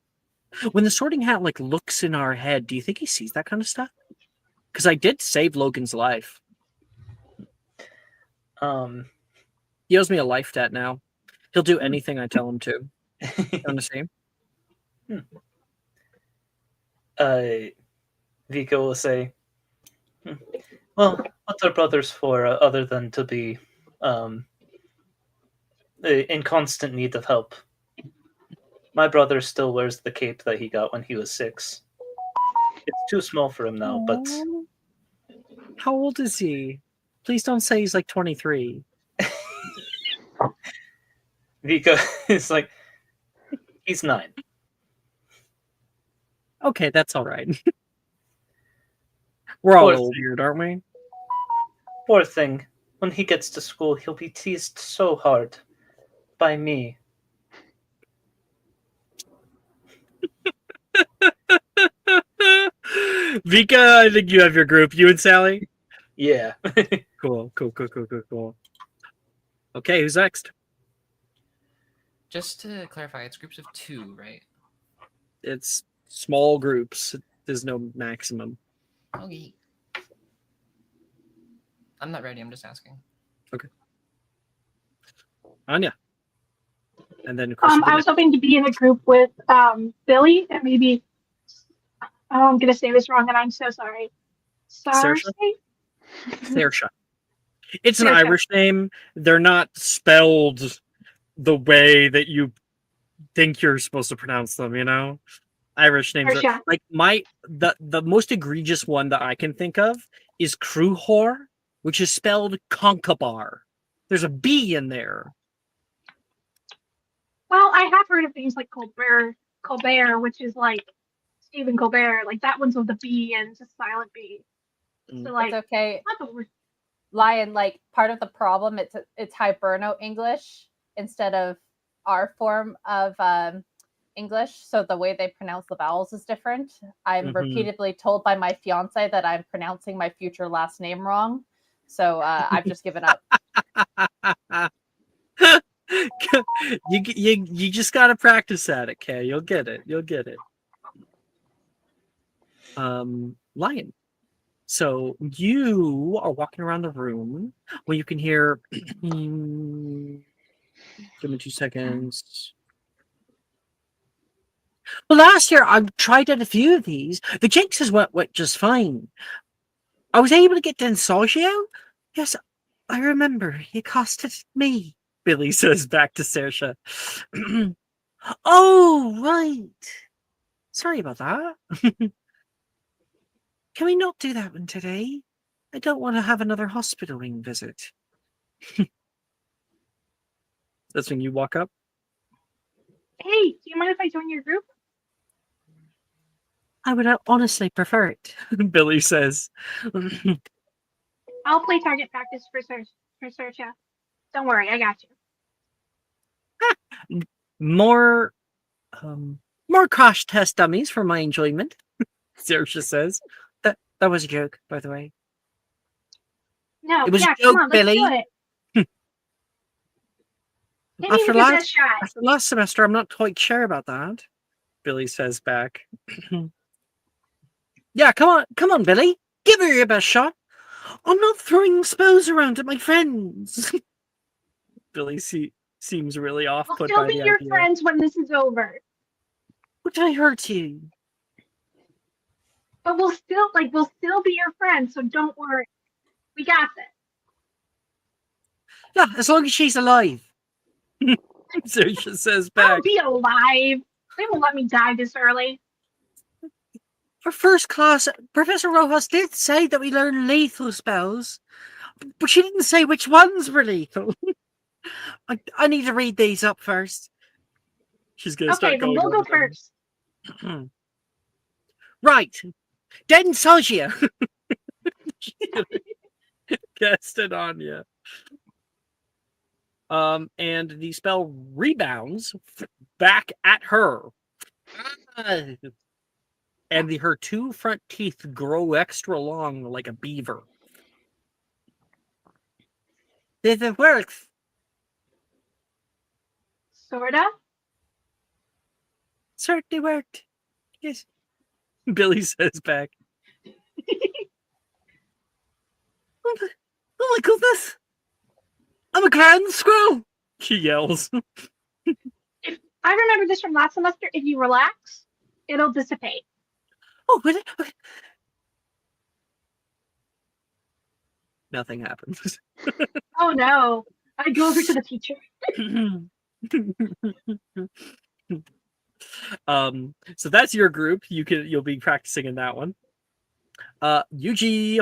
When the Sorting Hat looks in our head, do you think he sees that kind of stuff? Because I did save Logan's life. He owes me a life debt now. He'll do anything I tell him to. You understand? Vika will say, well, what are brothers for other than to be in constant need of help? My brother still wears the cape that he got when he was 6. It's too small for him now, but... How old is he? Please don't say he's 23. Vika is like, he's 9. Okay, that's all right. We're all a little weird, aren't we? Poor thing. When he gets to school, he'll be teased so hard. By me. Vika, I think you have your group. You and Sally? Yeah. Cool. Okay, who's next? Just to clarify, it's groups of 2, right? It's small groups. There's no maximum. Okay. I'm not ready. I'm just asking. Okay. Anya. And then I was hoping to be in a group with Billy and maybe I'm gonna say this wrong and I'm so sorry. Saoirse? Saoirse. It's an Saoirse. Irish name. They're not spelled the way that you think you're supposed to pronounce them, you know? Irish names are the most egregious one that I can think of is Crewhor, which is spelled Concabar. There's a B in there. Well, I have heard of names like Colbert, which is like Stephen Colbert. Like that one's with a B and it's a silent B. So It's okay. Lion, part of the problem, it's Hiberno English instead of our form of English, so the way they pronounce the vowels is different. I'm Mhm. repeatedly told by my fiance that I'm pronouncing my future last name wrong, so I've just given up. you just gotta practice at it, Kay. You'll get it. You'll get it. Lion. So you are walking around the room where you can hear. Give me 2 seconds. Well, last year I tried out a few of these. The jinxes went just fine. I was able to get Densogio. Yes, I remember. It costed me. Billy says back to Saoirse. Oh, right. Sorry about that. Can we not do that one today? I don't want to have another hospital ring visit. That's when you walk up. Hey, do you mind if I join your group? I would honestly prefer it, Billy says. I'll play target practice for Saoirse. Don't worry, I got you. More crash test dummies for my enjoyment, Saoirse says. That was a joke, by the way. No, It was yeah, a joke, come on, Billy. let's do it. Hit me After with your best shot. last semester, I'm not quite sure about that, Billy says back. Yeah, come on, Billy. Give her your best shot. I'm not throwing spells around at my friends. Billy seems really We'll off-put still by be the your idea. friends when this is over. Would I hurt you? But we'll still be your friends, so don't worry. We got this. Yeah, as long as she's alive. Saoirse says back. I'll be alive. They won't let me die this early. For first class, Professor Rojas did say that we learn lethal spells, but she didn't say which ones were lethal. I need to read these up first. She's gonna start Okay, then going we'll go over them. first. Right. Densogio. Cast it on you. And the spell rebounds back at her. And her 2 front teeth grow extra long like a beaver. Did it work? Sorta. Certainly worked. Yes. Billy says back. Oh my goodness! I'm a grand scroll! She yells. I remember this from last semester. If you relax, it'll dissipate. Oh, will it? Okay. Nothing happens. Oh no. I go over to the teacher. So that's your group. You'll be practicing in that one. Yuji.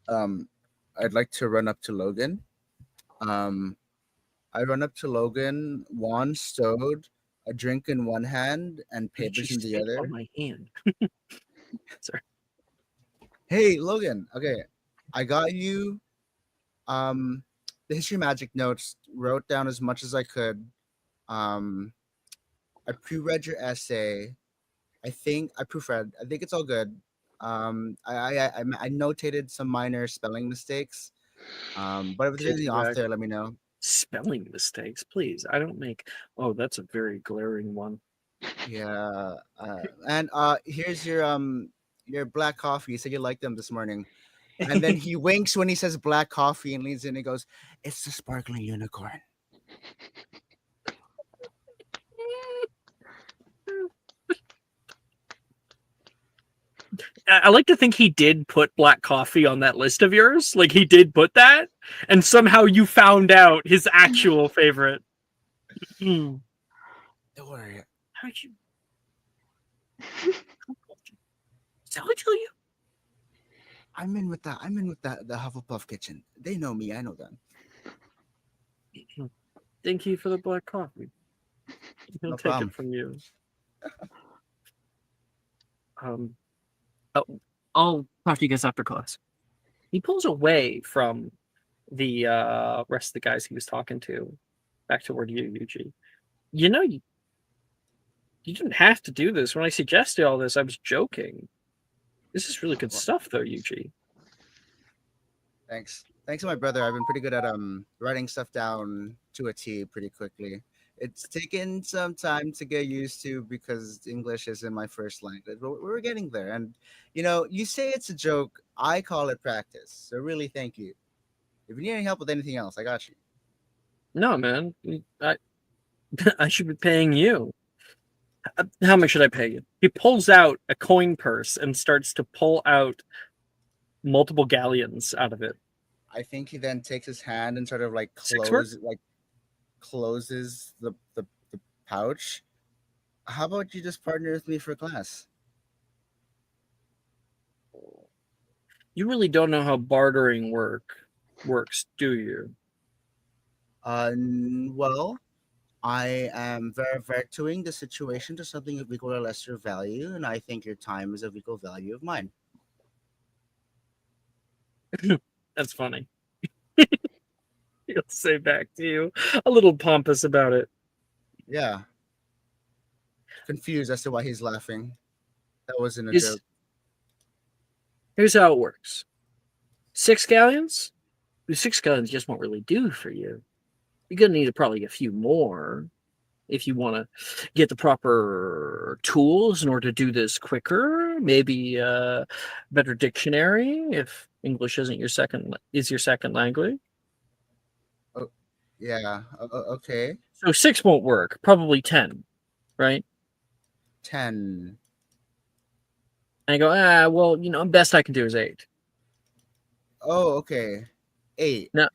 I'd like to run up to Logan. I run up to Logan, wand stowed, a drink in one hand, and papers in the other. On my hand. Sorry. Hey, Logan. Okay, I got you. The history magic notes. Wrote down as much as I could. I pre-read your essay. I think I proofread. I think it's all good. I notated some minor spelling mistakes. But if there's anything off there, let me know. Spelling mistakes, please. I don't make. Oh, that's a very glaring one. Yeah. And here's your black coffee. You said you liked them this morning. And then he winks when he says black coffee and leans in and goes, "It's the sparkling unicorn." I like to think he did put black coffee on that list of yours. Like he did put that, and somehow you found out his actual favorite. Don't worry. How'd you? Did I tell you? I'm in with the Hufflepuff kitchen. They know me. I know them. Thank you for the black coffee. He'll No take problem. it from you. I'll talk to you guys after class. He pulls away from the rest of the guys he was talking to, back toward you, Yuji. You know, you didn't have to do this. When I suggested all this, I was joking. This is really good stuff, though, Yuji. Thanks to my brother, I've been pretty good at writing stuff down to a T pretty quickly. It's taken some time to get used to because English isn't my first language, but we're getting there. And you say it's a joke, I call it practice. So really, thank you. If you need any help with anything else, I got you. No, man, I should be paying you. How much should I pay you? He pulls out a coin purse and starts to pull out multiple galleons out of it. I think he then takes his hand and sort of like closes the pouch. How about you just partner with me for a class? You really don't know how bartering works, do you? Well, I am vertuing the situation to something of equal or lesser value, and I think your time is of equal value of mine. That's funny. He'll say back to you, a little pompous about it. Yeah. Confused as to why he's laughing. That wasn't a joke. Here's how it works. 6 galleons? 6 galleons just won't really do for you. You're going to need probably a few more if you want to get the proper tools in order to do this quicker. Maybe a better dictionary if English is your second language. Oh, yeah. Okay. So 6 won't work. Probably 10, right? 10. And I go, well, best I can do is 8. Oh, okay. 8. No.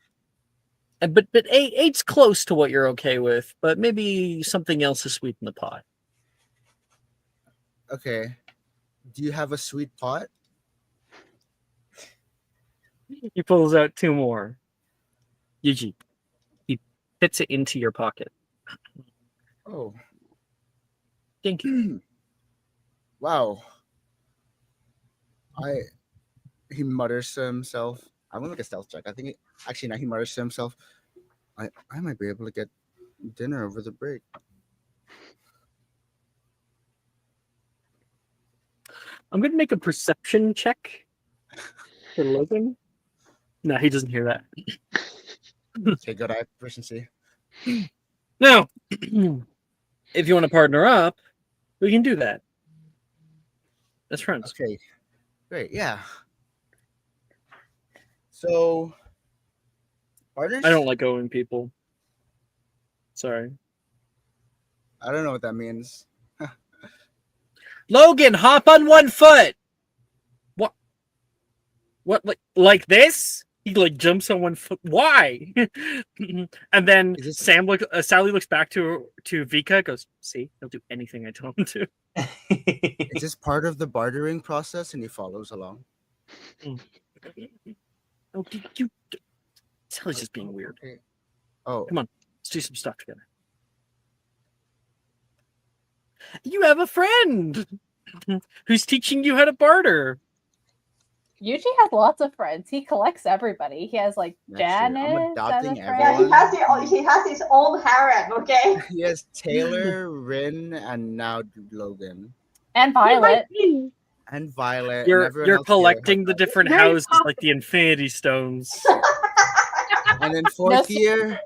But 8's close to what you're okay with, but maybe something else to sweeten the pot. Okay. Do you have a sweet pot? He pulls out 2 more. Yuji. He fits it into your pocket. Oh. Thank you. Wow. He mutters to himself. I'm gonna make a stealth check. I think he mutters to himself. I might be able to get dinner over the break. I'm gonna make a perception check for Logan. No, he doesn't hear that. Okay, good. I have proficiency. Now, if you want to partner up, we can do that. That's friends. Okay, great. Yeah. So, partners? I don't like owing people. Sorry. I don't know what that means. Logan, hop on 1 foot. What? Like this? He jumps on 1 foot. Why? And then Sally looks back to Vika. Goes, see, he'll do anything I tell him to. Is this part of the bartering process? And he follows along. Oh, Sally's just being weird. Okay. Oh, come on, let's do some stuff together. You have a friend who's teaching you how to barter. Yuji has lots of friends. He collects everybody. He has Janice. I'm adopting Yeah, everyone. he has his own harem. Okay. He has Taylor, Rin, and now Logan. And Violet. And Violet. You're collecting the different houses like the Infinity Stones. And in 4th year,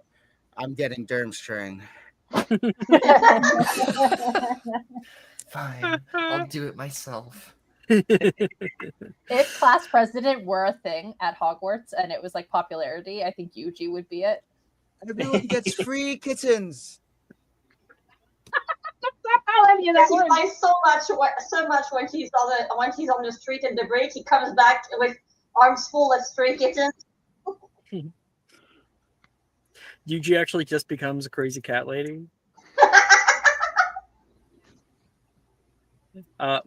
I'm getting Durmstrang. Fine, I'll do it myself. If class president were a thing at Hogwarts and it was popularity, I think Yuji would be it. Everyone gets free kittens. He likes so much when he's on the street in the break. He comes back with arms full of stray kittens. Yuji actually just becomes a crazy cat lady.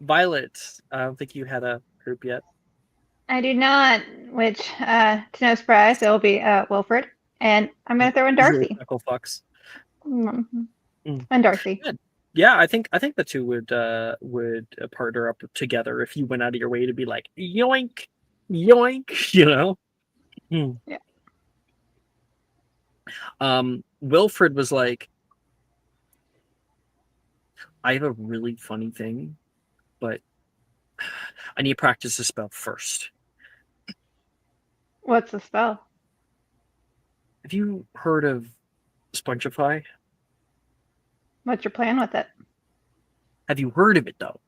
Violet, I don't think you had a group yet. I do not, which, to no surprise, it will be Wilfred. And I'm going to throw in Darcy. Fucks. And Darcy. Good. Yeah, I think the two would partner up together if you went out of your way to be like, yoink, yoink, Yeah. Wilfred was like, I have a really funny thing, but I need to practice the spell first. What's the spell? Have you heard of Spongify? What's your plan with it? Have you heard of it though?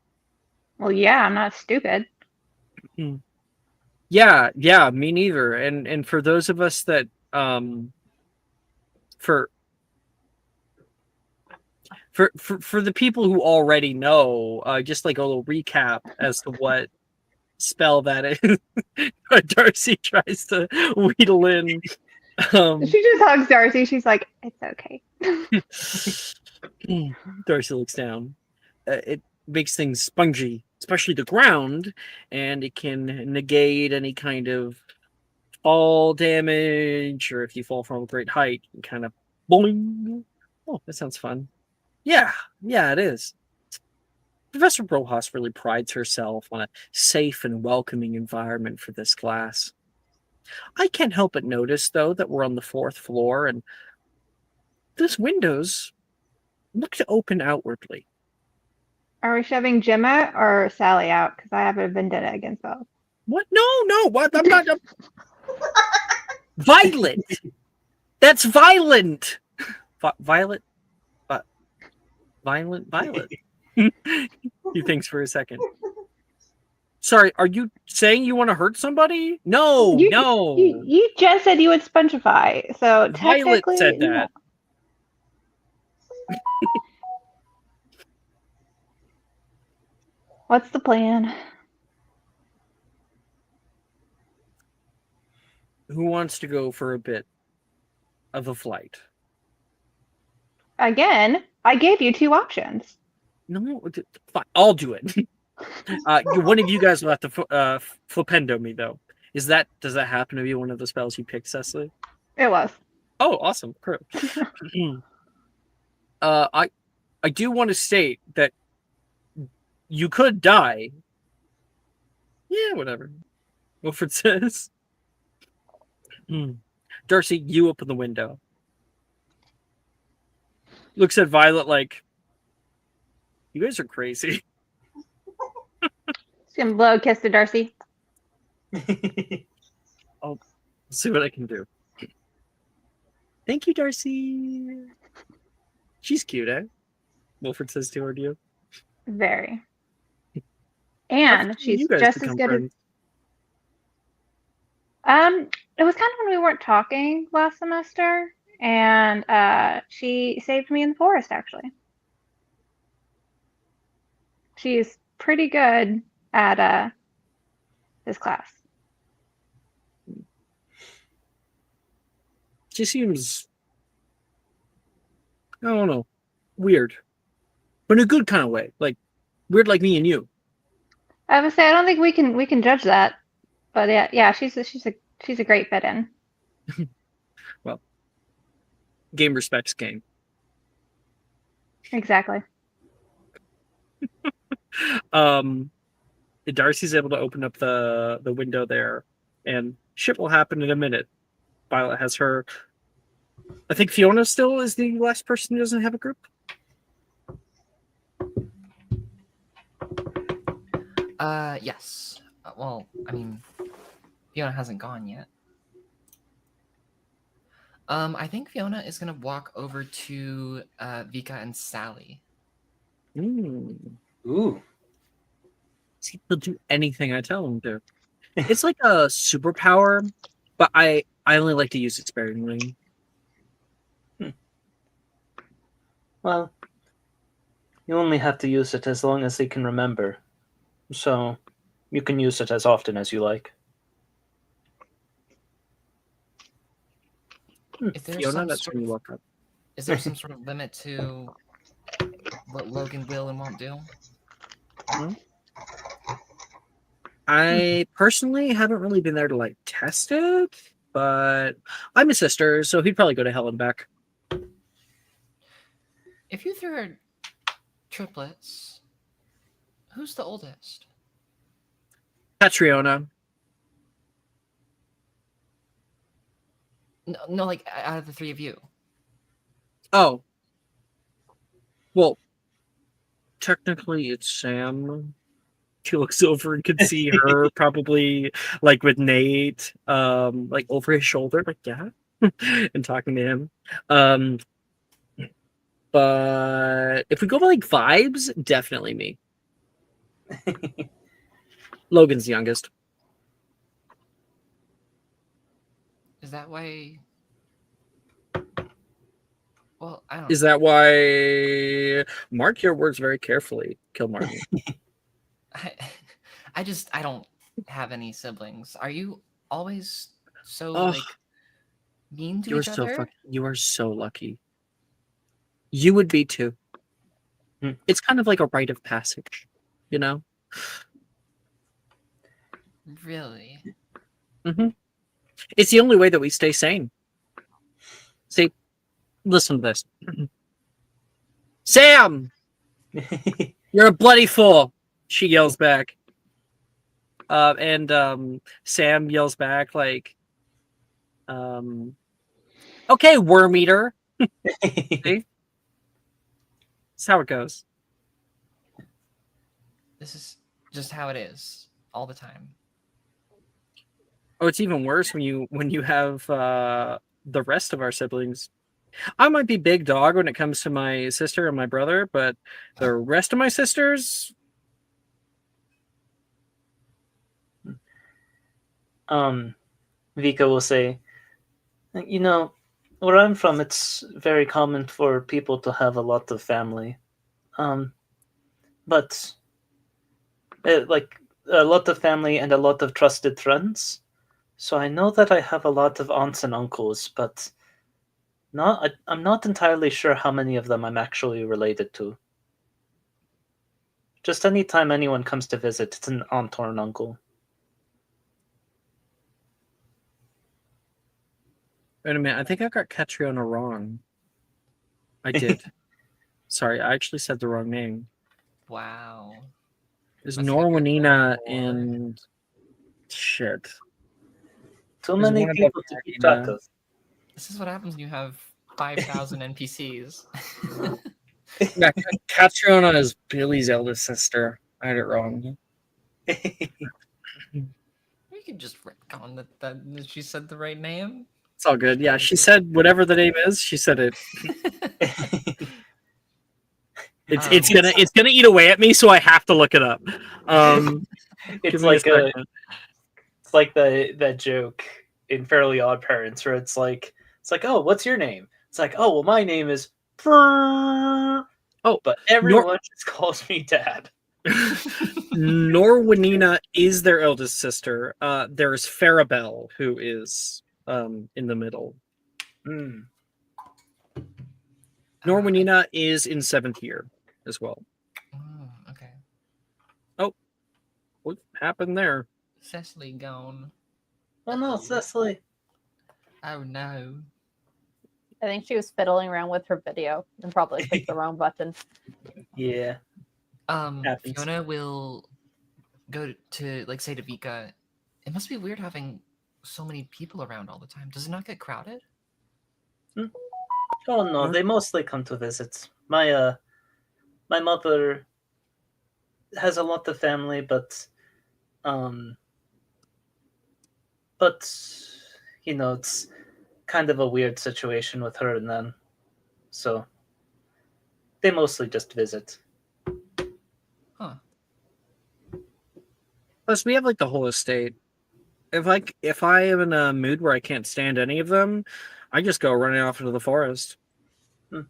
Well, yeah, I'm not stupid. Yeah, me neither. And for those of us that for the people who already know, just like a little recap as to what spell that is. Darcy tries to wheedle in. She just hugs Darcy. She's like, "It's okay." Darcy looks down. It makes things spongy, especially the ground, and it can negate any kind of fall damage, or if you fall from a great height, you kind of boing. Oh, that sounds fun. Yeah, it is. Professor Rojas really prides herself on a safe and welcoming environment for this class. I can't help but notice, though, that we're on the 4th floor, and those windows look to open outwardly. Are we shoving Gemma or Sally out? Because I have a vendetta against both. What? No. What? I'm not. Violent. That's violent. Violet. Violent. He thinks for a second. Sorry, are you saying you want to hurt somebody? No. You just said you would spongify, so Violet technically, said that. What's the plan? Who wants to go for a bit of a flight? Again, I gave you 2 options. No, fine, I'll do it. One of you guys will have to flipendo me, though. Does that happen to be one of the spells you picked, Cecily? It was. Oh, awesome. Cool. I do want to state that you could die. Yeah, whatever. Wilfred says. Darcy, you open the window. Looks at Violet like, you guys are crazy. Just gonna blow a kiss to Darcy. I'll see what I can do. Thank you, Darcy. She's cute, eh? Wilfred says toward you. Very. And she's just as good as. It was kind of when we weren't talking last semester, and she saved me in the forest. Actually, she's pretty good at this class. She seems, I don't know, weird, but in a good kind of way, like weird, like me and you. I would say I don't think we can judge that, but yeah, she's a great fit in. Well, game respects game. Exactly. Darcy's able to open up the window there, and shit will happen in a minute. Violet has her. I think Fiona still is the last person who doesn't have a group. Yes. Well, I mean, Fiona hasn't gone yet. I think Fiona is gonna walk over to Vika and Sally. Ooh. See, he'll do anything I tell him to. It's like a superpower, but I only like to use it sparingly. Well, you only have to use it as long as they can remember. So, you can use it as often as you like. Is there Fiona, some that's sort when you of, walk up. is there some sort of limit to what Logan will and won't do? I personally haven't really been there to like test it, but I'm a sister, so he'd probably go to hell and back. If you threw her triplets, who's the oldest? Catriona. No, like out of the 3 of you. Oh. Well, technically it's Sam. She looks over and can see her probably like with Nate, like over his shoulder, like yeah, and talking to him. But if we go by like vibes, definitely me. Logan's the youngest. Is that why? Well, I don't. Is that why? Mark your words very carefully, Kilmartin. I don't have any siblings. Are you always so Ugh. like mean to You are each so other? you are so lucky. You would be too. Hmm. It's kind of like a rite of passage, you know? Really? Mm-hmm. It's the only way that we stay sane. See, listen to this. Sam! You're a bloody fool! She yells back. And Sam yells back like, okay, worm eater. See? That's how it goes. This is just how it is all the time. Oh, it's even worse when you have the rest of our siblings. I might be big dog when it comes to my sister and my brother, but the rest of my sisters, Vika will say, you know, where I'm from, it's very common for people to have a lot of family. But like a lot of family and a lot of trusted friends. So I know that I have a lot of aunts and uncles, but I'm not entirely sure how many of them I'm actually related to. Just anytime anyone comes to visit, it's an aunt or an uncle. wait a minute, I think I got Catriona wrong. I did. Sorry, I actually said the wrong name. Wow. It's Let's make it Norwanina more. and shit. Too There's many one people above to keep Norwanina. track of. This is what happens when you have 5,000 NPCs. Yeah, Catriona is Billy's eldest sister. I had it wrong. We could just retcon that she said the right name. It's all good. Yeah, she said whatever the name is. She said it. It's gonna eat away at me, so I have to look it up. It's give me a like second. it's like that joke in Fairly Odd Parents where it's like, oh, what's your name? It's like, oh, well, my name is Oh, but everyone just calls me Dad. Norwanina is their eldest sister. There's Farabelle, who is in the middle. Norwanina is in 7th year as well. Okay. Oh, what happened there? Cecily gone. Oh no, Cecily. Oh no. I think she was fiddling around with her video and probably clicked the wrong button. Yeah. Happens. Fiona will go to like say to Vika, it must be weird having so many people around all the time. Does it not get crowded? Oh no, they mostly come to visit. My mother has a lot of family, but you know, it's kind of a weird situation with her and them. So they mostly just visit. Huh. Plus, we have like the whole estate. If I am in a mood where I can't stand any of them, I just go running off into the forest. You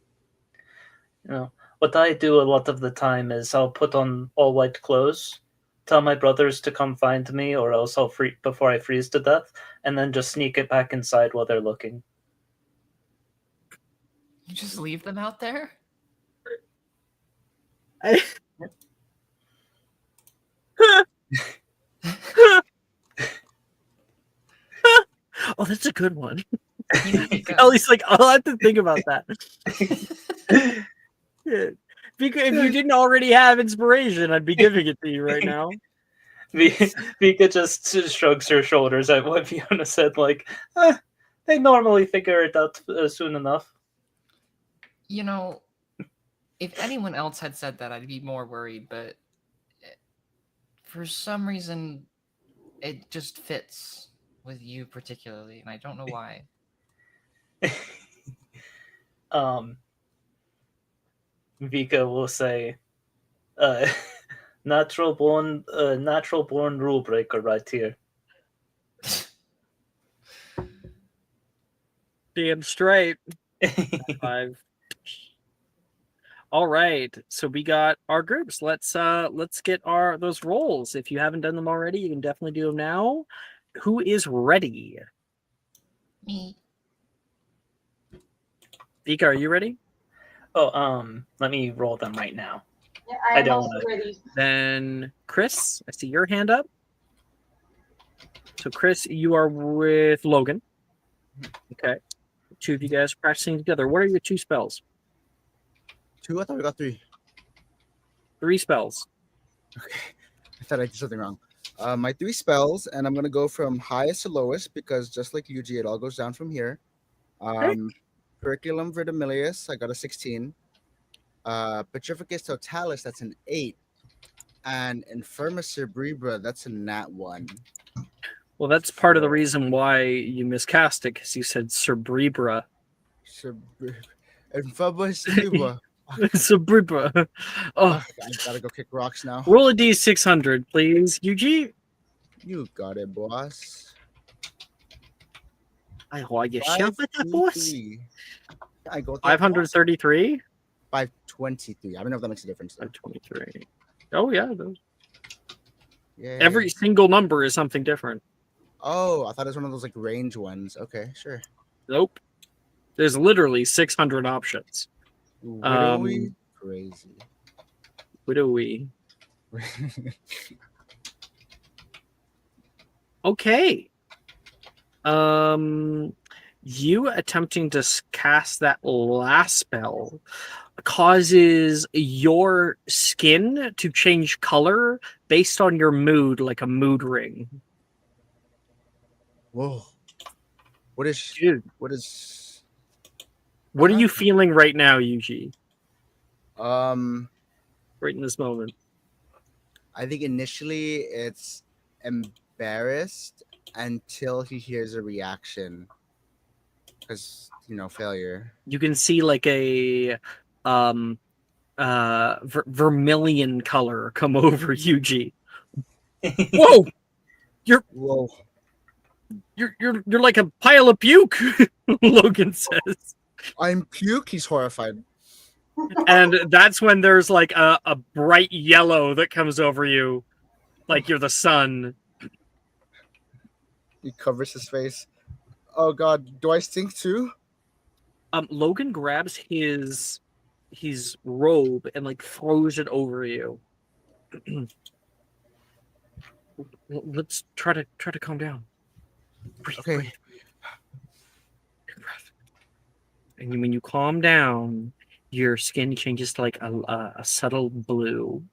know, what I do a lot of the time is I'll put on all white clothes, tell my brothers to come find me, or else I'll freeze before I freeze to death, and then just sneak it back inside while they're looking. You just leave them out there? Oh, that's a good one. Yeah, At least, like, I'll have to think about that. Yeah. Because if you didn't already have inspiration, I'd be giving it to you right now. Vika just shrugs her shoulders at what Fiona said, like, they normally figure it out soon enough. You know, If anyone else had said that, I'd be more worried, but for some reason, it just fits with you particularly, and I don't know why. Vika will say, natural born rule breaker right here. Damn straight. 5. All right, so we got our groups. Let's get those rolls. If you haven't done them already, you can definitely do them now. Who is ready? Me. Vika, are you ready? Oh, let me roll them right now. Yeah, I I'm don't also wanna- ready. Then Chris, I see your hand up. So Chris, you are with Logan. Okay. 2 of you guys practicing together. What are your 2 spells? 2? I thought we got 3. 3 spells. Okay. I thought I did something wrong. My 3 spells, and I'm gonna go from highest to lowest because just like Yuji, it all goes down from here. Periculum Vertimilius, I got a 16. Petrificus Totalis, that's an 8. And Infirma Cerebra, that's a nat 1. Well, that's part of the reason why you miscast it, because you said Cerebra. Infirma Cerebra. Cerebra. Oh, I gotta go kick rocks now. roll a d600, please, Yuji. You got it, boss. I hold yourself with that, boss. 523. I go 533. 523. I don't know if that makes a difference. 523. Oh yeah, those. Yeah. Every single number is something different. Oh, I thought it was one of those like range ones. Okay, sure. Nope. There's literally 600 options. Widowy? Crazy. Widowy. Okay. You attempting to cast that last spell causes your skin to change color based on your mood, like a mood ring. Whoa. What is Dude, what is what are you feeling right now, Yuji? Right in this moment. I think initially it's embarrassed until he hears a reaction. Because, failure. You can see like a vermilion color come over Yuji. Whoa! Whoa. You're like a pile of puke, Logan says. I'm puke, he's horrified. And that's when there's like a bright yellow that comes over you, like you're the sun. He covers his face. Oh god, do I stink too? Logan grabs his robe and like throws it over you. Let's try to calm down. Breathe, Okay. breathe. And when you calm down, your skin changes to like a subtle blue.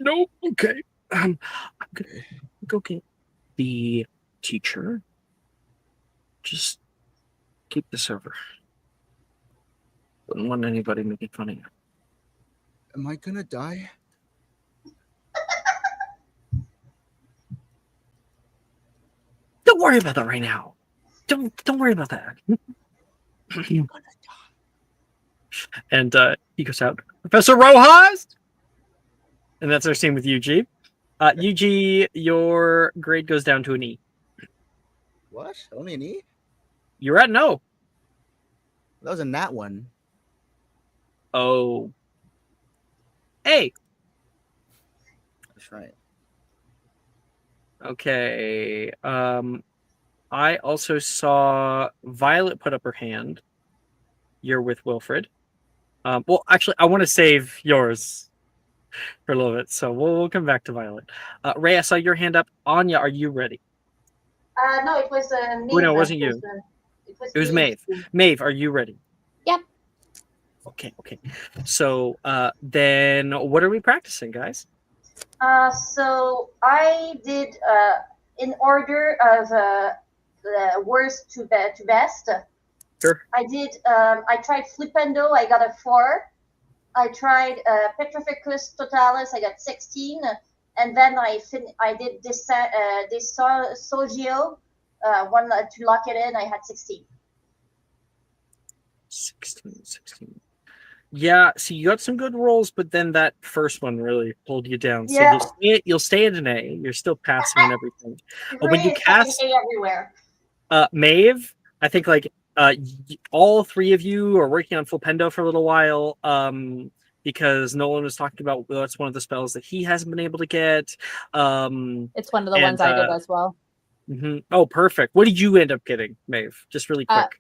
No, okay. I'm gonna go get the teacher. Just keep this over. Wouldn't want anybody making fun of you. Am I gonna die? Don't worry about that right now. Don't worry about that. And he goes out, Professor Rojas! And that's our scene with Yuji. Yuji, your grade goes down to an E. What? Only an E? You're at no. That was a nat 1. Oh. A. That's right. Okay. I also saw Violet put up her hand. You're with Wilfred. Well, actually, I want to save yours for a little bit, so we'll come back to Violet. Ray, I saw your hand up. Anya, are you ready? No, it was Maeve. Oh, no, it wasn't you. It was Maeve. Maeve, are you ready? Yep. Okay. So then what are we practicing, guys? So I did in order of the worst to best. Sure. I did. I tried Flipendo. I got a 4. I tried Petrificus Totalis. I got 16, and then I did this Sogio one to lock it in. I had 16. 16. Yeah, see, you got some good rolls, but then that first one really pulled you down. So Yeah. you'll stay at an A. You're still passing and everything. But when you Really cast A everywhere. Maeve, I think like all three of you are working on Flipendo for a little while. Because Nolan was talking about that's one of the spells that he hasn't been able to get. It's one of the ones I did as well. Oh, perfect. What did you end up getting, Maeve? Just really quick.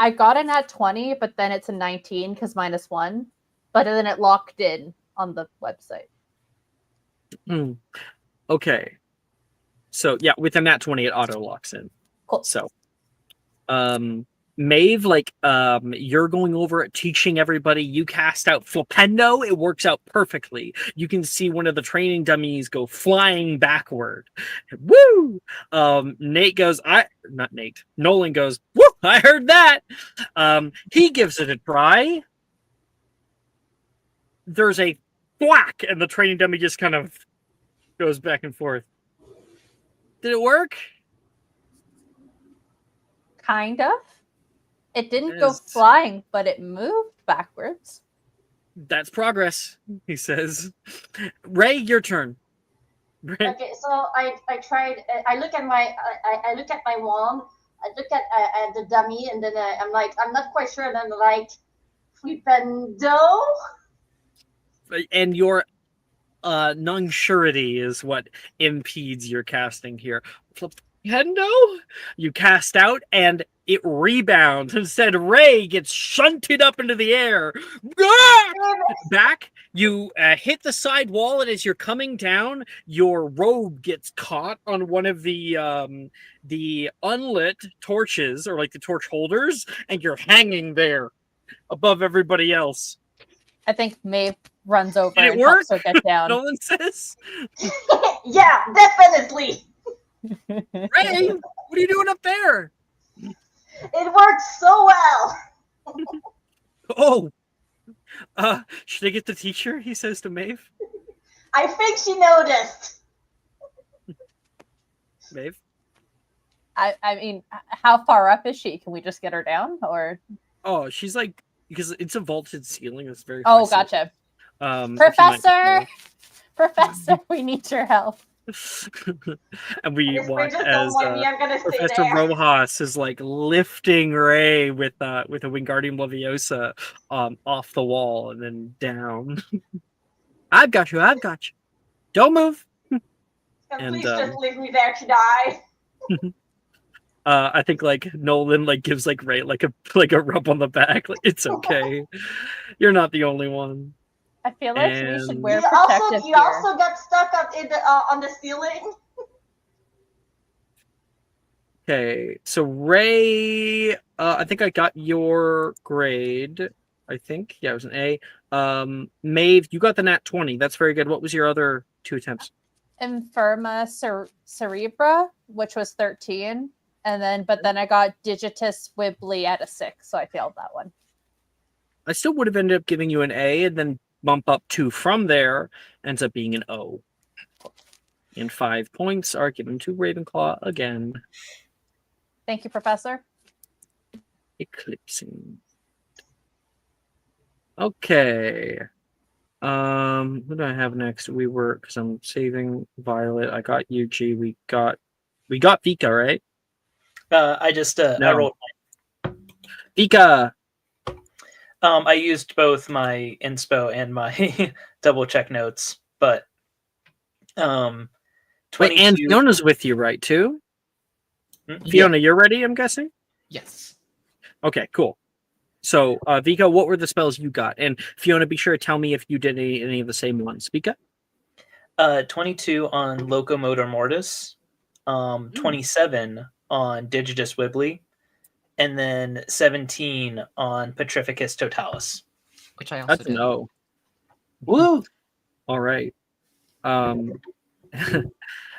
I got it at 20, but then it's a 19 because -1. But then it locked in on the website. Okay. So yeah, with a nat 20, it auto locks in. Cool. So, Maeve, like, you're going over it, teaching everybody. You cast out Flipendo. It works out perfectly. You can see one of the training dummies go flying backward. Woo! Nate goes, not Nate. Nolan goes, woo! I heard that. He gives it a try. There's a whack, and the training dummy just kind of goes back and forth. Did it work? Kind of. It didn't go flying, but it moved backwards. That's progress, he says. Ray, your turn. Ray. Okay, so I tried. I look at my wand. I look at the dummy, and then I'm like, I'm not quite sure. And I'm like, Flipendo. And your non-surety is what impedes your casting here. Flipendo, you cast out, and it rebounds. Instead, Ray gets shunted up into the air. Back, you hit the side wall, and as you're coming down, your robe gets caught on one of the unlit torches, or like the torch holders, and you're hanging there above everybody else. I think Maeve runs over Did it and work? helps her get down. Nolan says. Yeah, definitely. Ray, what are you doing up there? It worked so well. Oh, should I get the teacher? He says to Maeve. I think she noticed. Maeve? I mean, how far up is she? Can we just get her down, or? Oh, she's like, because it's a vaulted ceiling. It's very. Oh, gotcha. Professor, we need your help. And we watch as Professor Rojas is like lifting Ray with a Wingardium Leviosa off the wall and then down. I've got you. Don't move. Please just leave me there to die. I think like Nolan like gives like Ray like a rub on the back. Like, it's okay. You're not the only one. I feel like we should wear you protective gear. Also got stuck up in the on the ceiling. Okay, so Ray, I think I got your grade. I think, yeah, it was an A. Maeve, you got the nat 20. That's very good. What was your other 2 attempts? Infirma Cerebra, which was 13, but then I got Digitus Wibbly at a 6, so I failed that one. I still would have ended up giving you an A, and then bump up 2 from there, ends up being an O. And 5 points are given to Ravenclaw again. Thank you, Professor. Eclipsing. Okay. Who do I have next? Because I'm saving Violet. I got UG. We got Vika, right? I just I rolled Vika. I used both my inspo and my double check notes, but Wait, and Fiona's with you, right, too? Fiona, you're ready, I'm guessing? Yes. Okay, cool. So, Vika, what were the spells you got? And Fiona, be sure to tell me if you did any of the same ones. Vika? 22 on Locomotor Mortis, 27 on Digitus Wibbly, and then 17 on Petrificus Totalis. Which I also did. No. Woo! All right.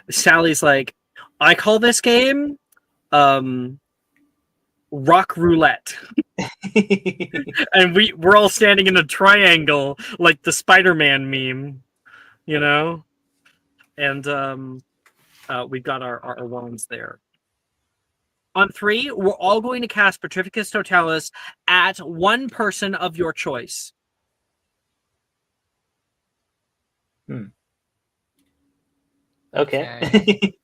Sally's like, I call this game Rock Roulette. And we're all standing in a triangle like the Spider-Man meme, you know? And we've got our wands there. On 3, we're all going to cast Petrificus Totalis at one person of your choice. Okay.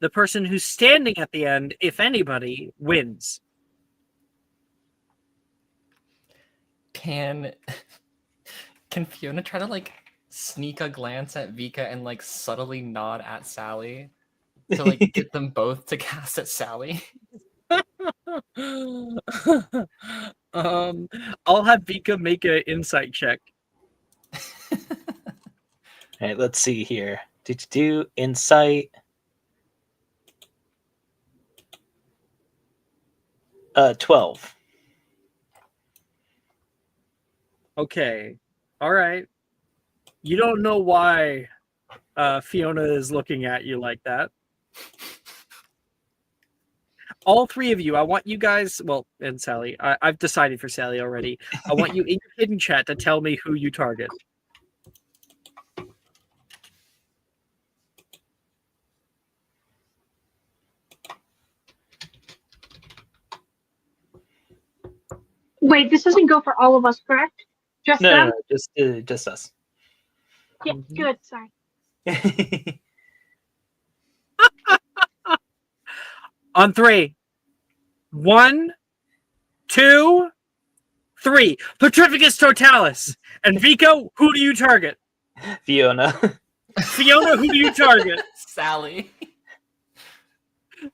The person who's standing at the end, if anybody, wins. Can Fiona try to like sneak a glance at Vika and like subtly nod at Sally to like get them both to cast at Sally? I'll have Vika make an insight check. All right, let's see here. Do insight. 12. Okay. All right. You don't know why Fiona is looking at you like that. All 3 of you, I want you guys, well, and Sally, I've decided for Sally already. I want you in your hidden chat to tell me who you target. Wait, this doesn't go for all of us, correct? Just them? No, just us. Yeah, good. Sorry. On 3. 1, 2, 3. Petrificus Totalis. And Vico, who do you target? Fiona. Fiona, who do you target? Sally.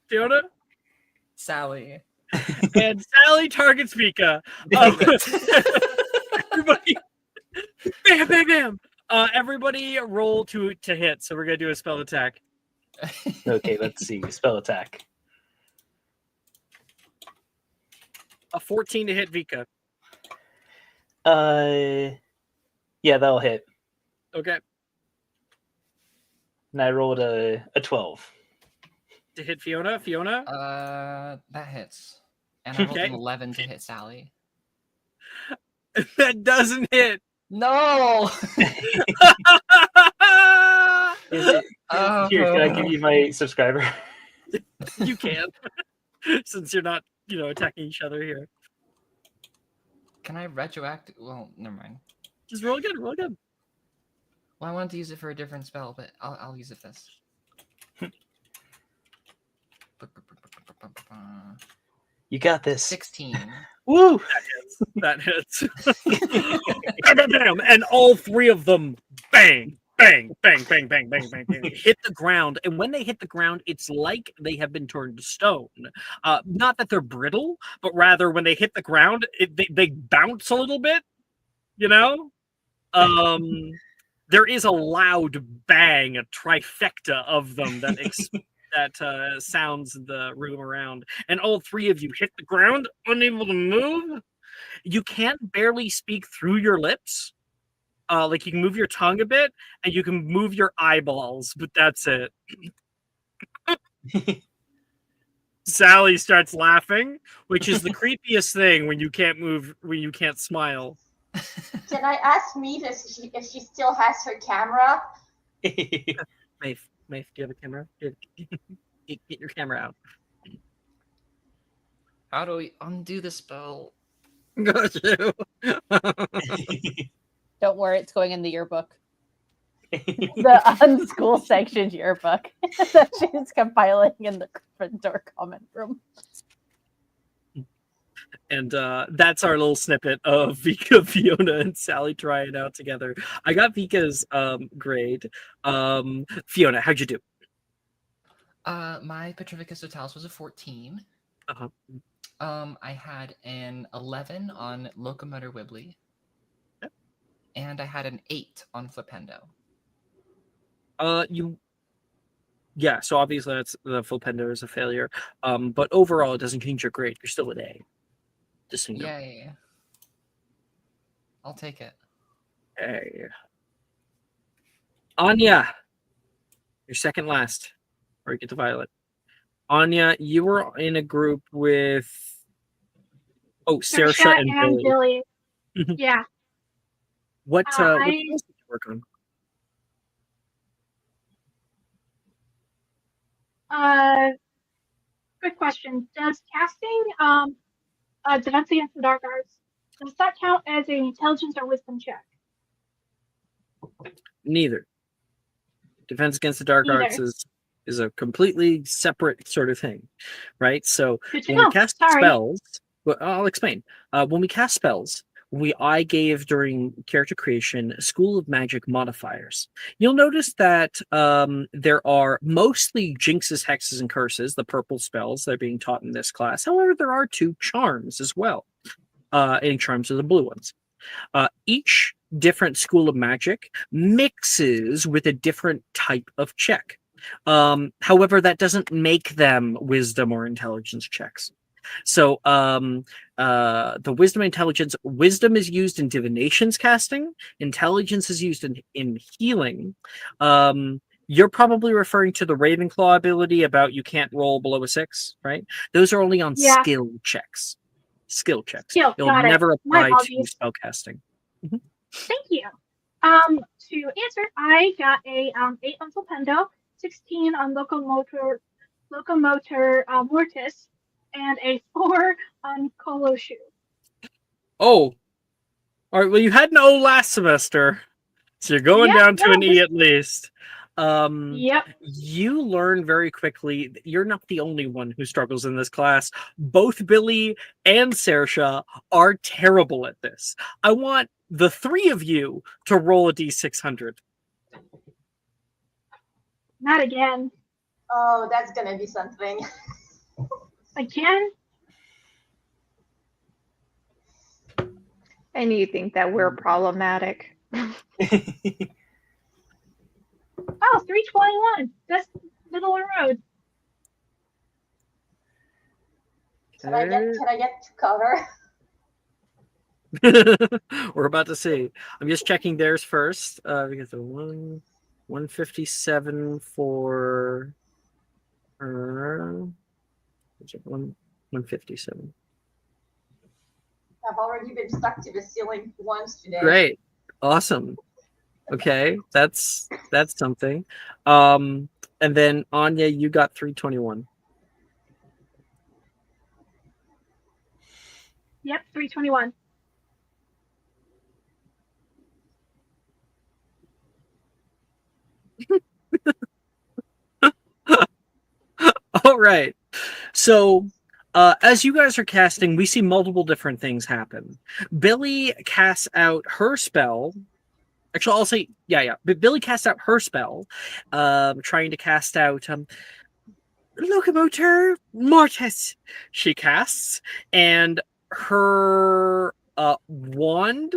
Fiona? Sally. And Sally targets Vika. Everybody, bam, bam, bam. Everybody roll to hit. So we're gonna do a spell attack. Okay, let's see. Spell attack. A 14 to hit Vika. Yeah, that'll hit. Okay. And I rolled a 12. To hit Fiona. Fiona. That hits. And I rolled Okay. an 11 to hit Sally. That doesn't hit. No. Here, can I give you my subscriber? You can, since you're not, attacking each other here. Can I retroact? Well, never mind. Just roll again. Roll again. Well, I wanted to use it for a different spell, but I'll use it this. You got this. 16. Woo! That hits. Bam, bam, and all 3 of them, bang, bang, bang, bang, bang, bang, bang, bang, hit the ground. And when they hit the ground, it's like they have been turned to stone. Not that they're brittle, but rather when they hit the ground, they bounce a little bit. There is a loud bang, a trifecta of them that that sounds the room around, and all 3 of you hit the ground, unable to move. You can't barely speak through your lips. Like you can move your tongue a bit, and you can move your eyeballs, but that's it. Sally starts laughing, which is the creepiest thing when you can't move, when you can't smile. Can I ask Meave if she still has her camera? Maeve, do you have a camera? Get your camera out. How do we undo the spell? Got you. Don't worry, it's going in the yearbook. The unschool section yearbook that she's compiling in the Gryffindor comment room. And that's our little snippet of Vika, Fiona, and Sally trying it out together. I got Vika's grade. Fiona, how'd you do? My Petrificus Totalis was a 14. Uh-huh. I had an 11 on Locomotor Wibbly. Yep. And I had an 8 on Flipendo. Yeah, so obviously that's the Flipendo is a failure. But overall it doesn't change your grade. You're still an A. Just so you know. Yay. I'll take it. Hey. Anya, you're second last. Or you get to Violet. Anya, you were in a group with Oh, Saoirse and Billy. Billy. Yeah. What else I- did you work on? Quick question. Does casting Defense Against the Dark Arts, does that count as an intelligence or wisdom check? Neither. Defense Against the Dark Arts Neither. is a completely separate sort of thing, right? So Good to when we know. cast Sorry. spells, well, I'll explain. When we cast spells, I gave during character creation School of Magic modifiers. You'll notice that there are mostly jinxes, hexes, and curses, the purple spells that are being taught in this class. However, there are 2 charms as well. And charms are the blue ones. Each different school of magic mixes with a different type of check. However, that doesn't make them wisdom or intelligence checks. So the wisdom intelligence, wisdom is used in divinations casting, intelligence is used in healing. You're probably referring to the Ravenclaw ability about you can't roll below a 6, right? Those are only on Yeah. skill checks. Skill checks. Skill, It'll got it. never My apply to apologies. spell casting. Thank you. To answer, I got a 8 on Flipendo, 16 on locomotor mortis, and a 4 on Koloshu. Oh. All right, well, you had an O last semester, so you're going Yeah, down to no, an E at least. Yep. You learn very quickly that you're not the only one who struggles in this class. Both Billy and Saoirse are terrible at this. I want the 3 of you to roll a D600. Not again. Oh, that's gonna be something. Again? And you think that we're problematic. Oh, 321. That's middle of the road. Can I get to cover? We're about to see. I'm just checking theirs first. Because the 157 for 157. I've already been stuck to the ceiling once today. Great. Awesome. Okay, that's something. And then Anya, you got 321. Yep, 321. All right. So as you guys are casting, we see multiple different things happen. Billy casts out her spell. Actually, I'll say, yeah. But Billy casts out her spell, trying to cast out Locomotor Mortis. She casts, and her wand,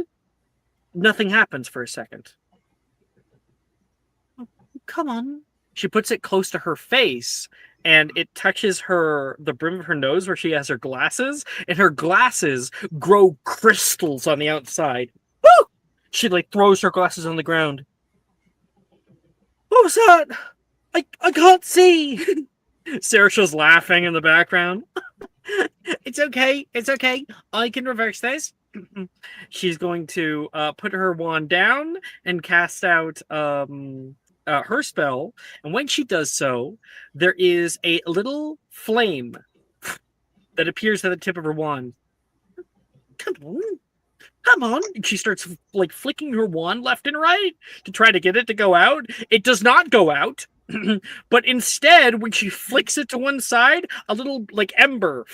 nothing happens for a second. Oh, come on. She puts it close to her face, and it touches the brim of her nose where she has her glasses, and her glasses grow crystals on the outside. Woo! She throws her glasses on the ground. What was that? I can't see. Saoirse's laughing in the background. It's okay. I can reverse this. She's going to put her wand down and cast out her spell. And when she does so, there is a little flame that appears at the tip of her wand. Come on. And she starts flicking her wand left and right to try to get it to go out. It does not go out. But instead, when she flicks it to one side, a little ember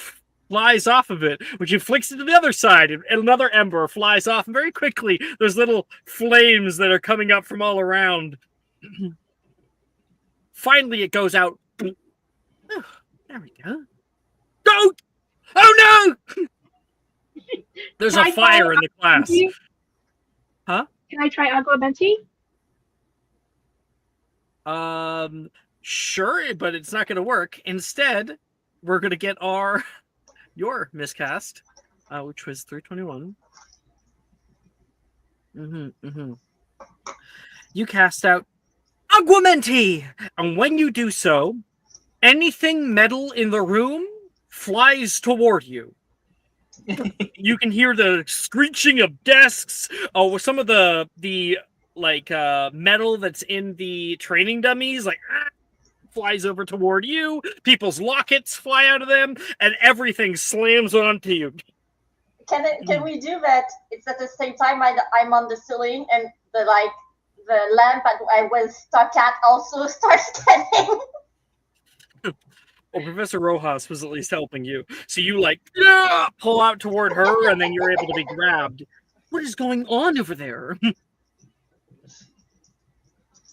flies off of it. When she flicks it to the other side, and another ember flies off. And very quickly, there's little flames that are coming up from all around. Finally, it goes out. Oh, there we go. Go! Oh no! There's a fire in the class. Huh? Can I try Aguamenti? Sure, but it's not going to work. Instead, we're going to get your miscast, which was 321. You cast out Aguamenti, and when you do so, anything metal in the room flies toward you. You can hear the screeching of desks. Oh, some of the metal that's in the training dummies flies over toward you. People's lockets fly out of them, and everything slams onto you. Can we do that? It's at the same time I'm on the ceiling and the lamp I was stuck at also starts spinning. Well, Professor Rojas was at least helping you. So you pull out toward her, and then you're able to be grabbed. What is going on over there?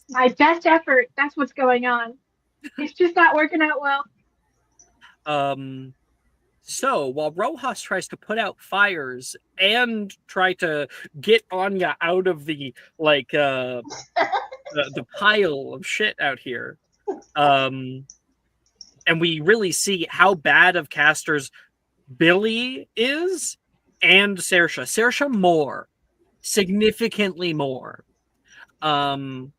My best effort. That's what's going on. It's just not working out well. So while Rojas tries to put out fires and try to get Anya out of the the pile of shit out here, and we really see how bad of casters Billy is and Saoirse. Saoirse more, significantly more. One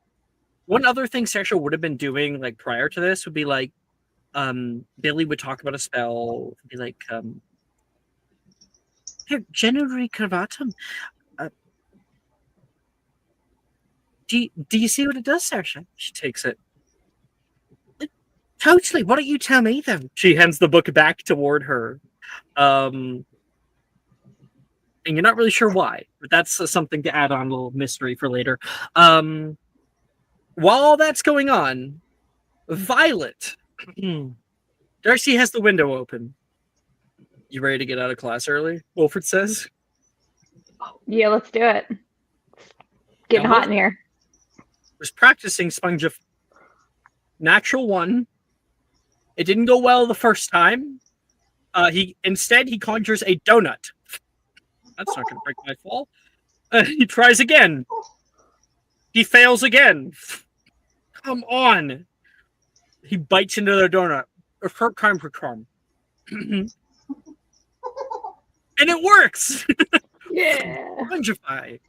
other thing Saoirse would have been doing prior to this would be Billy would talk about a spell, be like, Generally Cravatum. Do you see what it does, Saoirse? She takes it. Totally. Why don't you tell me then? She hands the book back toward her. And you're not really sure why, but that's something to add on, a little mystery for later. While all that's going on, Violet. Darcy has the window open. You ready to get out of class early? Wilfred says. Yeah, let's do it. Getting hot in here. Was practicing Sponge of Natural 1. It didn't go well the first time. He conjures a donut. That's not going to break my fall. He tries again. He fails again. Come on. He bites into the donut. A third time for charm. And it works. Yeah. Spongify.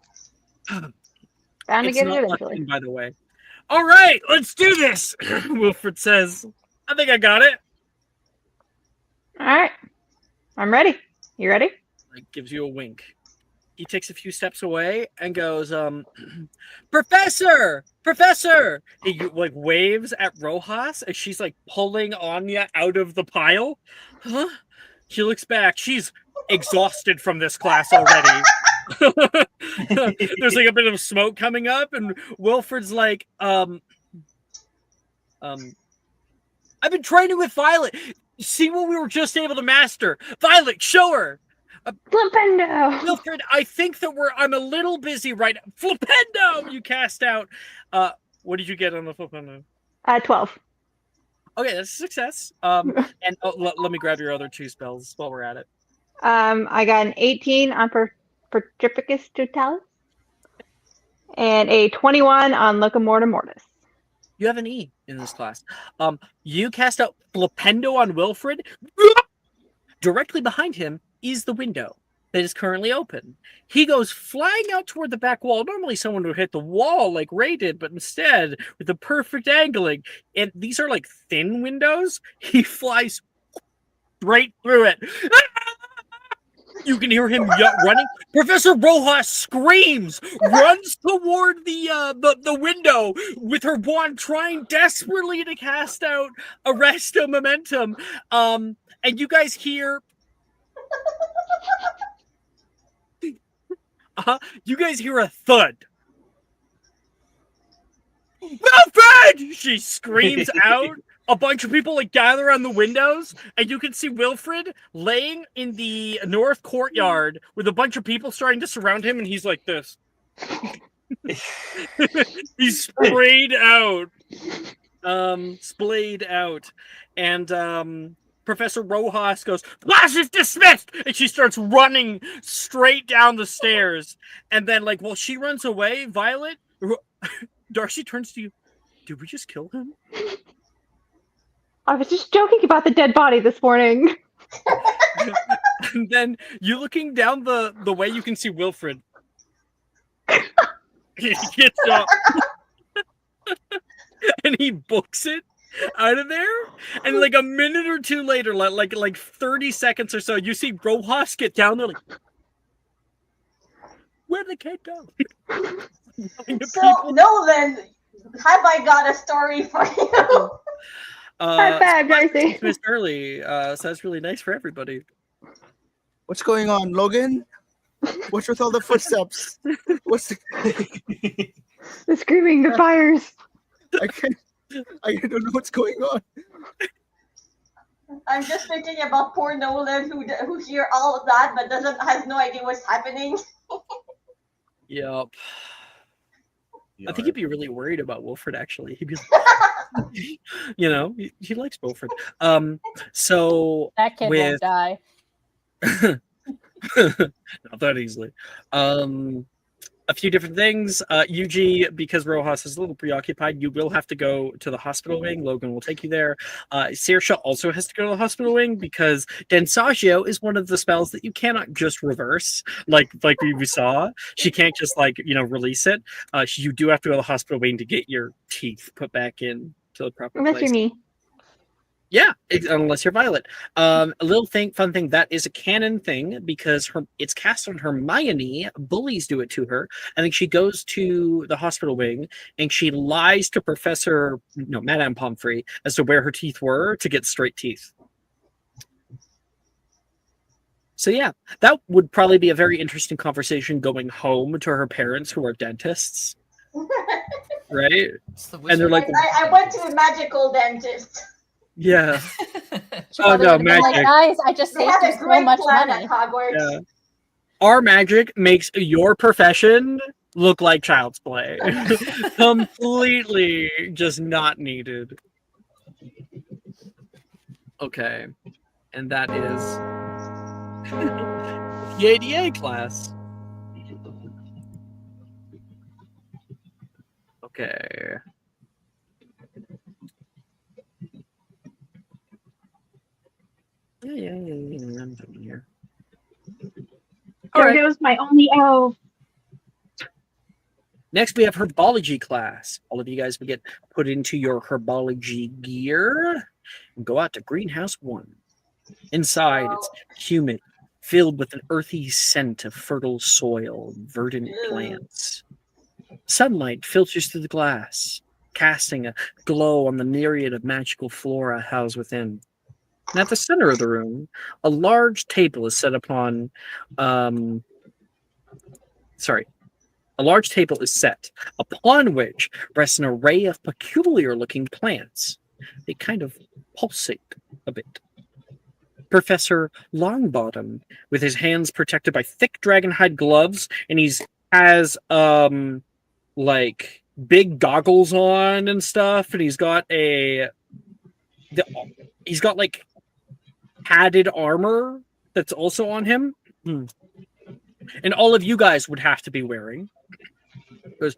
Bound to get it not eventually. Latin, by the way. All right, let's do this. Wilfred says, I think I got it. All right. I'm ready. You ready? Gives you a wink. He takes a few steps away and goes, Professor! He waves at Rojas as she's pulling Anya out of the pile. Huh? She looks back. She's exhausted from this class already. There's a bit of smoke coming up, and Wilfred's I've been training with Violet. See what we were just able to master. Violet, show her. Flipendo. Wilfred, I think that I'm a little busy right now. Flipendo! You cast out. What did you get on the Flipendo? 12. Okay, that's a success. And let me grab your other 2 spells while we're at it. I got an 18 on Petrificus Totalis and a 21 on Locomotor Mortis. You have an E in this class. You cast out Flipendo on Wilfred. Directly behind him is the window that is currently open. He goes flying out toward the back wall. Normally someone would hit the wall like Ray did, but instead, with the perfect angling, and these are thin windows, he flies right through it. You can hear him running. Professor Rojas screams, runs toward the window with her wand, trying desperately to cast out Arresto Momentum. And you guys hear... you guys hear a thud. Wilfred! She screams out. A bunch of people gather on the windows, and you can see Wilfred laying in the north courtyard with a bunch of people starting to surround him, and he's like this. He's splayed out. And Professor Rojas goes, class is dismissed! And she starts running straight down the stairs. And then, while she runs away, Violet, Darcy turns to you. Did we just kill him? I was just joking about the dead body this morning. And then you looking down the way, you can see Wilfred. He gets up. And he books it. out of there, and like a minute or two later, like 30 seconds or so, you see Rojas get down there like, where'd the kid go? So Nolan, have I got a story for you? High five, Darcy. Missed early, so that's really nice for everybody. What's going on, Logan? What's with all the footsteps? What's the... The screaming, the fires. I don't know what's going on. I'm just thinking about poor Nolan who hear all of that but has no idea what's happening. Yep. I think he'd be really worried about Wilfred, actually. He'd be like, he likes Wilfred. So That kid won't die. Not that easily. A few different things. Yuji, because Rojas is a little preoccupied, you will have to go to the hospital wing. Logan will take you there. Saoirse also has to go to the hospital wing because Densagio is one of the spells that you cannot just reverse, like we saw. She can't just release it. You do have to go to the hospital wing to get your teeth put back in to the proper Unless place. you're me. Yeah, unless you're Violet. A little fun thing, that is a canon thing because it's cast on Hermione. Bullies do it to her. I think she goes to the hospital wing and she lies to Madame Pomfrey as to where her teeth were to get straight teeth. So yeah, that would probably be a very interesting conversation going home to her parents who are dentists. Right? And they're like, I went to a magical dentist. Yeah. Oh no, magic! Like, guys, I just saved you so much money. Yeah. Our magic makes your profession look like child's play. Completely just not needed. Okay, and that is the ADA class. Okay. Yeah. I'm done here. There goes my only O. Next, we have herbology class. All of you guys will get put into your herbology gear and go out to Greenhouse 1. Inside, it's humid, filled with an earthy scent of fertile soil and verdant plants. Sunlight filters through the glass, casting a glow on the myriad of magical flora housed within. And at the center of the room, a large table is set upon. A large table is set, upon which rests an array of peculiar-looking plants. They kind of pulsate a bit. Professor Longbottom, with his hands protected by thick dragonhide gloves, and he has big goggles on and stuff, and he's got padded armor that's also on him. And all of you guys would have to be wearing. Because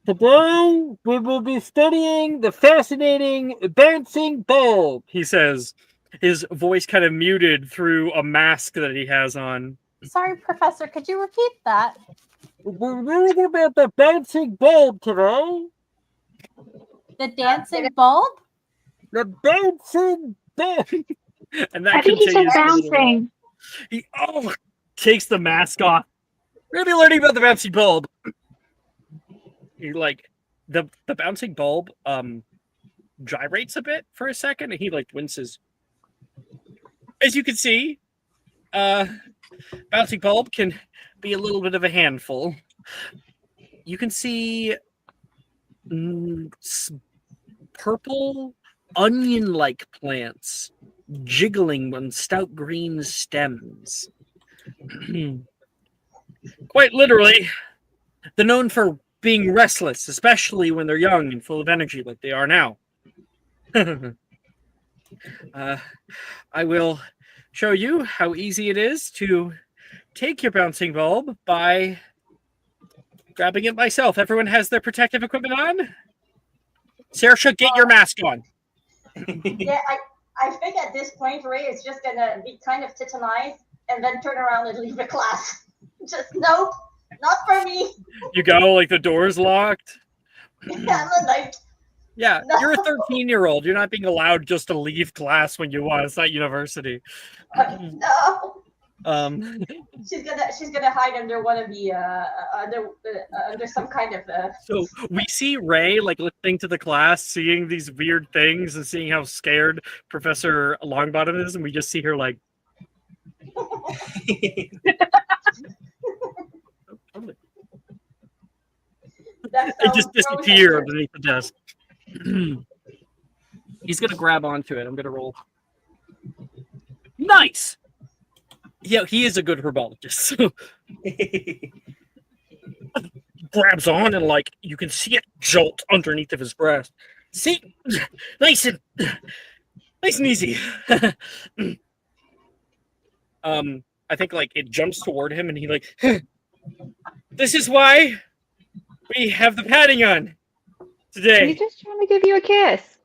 today we will be studying the fascinating bouncing bulb, he says, his voice kind of muted through a mask that he has on. Sorry, Professor, could you repeat that? We're reading about the bouncing bulb today. The dancing bulb? The bouncing bulb. And that I think he said bouncing. He takes the mask off. We're gonna be learning about the bouncing bulb. He the bouncing bulb gyrates a bit for a second, and he winces. As you can see, bouncing bulb can be a little bit of a handful. You can see purple onion-like plants jiggling on stout green stems. Quite literally, they're known for being restless, especially when they're young and full of energy like they are now. I will show you how easy it is to take your bouncing bulb by grabbing it myself. Everyone has their protective equipment on? Saoirse, get your mask on. Yeah, I think at this point, Ray is just gonna be kind of titanized and then turn around and leave the class. Just nope, not for me. You go, the door's locked. Yeah, Yeah, No. you're a 13-year-old. You're not being allowed just to leave class when you want. It's not university. No. Um, She's gonna hide under one of the under some kind of so we see Ray like listening to the class, seeing these weird things, and seeing how scared Professor Longbottom is, and we just see her like. It just disappeared underneath the desk. He's gonna grab onto it. I'm gonna roll. Nice. Yeah, he is a good herbologist. Grabs on and like you can see it jolt underneath of his breast. See, nice and easy. I think like it jumps toward him and he like. This is why we have the padding on today. He's just trying to give you a kiss.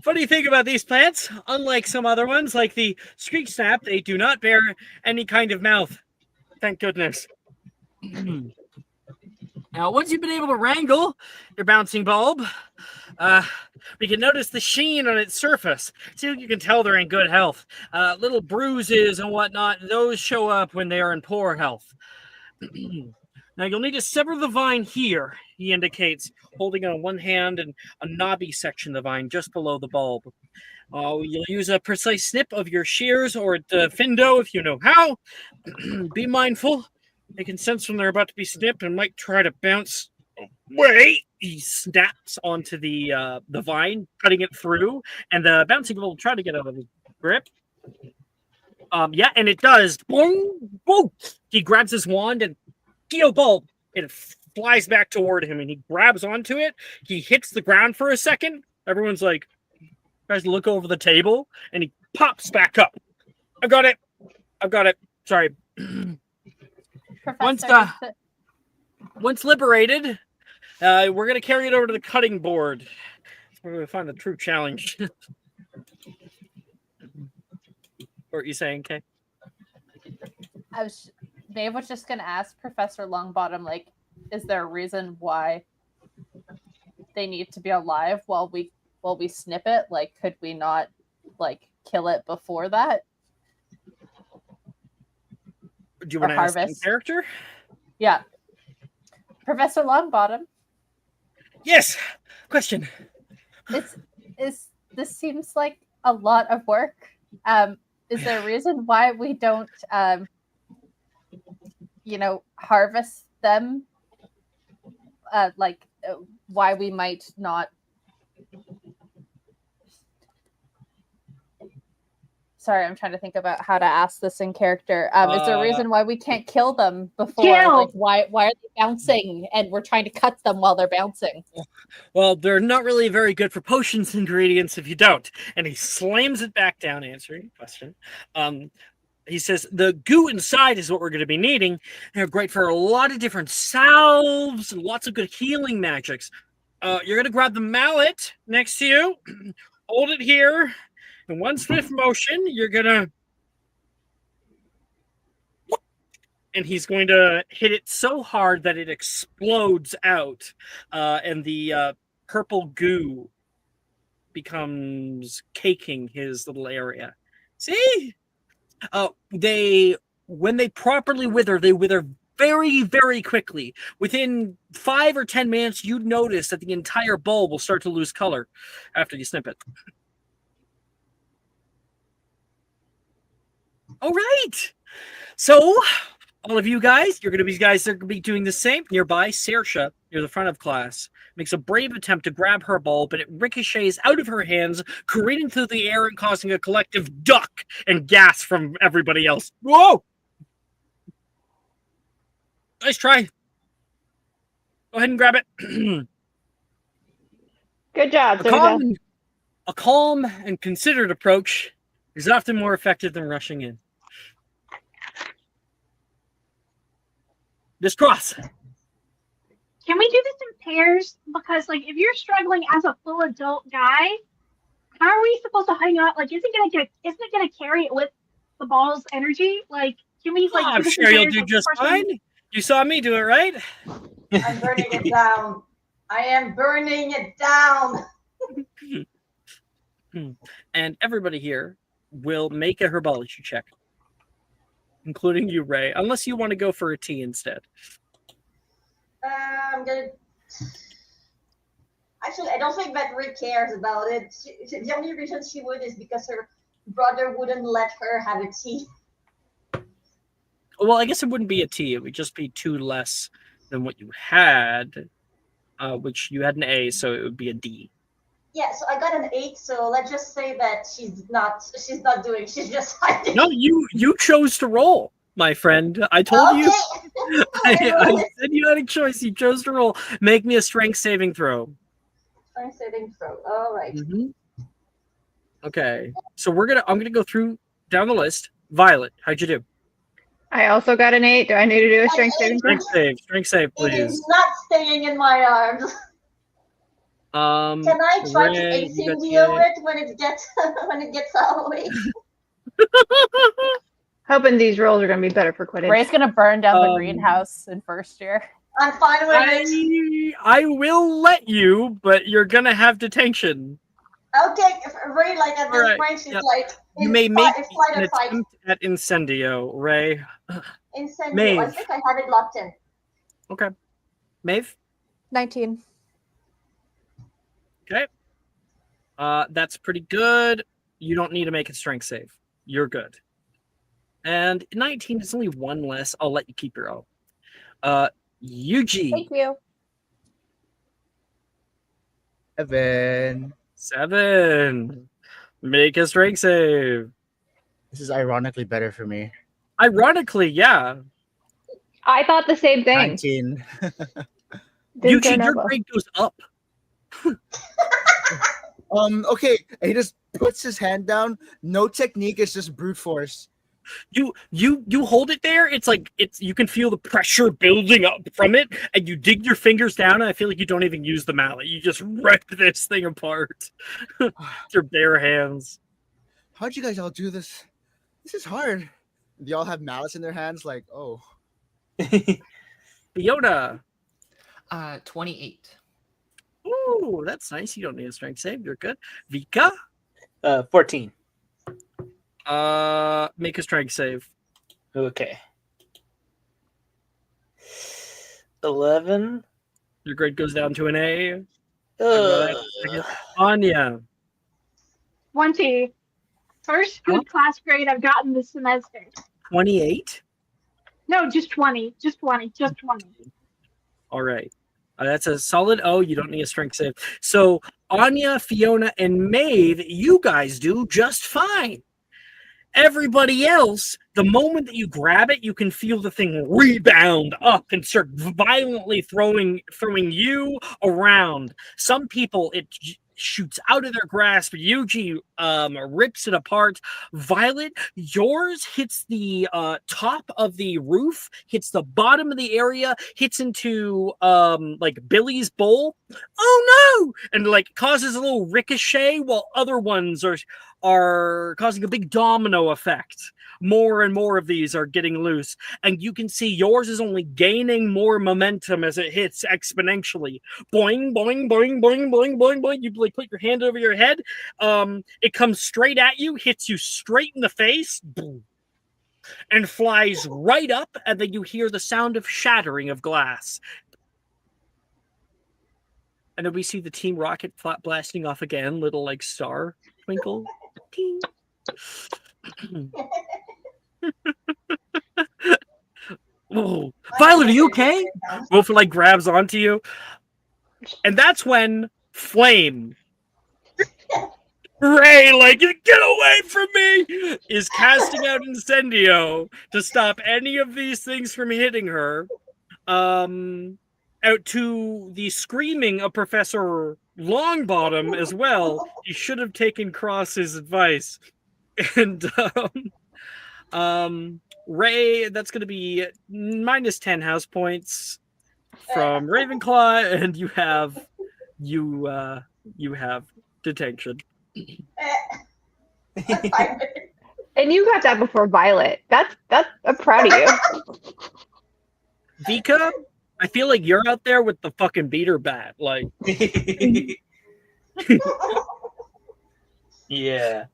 Funny thing about these plants, unlike some other ones, like the screech snap, they do not bear any kind of mouth. Thank goodness. Now, once you've been able to wrangle your bouncing bulb, we can notice the sheen on its surface. So you can tell they're in good health. Little bruises and whatnot, those show up when they are in poor health. Now, you'll need to sever the vine here, he indicates, holding on one hand and a knobby section of the vine just below the bulb. You'll use a precise snip of your shears or the findo if you know how. Be mindful. They can sense when they're about to be snipped and might try to bounce away. He snaps onto the vine, cutting it through, and the bouncing ball will try to get out of his grip. Yeah, and it does. Boom, boom. He grabs his wand and bulb. It flies back toward him, and he grabs onto it. He hits the ground for a second. Everyone's like, tries to look over the table, and he pops back up. I've got it. Sorry. Professor, Once liberated, we're gonna carry it over to the cutting board. We're gonna find the true challenge. What are you saying, Kay? Dave was just going to ask Professor Longbottom, like, is there a reason why they need to be alive while we snip it? Like, could we not, like, kill it before that? Do you want to ask in character? Yeah. Professor Longbottom? Yes. Question. This seems like a lot of work. Is there a reason why we don't harvest them? Why we might not. Sorry, I'm trying to think about how to ask this in character. Is there a reason why we can't kill them before? Like, why are they bouncing and we're trying to cut them while they're bouncing? Well, they're not really very good for potions ingredients if you don't. And he slams it back down, answering the question. He says, the goo inside is what we're going to be needing. They're great for a lot of different salves and lots of good healing magics. You're going to grab the mallet next to you, hold it here. In one swift motion, you're going to... And he's going to hit it so hard that it explodes out. And the purple goo becomes caking his little area. See? When they properly wither, they wither very, very quickly. Within 5 or 10 minutes, you'd notice that the entire bulb will start to lose color after you snip it. All right. So, all of you guys, you're going to be doing the same. Nearby, Saoirse, near the front of class, makes a brave attempt to grab her bulb, but it ricochets out of her hands, careening through the air and causing a collective duck and gasp from everybody else. Whoa! Nice try. Go ahead and grab it. Good job, Saoirse. A calm and considered approach is often more effective than rushing in. Just cross. Can we do this in pairs? Because, like, if you're struggling as a full adult guy, how are we supposed to hang out? Like, isn't it gonna carry it with the ball's energy? Like, can we like? I'm sure you'll do just fine. You saw me do it, right? I'm burning it down. I am burning it down. And everybody here will make a herbology check, including you, Ray, unless you want to go for a tea instead. I'm gonna. Actually, I don't think that Ray cares about it. The only reason she would is because her brother wouldn't let her have a tea. Well, I guess it wouldn't be a tea. It would just be 2 less than what you had, which you had an A, so it would be a D. Yeah, so I got an 8. So let's just say that she's not doing. She's just hiding. No, you chose to roll, my friend. I told you. I said you had a choice. You chose to roll. Make me a strength saving throw. Strength saving throw. All right. Mm-hmm. Okay, so I'm gonna go down the list. Violet, how'd you do? I also got an 8. Do I need to do a strength saving throw? Strength save, It is please. not staying in my arms. Can I try to Ray, incendio it when it gets away? Hoping these rolls are going to be better for Quidditch. Ray's gonna burn down the greenhouse in first year. I'm fine with it. I will let you, but you're gonna have detention. Okay, if Ray, like at this point, she's like, you may make flight an or fight. attempt at incendio, Ray. Incendio. Maeve. I think I have it locked in. Okay, Maeve. 19. Okay. That's pretty good. You don't need to make a strength save. You're good. And 19 is only 1 less. I'll let you keep your own. Yuji. Thank you. 7. Make a strength save. This is ironically better for me. Ironically, yeah. I thought the same thing. 19. Yuji, your grade goes up. Okay. He just puts his hand down. No technique. It's just brute force. You hold it there. It's like you can feel the pressure building up from it, and you dig your fingers down, and I feel like you don't even use the mallet. You just rip this thing apart with your bare hands. How'd you guys all do this? This is hard. They all have mallets in their hands, like, oh. Fiona. 28. Ooh, that's nice. You don't need a strength save. You're good. Vika. 14. Make a strength save. Okay. 11. Your grade goes down to an A. Ugh. Anya. 20. First good class grade I've gotten this semester. 28. No, just 20. Just 20. Just 20. All right. That's a solid O. You don't need a strength save. So Anya, Fiona, and Maeve, you guys do just fine. Everybody else, the moment that you grab it, you can feel the thing rebound up and start violently throwing you around. Some people, it shoots out of their grasp. Yuji rips it apart. Violet, yours hits the top of the roof, hits the bottom of the area, hits into like Billy's bowl. Oh no! And like causes a little ricochet, while other ones are causing a big domino effect. More and more of these are getting loose, and you can see yours is only gaining more momentum as it hits exponentially. Boing, boing, boing, boing, boing, boing, boing. You like put your hand over your head. It comes straight at you, hits you straight in the face, boom, and flies right up, and then you hear the sound of shattering of glass. And then we see the Team Rocket blasting off again, little like star twinkle. Ting. Oh, Violet, are you okay? Wolf like grabs onto you, and that's when Flame, Ray, like get away from me, is casting out Incendio to stop any of these things from hitting her. Out to the screaming of Professor Longbottom as well. He should have taken Cross's advice. And Ray, that's going to be -10 house points from Ravenclaw, and you have detention. And you got that before Violet. I'm proud of you. Vika, I feel like you're out there with the fucking beater bat. Like, Yeah.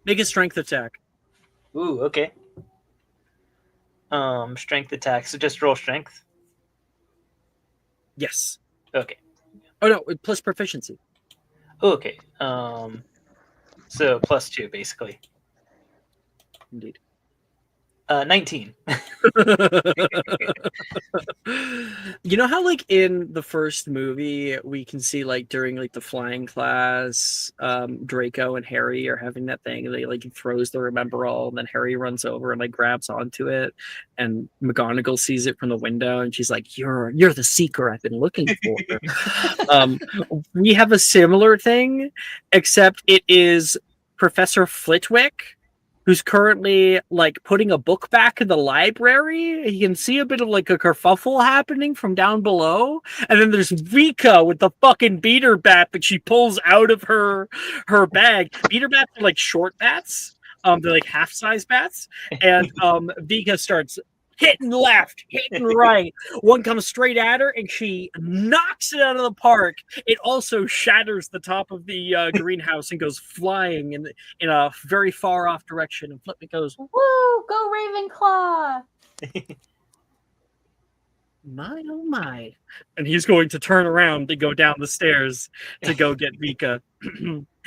make a strength attack. Ooh, okay. Strength attack. So just roll strength. Yes. Okay. Oh no, plus proficiency. Okay. So +2 basically. Indeed. 19. You know how like in the first movie we can see like during like the flying class, Draco and Harry are having that thing, and they like he throws the remember all, and then Harry runs over and like grabs onto it, and McGonagall sees it from the window and she's like, You're the seeker I've been looking for. We have a similar thing, except it is Professor Flitwick, who's currently like putting a book back in the library. You can see a bit of like a kerfuffle happening from down below. And then there's Vika with the fucking beater bat that she pulls out of her bag. Beater bats are like short bats. They're like half-size bats. And Vika starts hitting left, hitting right. One comes straight at her, and she knocks it out of the park. It also shatters the top of the greenhouse and goes flying in a very far off direction. And Flippick goes, Woo! Go Ravenclaw! My oh my! And he's going to turn around to go down the stairs to go get Vika.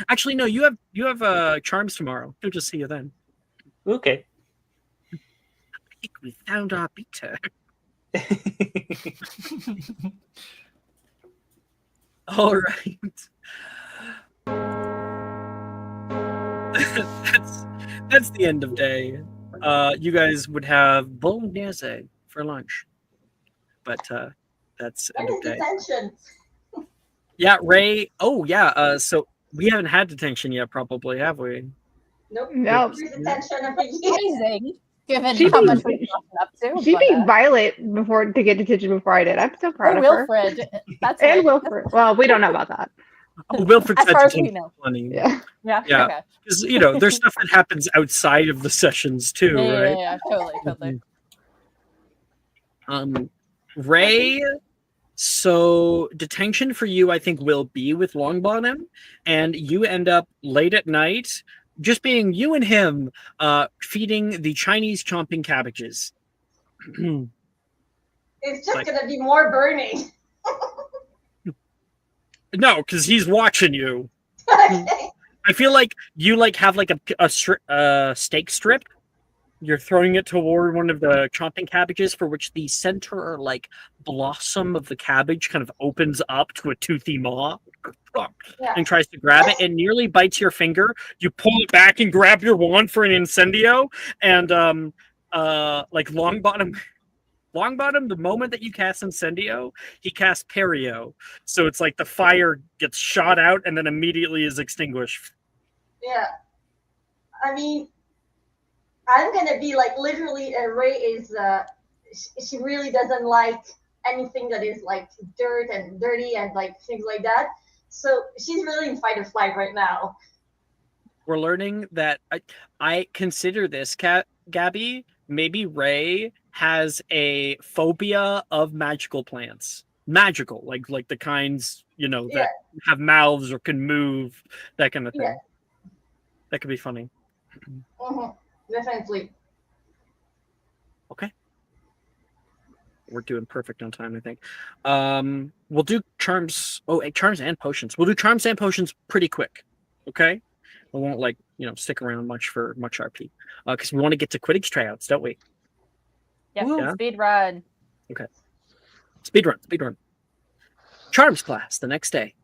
Actually, no. You have charms tomorrow. He'll just see you then. Okay. I think we found our beater. All right. That's the end of day. You guys would have bolognese for lunch, but that's end of day. Detention. Yeah, Ray. Oh yeah. So we haven't had detention yet, probably, have we? Nope. Nope. Free detention every year. Amazing, given She'd how be- much we've gotten up to. She but, beat Violet before to get detention before I did. I'm so proud of her. Wilfred. That's And like- Wilfred. Well, we don't know about that. Oh, Wilfred As said far as we detention know. funny. Yeah. Yeah. Yeah. Okay. Because there's stuff that happens outside of the sessions too, Yeah, right? yeah, totally. Ray, so detention for you I think will be with Longbottom, and you end up late at night just being you and him feeding the Chinese chomping cabbages. It's just Like- gonna be more burning. No, because he's watching you. Okay. I feel like you have like a steak strip. You're throwing it toward one of the chomping cabbages, for which the center or like blossom of the cabbage kind of opens up to a toothy maw Yeah. and tries to grab it and nearly bites your finger. You pull it back and grab your wand for an incendio, and like Longbottom, the moment that you cast Incendio, he casts Perio. So it's like the fire gets shot out and then immediately is extinguished. Yeah. I mean, I'm gonna be like literally. Ray is. She really doesn't like anything that is like dirt and dirty and like things like that. So she's really in fight or flight right now. We're learning that I consider this, Gabby, maybe Ray has a phobia of magical plants. Magical, like the kinds, that have mouths or can move, that kind of thing. Yeah. That could be funny. Mhm. Definitely. Okay. We're doing perfect on time, I think. We'll do charms. Oh, charms and potions. We'll do charms and potions pretty quick. Okay. We won't stick around much for much RP because we want to get to Quidditch tryouts, don't we? Yeah. Yeah. Speed run. Okay. Speed run. Charms class the next day.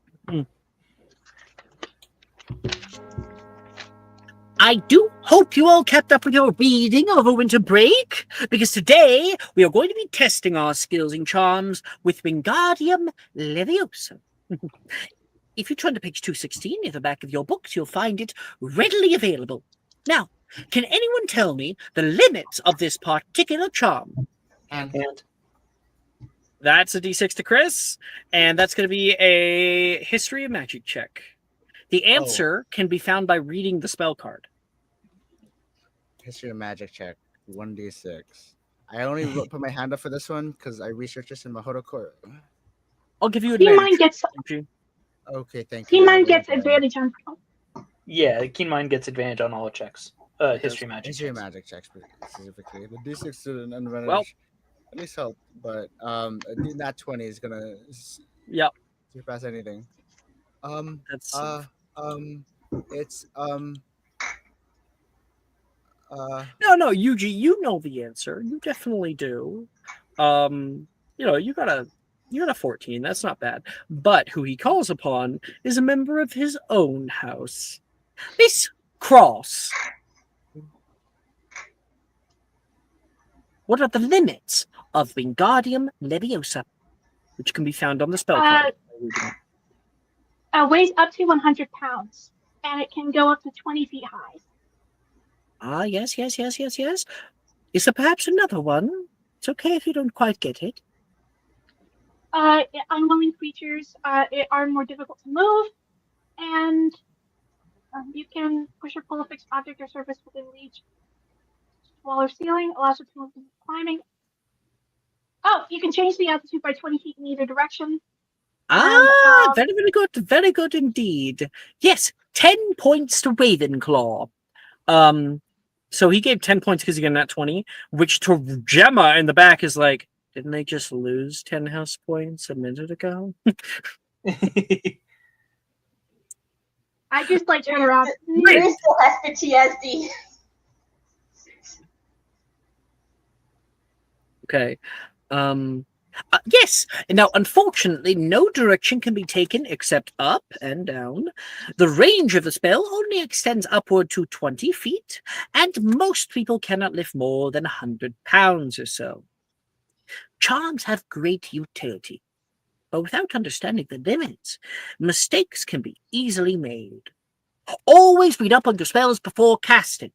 I do hope you all kept up with your reading over winter break, because today we are going to be testing our skills in charms with Wingardium Leviosa. If you turn to page 216 near the back of your books, you'll find it readily available. Now, can anyone tell me the limits of this particular charm? And That's a D6 to Chris, and that's going to be a History of Magic check. The answer can be found by reading the spell card. History of Magic check. 1d6. I only put my hand up for this one because I researched this in Mahoro Court. I'll give you Keen advantage. Mind gets Okay, thank you. Keen I'll Mind roll gets again. advantage on. Yeah, Keen Mind gets advantage on all checks. History magic History checks. magic checks specifically. The D6 to an advantage Well. at least help, but that 20 is gonna Yep. surpass anything. That's It's no, Yuji, you know the answer. You definitely do. You got a 14. That's not bad. But who he calls upon is a member of his own house. Miss Cross. What are the limits of Wingardium Leviosa, which can be found on the spell card? Weighs up to 100 pounds, and it can go up to 20 feet high. Ah, yes. Is there perhaps another one? It's okay if you don't quite get it. Unwilling creatures are more difficult to move, and you can push or pull a fixed object or surface within reach. Wall or ceiling allows it to move climbing. Oh, you can change the altitude by 20 feet in either direction. Ah, very, very good. Very good indeed. Yes, 10 points to Ravenclaw. So he gave 10 points because he got that 20, which to Gemma in the back is like, didn't they just lose 10 house points a minute ago? I just like turn around. Rin still has PTSD. Okay. Yes. Now, unfortunately, no direction can be taken except up and down. The range of the spell only extends upward to 20 feet, and most people cannot lift more than 100 pounds or so. Charms have great utility, but without understanding the limits, mistakes can be easily made. Always read up on your spells before casting.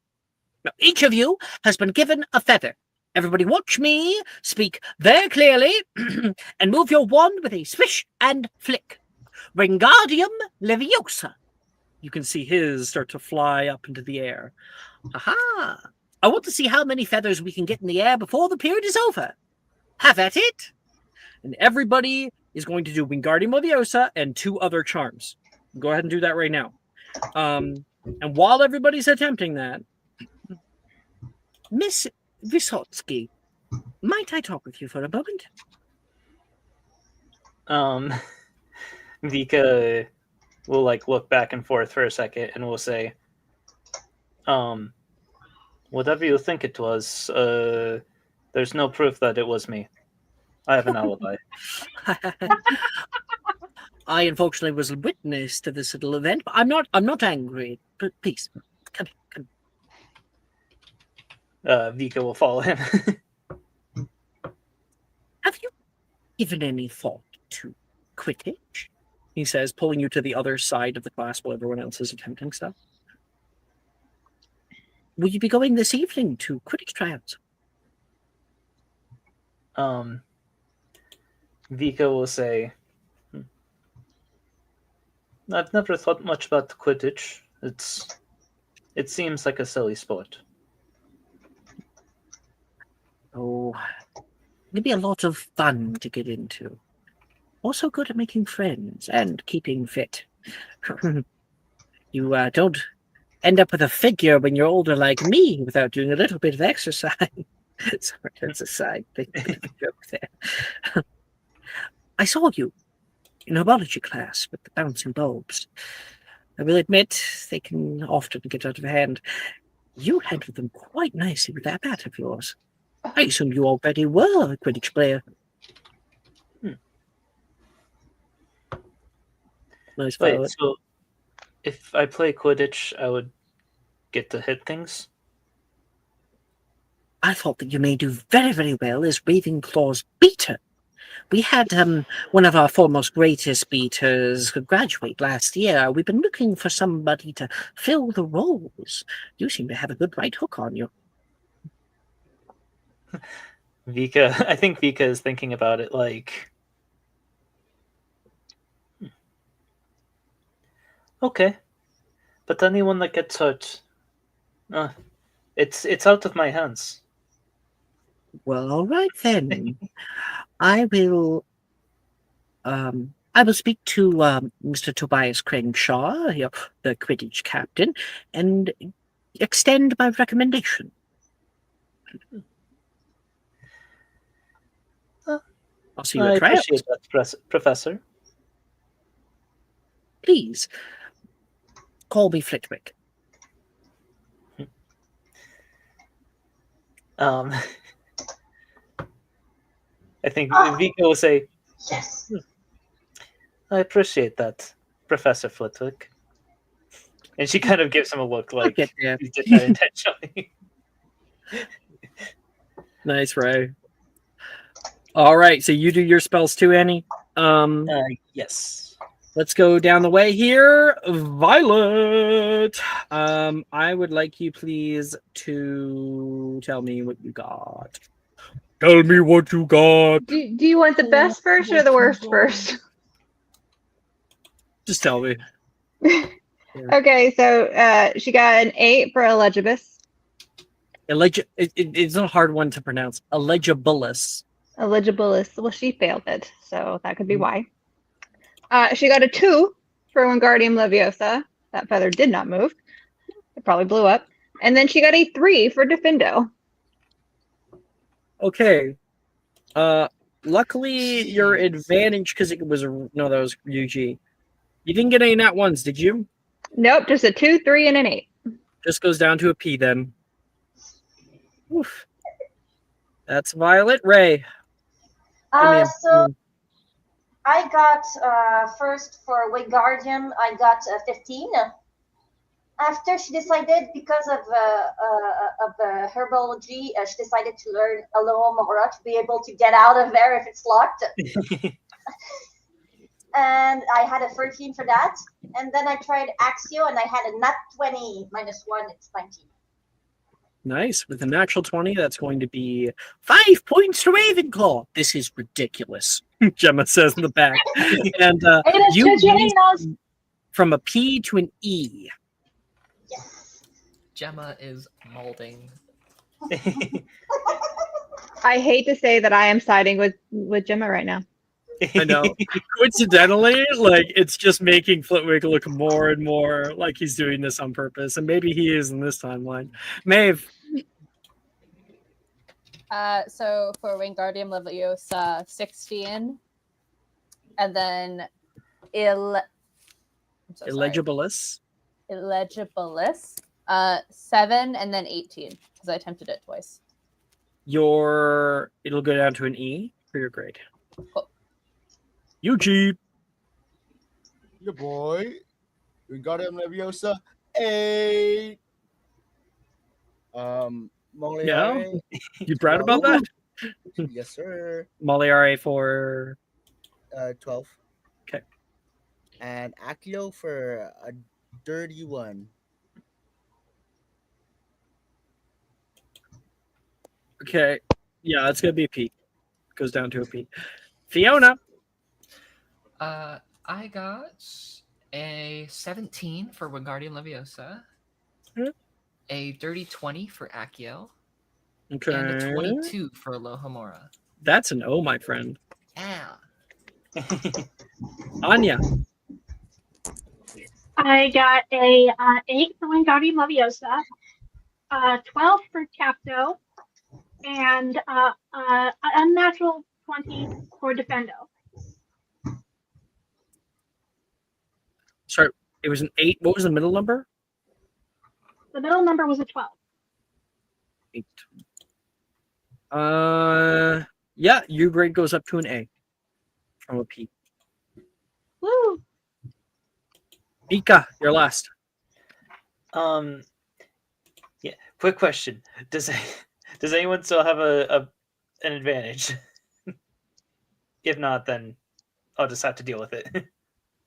Now, each of you has been given a feather. Everybody watch me, speak very clearly, and move your wand with a swish and flick. Wingardium Leviosa. You can see his start to fly up into the air. Aha! I want to see how many feathers we can get in the air before the period is over. Have at it! And everybody is going to do Wingardium Leviosa and 2 other charms. Go ahead and do that right now. And while everybody's attempting that, Miss Vysotsky, might I talk with you for a moment? Vika will look back and forth for a second and will say, whatever you think it was, there's no proof that it was me. I have an alibi. I unfortunately was a witness to this little event, but I'm not angry. But please, come here. Vika will follow him. Have you given any thought to Quidditch? He says, pulling you to the other side of the class while everyone else is attempting stuff. Will you be going this evening to Quidditch tryouts? Vika will say, I've never thought much about Quidditch. It seems like a silly sport. Oh, it'd be a lot of fun to get into. Also good at making friends and keeping fit. You don't end up with a figure when you're older like me without doing a little bit of exercise. Sorry, that's a side thing. Joke there. I saw you in herbology class with the bouncing bulbs. I will admit they can often get out of hand. You handled them quite nicely with that bat of yours. I assume you already were a Quidditch player. Nice. Wait, so if I play Quidditch, I would get to hit things? I thought that you may do very, very well as Ravenclaw's beater. We had one of our foremost greatest beaters graduate last year. We've been looking for somebody to fill the roles. You seem to have a good right hook on you. Vika, I think Vika is thinking about it okay, but anyone that gets hurt, it's out of my hands. Well, all right then. I will speak to Mr. Tobias Craigshaw, the Quidditch captain, and extend my recommendation. I'll see you I at Tryouts. appreciate that, Professor. Please call me Flitwick. I think Oh. Vika will say, Yes. I appreciate that, Professor Flitwick. And she kind of gives him a look like get there. he did that intentionally. Nice, Ray. All right, so you do your spells too, Annie. Yes. Let's go down the way here. Violet. I would like you please to tell me what you got. Tell me what you got. Do you want the best first or the worst first? Just tell me. Okay, so she got an 8 for Elegibus. It's a hard one to pronounce. Elegibulus. Elegibulus. Well, she failed it, so that could be why. She got a 2 for Wingardium Leviosa. That feather did not move. It probably blew up. And then she got a 3 for Defendo. Okay. Luckily, your advantage, because it was that was UG. You didn't get any nat ones, did you? Nope, just a 2, 3, and an 8. Just goes down to a P then. Oof. That's Violet. Ray. So I got first for Wingardium, I got 15. After she decided, because of herbology, she decided to learn Alohomora to be able to get out of there if it's locked. And I had a 13 for that. And then I tried Axio, and I had a nat 20 minus 1. It's 19. Nice. With a natural 20, that's going to be 5 points to Ravenclaw. This is ridiculous, Gemma says in the back. And you raised from a P to an E. Yes. Gemma is molding. I hate to say that I am siding with Gemma right now. I know. Coincidentally, it's just making Flitwick look more and more like he's doing this on purpose, and maybe he is in this timeline. Maeve. So for Wingardium Leviosa, 16, and then Elegibulus. 7, and then 18 because I attempted it twice. It'll go down to an E for your grade. Cool. Eugene. Your boy. Wingardium Leviosa. 8. Molly. Yeah. You proud about that? Yes, sir. Moliare for 12. Okay. And Accio for a dirty 1. Okay. Yeah, it's gonna be a P. Goes down to a P. Fiona. I got a 17 for Wingardium Leviosa, a dirty 20 for Accio, Okay. and a 22 for Alohomora. That's an O, my friend. Yeah. Anya. I got a 8 for Wingardium Leviosa, 12 for Capto, and a unnatural 20 for Defendo. Sorry, it was an 8. What was the middle number? The middle number was a 12. 8. Yeah, your grade goes up to an A from a P. Woo! Ika, you're last. Yeah. Quick question: Does anyone still have an advantage? If not, then I'll just have to deal with it.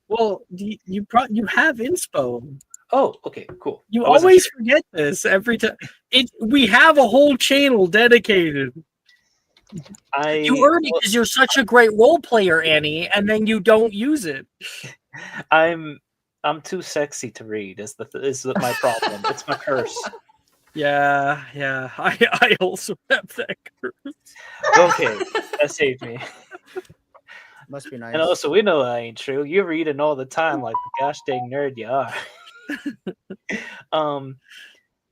Well, you have inspo. Oh, okay, cool. You I wasn't always sure. forget this every time. We have a whole channel dedicated. You earn it because you're such a great role player, Annie, and then you don't use it. I'm too sexy to read. Is my problem? It's my curse. Yeah. I also have that curse. Okay, that saved me. Must be nice. And also, we know that ain't true. You're reading all the time, like the gosh dang nerd you are.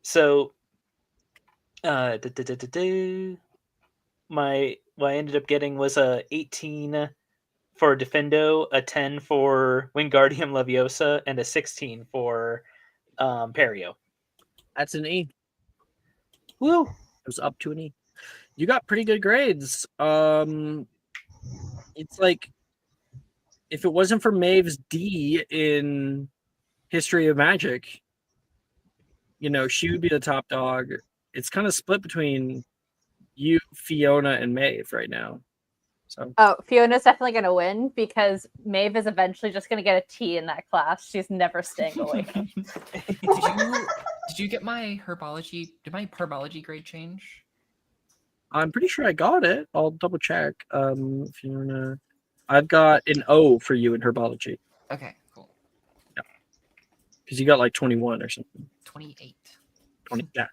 So, what I ended up getting was a 18 for Defendo, a 10 for Wingardium Leviosa, and a 16 for Perio. That's an E. Woo! It was up to an E. You got pretty good grades. It's like if it wasn't for Maeve's D in History of Magic, she would be the top dog. It's kind of split between you, Fiona, and Maeve right now. So Oh, Fiona's definitely going to win because Maeve is eventually just going to get a T in that class. She's never staying awake. Did you get my herbology? Did my herbology grade change? I'm pretty sure I got it. I'll double check. Fiona, I've got an O for you in herbology. Okay, cool. Yeah, because you got like 21 or something. 28. 20. Yeah.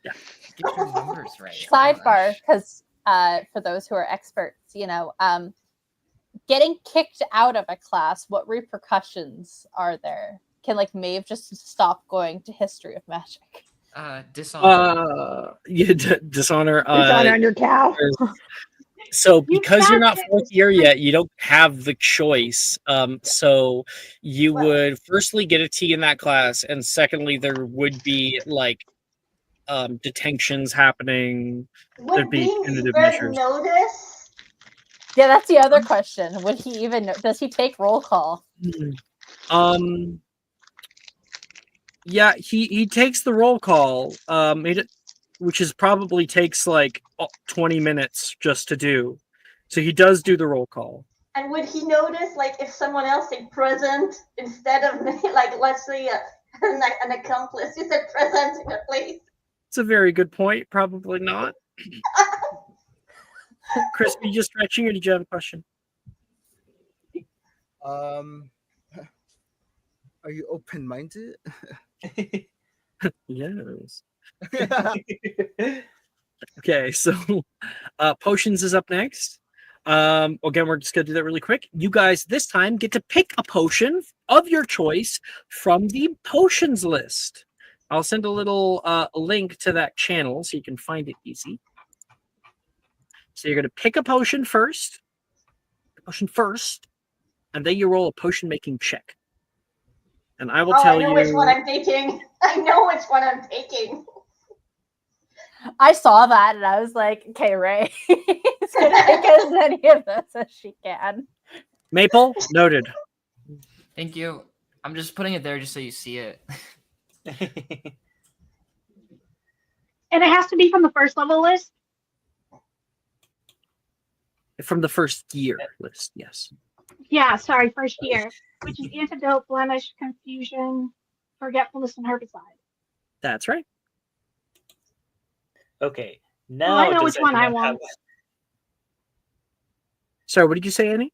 Get your numbers right. Sidebar, because for those who are experts, getting kicked out of a class, what repercussions are there? Can like Maeve just stop going to History of Magic? Dishonor. Dishonor. Dishonor on your cow. So because you're not can't fourth year yet, you don't have the choice. So you would firstly get a T in that class, and secondly, there would be like detentions happening. There'd Would be Dean punitive even measures. notice? Yeah, that's the other question. Would he even does he take roll call? Yeah, he takes the roll call. Which is probably takes like 20 minutes just to do. So he does do the roll call. And would he notice, like, if someone else said present instead of, like, let's say an accomplice who said present in a place? It's a very good point. Probably not. Chris, are you just stretching, or did you have a question? Are you open-minded? Yes. Okay, so potions is up next. Again, we're just gonna do that really quick. You guys this time get to pick a potion of your choice from the potions list. I'll send a little link to that channel so you can find it easy. So you're gonna pick a potion first, and then you roll a potion making check. And I will tell you. I know which one I'm taking. I know which one I'm taking. I saw that and I was like, okay, Ray is going to pick as many of those as she can. Maple, noted. Thank you. I'm just putting it there just so you see it. And it has to be from the first level list? From the first year list, yes. Yeah, sorry, first year. Which is Antidote, Blemish, Confusion, Forgetfulness, and Herbicide. That's right. Okay, now I know which one I want. Sorry, what did you say, Annie?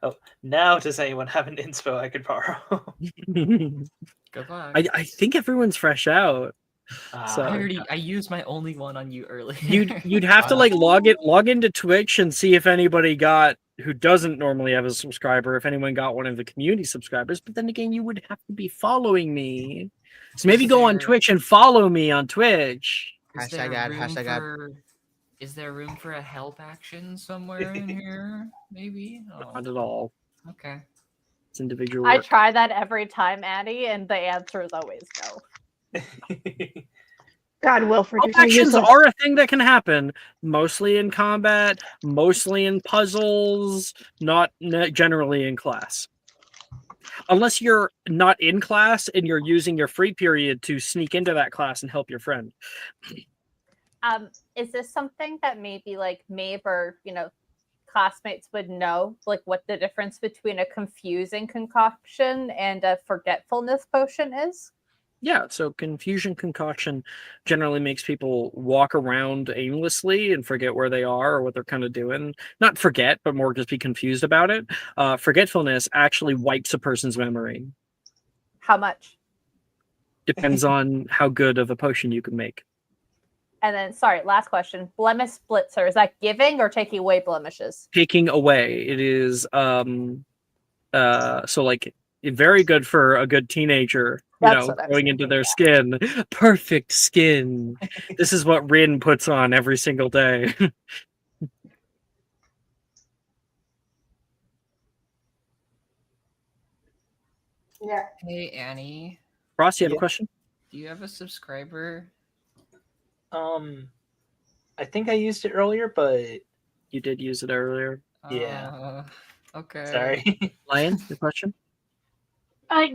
Oh, now does anyone have an inspo I could borrow? Good luck. I think everyone's fresh out. So I used my only one on you earlier. You'd have to like log into Twitch and see if anybody got who doesn't normally have a subscriber, if anyone got one of the community subscribers. But then again, you would have to be following me. So maybe go on Twitch and follow me on Twitch. Is there room for a help action somewhere in here? Maybe? Not at all. Okay. It's individual. I try that every time, Addie, and the answer is always no. God, Wilford, help actions are a thing that can happen, mostly in combat, mostly in puzzles, not generally in class. Unless you're not in class and you're using your free period to sneak into that class and help your friend. Is this something that maybe like Maeve or classmates would know, like what the difference between a confusing concoction and a forgetfulness potion is? Yeah, so confusion concoction generally makes people walk around aimlessly and forget where they are or what they're kind of doing. Not forget, but more just be confused about it. Forgetfulness actually wipes a person's memory. How much? Depends on how good of a potion you can make. And then, sorry, last question. Blemish Splitzer, is that giving or taking away blemishes? Taking away. It is so like very good for a good teenager, That's what I was going into thinking, their yeah. skin. Perfect skin. This is what Rin puts on every single day. Yeah. Hey, Annie, Ross, you have a Yeah. question? do you have a subscriber? I think I used it earlier, but You did use it earlier. Yeah. Okay. sorry. Lion, your question?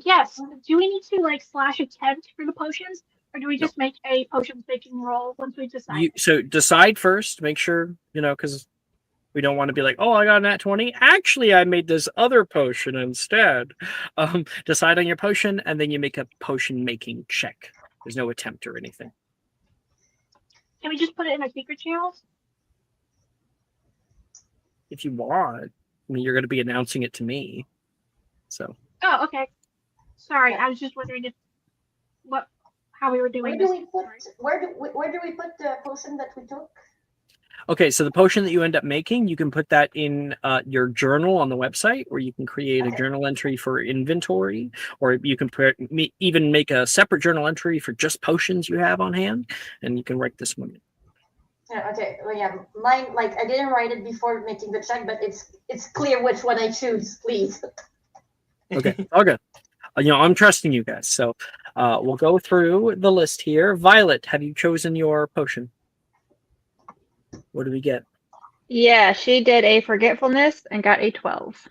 Yes. Do we need to like slash attempt for the potions, or do we No. just make a potions making roll once we decide? So decide first. Make sure, because we don't want to be like, oh, I got a nat 20. Actually, I made this other potion instead. Decide on your potion, and then you make a potion making check. There's no attempt or anything. Can we just put it in our secret channels? If you want, I mean, you're going to be announcing it to me. So Oh, okay. Sorry, I was just wondering how we were doing Where this. do we put the potion that we took? okay, so the potion that you end up making, you can put that in your journal on the website, or you can create a journal entry for inventory, or you can even make a separate journal entry for just potions you have on hand, and you can write this one in. Yeah, okay. Well, yeah, mine. Like I didn't write it before making the check, but it's clear which one I choose. Please. Okay, all good. I'm trusting you guys, so we'll go through the list here. Violet, have you chosen your potion? What do we get? Yeah, she did a forgetfulness and got a 12.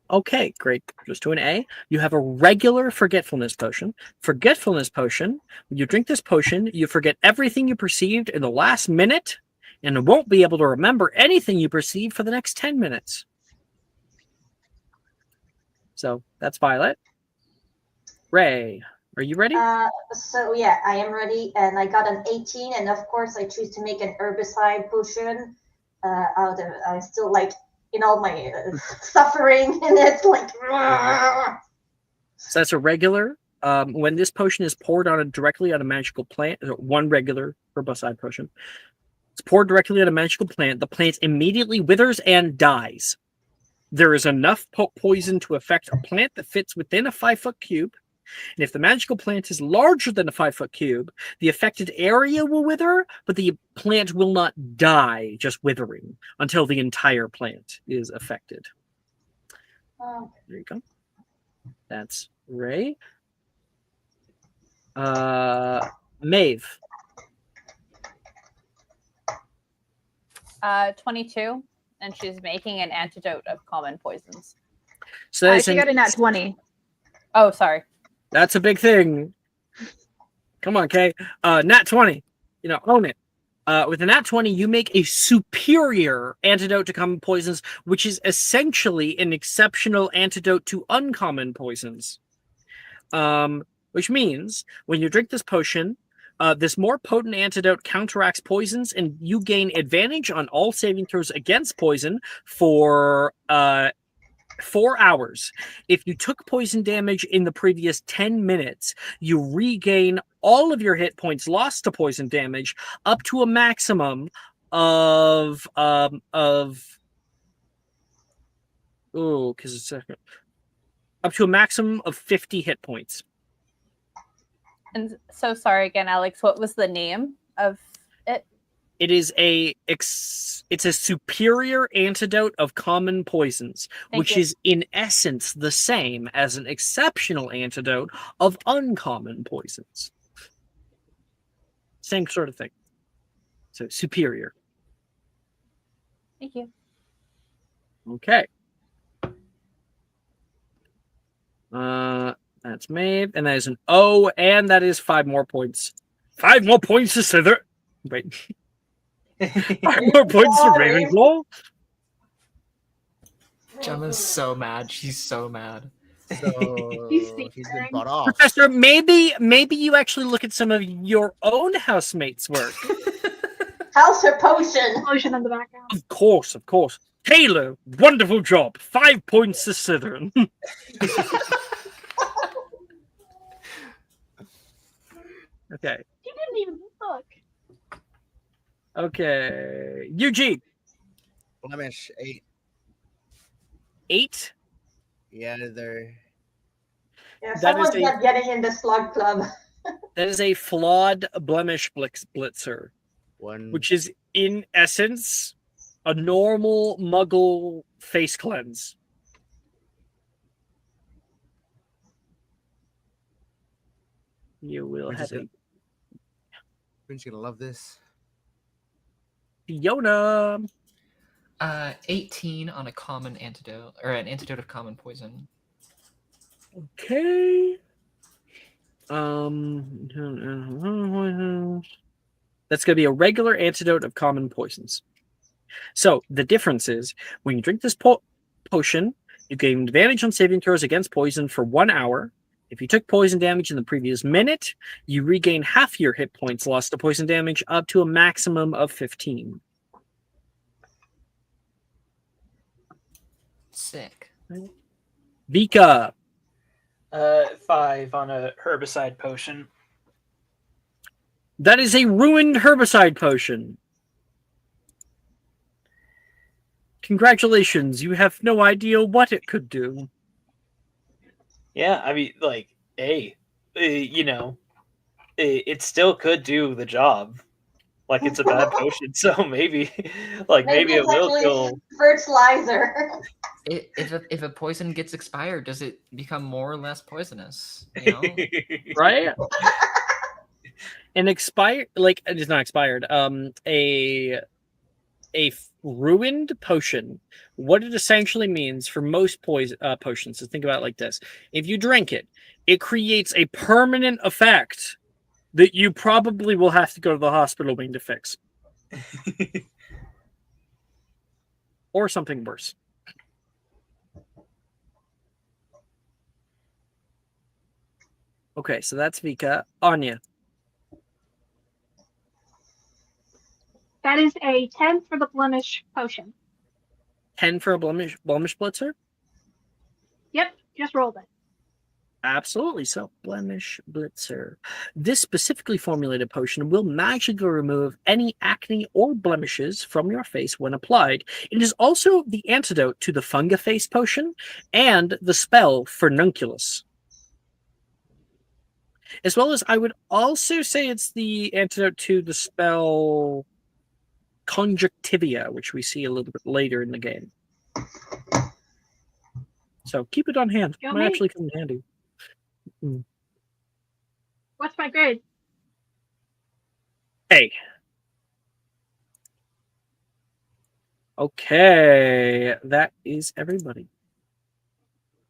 Okay, great. Just to an A. You have a regular forgetfulness potion. Forgetfulness potion. When you drink this potion, you forget everything you perceived in the last minute and won't be able to remember anything you perceived for the next 10 minutes. So that's Violet. Ray, are you ready? So yeah, I am ready, and I got an 18, and of course I choose to make an herbicide potion. I'm still like in all my suffering, and it's like. So that's a regular. When this potion is poured directly on a magical plant, one regular herbicide potion, it's poured directly on a magical plant, the plant immediately withers and dies. There is enough poison to affect a plant that fits within a 5-foot cube. And if the magical plant is larger than a 5-foot cube, the affected area will wither, but the plant will not die, just withering, until the entire plant is affected. There you go. That's Ray. Maeve. 22, and she's making an antidote of common poisons. So She got a nat 20. Oh, sorry. That's a big thing. Come on, Kay. Nat 20. Own it. With a nat 20, you make a superior antidote to common poisons, which is essentially an exceptional antidote to uncommon poisons. Which means when you drink this potion, this more potent antidote counteracts poisons, and you gain advantage on all saving throws against poison for 4 hours. If you took poison damage in the previous 10 minutes, you regain all of your hit points lost to poison damage up to a maximum of up to a maximum of 50 hit points. And so sorry again, Alex. What was the name of it? It is it's a superior antidote of common poisons, which is in essence the same as an exceptional antidote of uncommon poisons. Same sort of thing. So superior. Thank you. Okay. That's Maeve, and that is an O, and that is 5 more points. 5 more points to Slither. Wait. 5 more points to Ravenclaw. Gemma's so mad. She's so mad. So He's he's been secret. bought off. Professor, maybe you actually look at some of your own housemates' work. How's her potion? Potion in the background. Of course. Taylor, wonderful job. 5 points to Slytherin. Okay. You didn't even look. Okay. Eugene. Blemish 8. 8. Yeah, they're Yeah, That is someone's not getting in the slug club. That is a flawed blemish blitzer, one. which is in essence a normal muggle face cleanse. You will have a Prince gonna love this. Fiona. 18 on a common antidote, or an antidote of common poison. Okay. That's going to be a regular antidote of common poisons. So the difference is when you drink this potion, you gain advantage on saving throws against poison for 1 hour. If you took poison damage in the previous minute, you regain half your hit points lost to poison damage up to a maximum of 15. Sick. Vika. 5 on a herbicide potion. That is a ruined herbicide potion. Congratulations, you have no idea what it could do. Yeah, I mean, like, hey, you know, it still could do the job. Like, it's a bad potion, so maybe maybe it it's will actually kill. fertilizer. If a poison gets expired, does it become more or less poisonous? You know? Right? An expired, like, it's not expired. A ruined potion. What it essentially means for most potions. So think about it like this: if you drink it, it creates a permanent effect that you probably will have to go to the hospital wing to fix, or something worse. Okay, so that's Vika. Anya. That is a 10 for the blemish potion. 10 for a blemish blitzer? Yep, just rolled it. Absolutely. So, blemish blitzer. This specifically formulated potion will magically remove any acne or blemishes from your face when applied. It is also the antidote to the Fungaface potion and the spell Furnunculus. As well as, I would also say it's the antidote to the spell Conjunctivia, which we see a little bit later in the game. So keep it on hand. Go Might me. actually come in handy. What's my grade? Hey. Okay, that is everybody.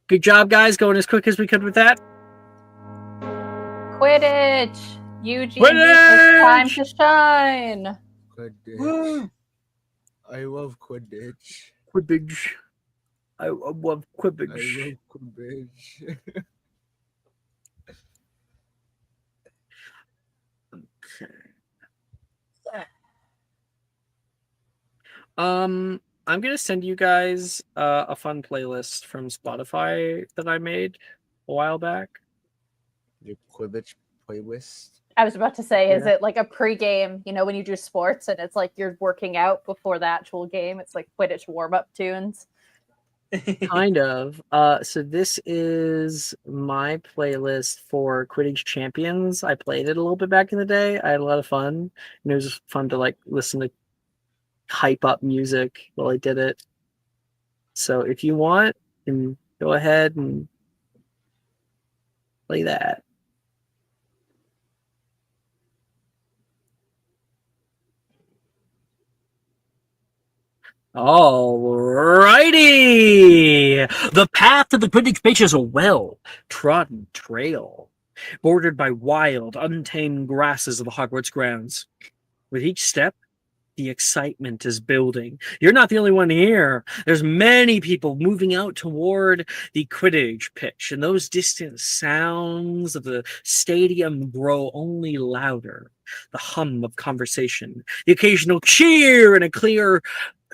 Good job, guys, going as quick as we could with that. Quidditch! Eugene, Quidditch! it's time to shine! Quidditch. I love Quidditch. Quidditch. I love Quidditch. I love Quidditch. I'm gonna send you guys a fun playlist from Spotify that I made a while back. Your Quidditch playlist. I was about to say, is Yeah. it like a pregame, you know, when you do sports and it's like you're working out before the actual game? It's like Quidditch warm-up tunes. Kind of. So this is my playlist for Quidditch Champions. I played it a little bit back in the day. I had a lot of fun. And it was just fun to like listen to hype up music while I did it. So if you want, you can go ahead and play that. Alrighty! The path to the Quidditch pitch is a well-trodden trail, bordered by wild, untamed grasses of the Hogwarts grounds. With each step, the excitement is building. You're not the only one here. There's many people moving out toward the Quidditch pitch, and those distant sounds of the stadium grow only louder. The hum of conversation, the occasional cheer, and a clear,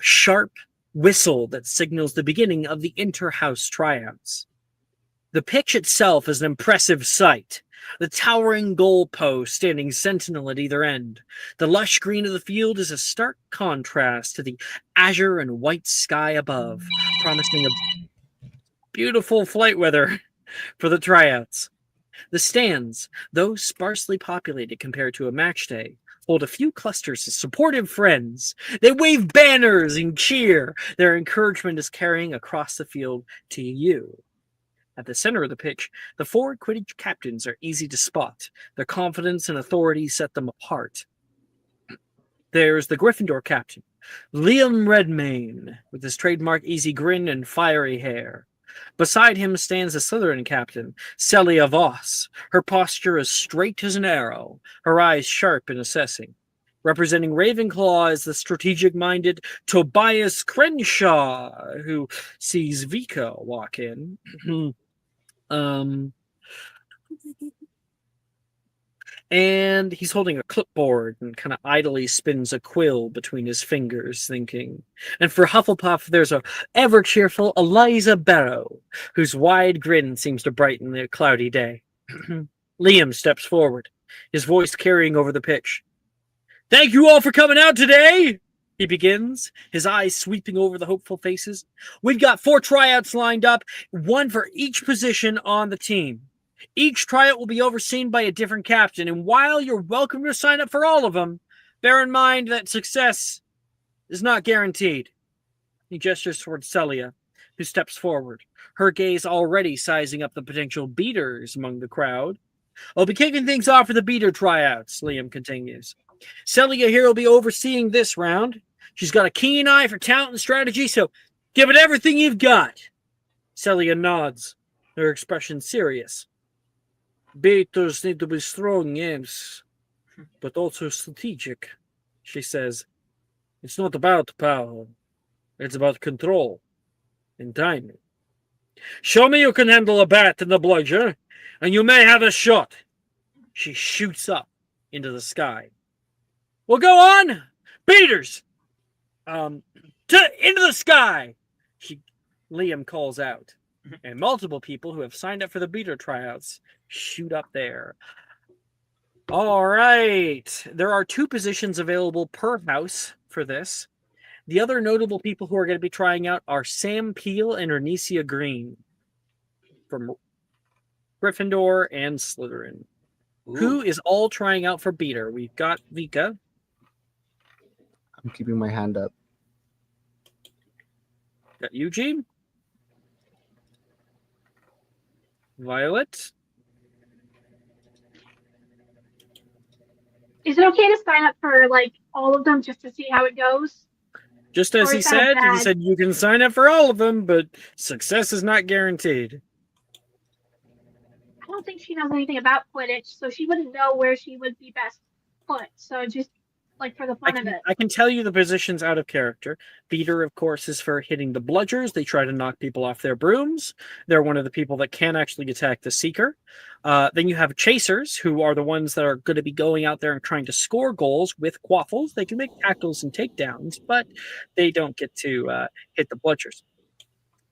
sharp whistle that signals the beginning of the inter-house tryouts. The pitch itself is an impressive sight. the towering goalpost standing sentinel at either end. The lush green of the field is a stark contrast to the azure and white sky above, promising a beautiful flight weather for the tryouts. The stands, though sparsely populated compared to a match day, hold a few clusters of supportive friends. They wave banners and cheer. Their encouragement is carrying across the field to you. At the center of the pitch, the 4 Quidditch captains are easy to spot. Their confidence and authority set them apart. There's the Gryffindor captain, Liam Redmayne, with his trademark easy grin and fiery hair. Beside him stands the Slytherin captain, Celia Voss. Her posture as straight as an arrow, her eyes sharp and assessing. Representing Ravenclaw is the strategic-minded Tobias Crenshaw, who sees Vika walk in. And he's holding a clipboard and kind of idly spins a quill between his fingers, thinking. And for Hufflepuff, there's a ever-cheerful Eliza Barrow, whose wide grin seems to brighten the cloudy day. Liam steps forward, his voice carrying over the pitch. "Thank you all for coming out today," he begins, his eyes sweeping over the hopeful faces. "We've got 4 tryouts lined up, 1 for each position on the team. Each tryout will be overseen by a different captain, and while you're welcome to sign up for all of them, bear in mind that success is not guaranteed." He gestures towards Celia, who steps forward, her gaze already sizing up the potential beaters among the crowd. "I'll be kicking things off for the beater tryouts," Liam continues. "Celia here will be overseeing this round. She's got a keen eye for talent and strategy, so give it everything you've got." Celia nods, her expression serious. "Beaters need to be strong, yes, but also strategic," she says. "It's not about power. It's about control and timing. Show me you can handle a bat and a bludger, and you may have a shot." She shoots up into the sky. "Well, go on! Beaters! Into the sky!" Liam calls out. And multiple people who have signed up for the beater tryouts shoot up there. All right. There are 2 positions available per house for this. The other notable people who are going to be trying out are Sam Peel and Ernesia Green from Gryffindor and Slytherin. Ooh. Who is all trying out for beater? We've got Vika. I'm keeping my hand up. Got Eugene. Violet. Is it okay to sign up for like all of them just to see how it goes? Just as Or he is that said, bad? you can sign up for all of them, but success is not guaranteed. I don't think she knows anything about Quidditch, so she wouldn't know where she would be best put. So just like for the fun of it. I can tell you the positions out of character. Beater, of course, is for hitting the bludgers. They try to knock people off their brooms. They're one of the people that can actually attack the Seeker. Then you have chasers, who are the ones that are going to be going out there and trying to score goals with quaffles. They can make tackles and takedowns, but they don't get to hit the bludgers.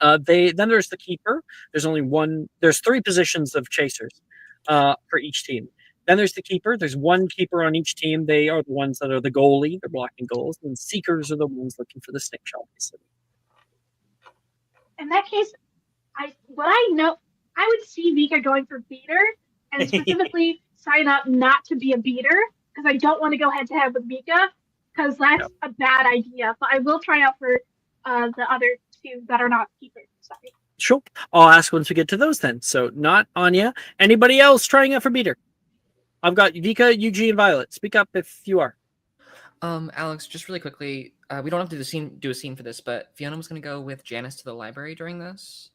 Then there's the keeper. There's 3 positions of chasers for each team. Then there's the keeper. There's 1 keeper on each team. They are the ones that are the goalie. They're blocking goals. And seekers are the ones looking for the snake shot. In that case, I would see Vika going for beater and specifically sign up not to be a beater because I don't want to go head to head with Vika because that's a bad idea. But I will try out for the other 2 that are not keepers. Sorry. Sure. I'll ask once we get to those then. So not Anya. Anybody else trying out for beater? I've got Vika, Yuji, and Violet. Speak up if you are. Alex, just really quickly, we don't have to do a scene for this, but Fiona was going to go with Janice to the library during this.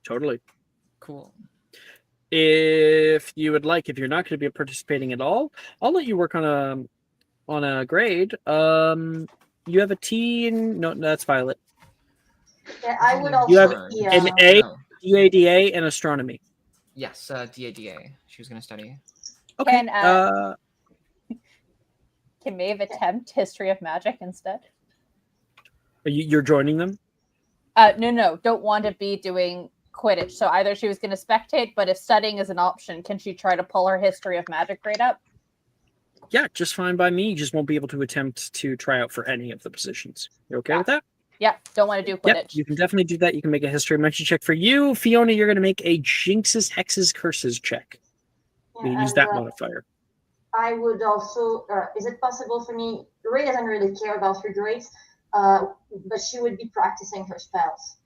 Totally. Cool. If you would like, if you're not going to be participating at all, I'll let you work on a grade. You have a T and no, that's Violet. Yeah, I would also. You have yeah. an A, DADA, and astronomy. Yes, DADA. She was going to study. Okay. Can Maeve attempt History of Magic instead? You're joining them? No. Don't want to be doing Quidditch. So either she was going to spectate, but if studying is an option, can she try to pull her history of magic grade up? Yeah, just fine by me. You just won't be able to attempt to try out for any of the positions. You okay with that? Yeah, don't want to do Quidditch. Yep, you can definitely do that. You can make a history mention check for you. Fiona, you're going to make a Jinxes, Hexes, Curses check. You can use that modifier. I would also, is it possible for me, Ray doesn't really care about her grades, but she would be practicing her spells.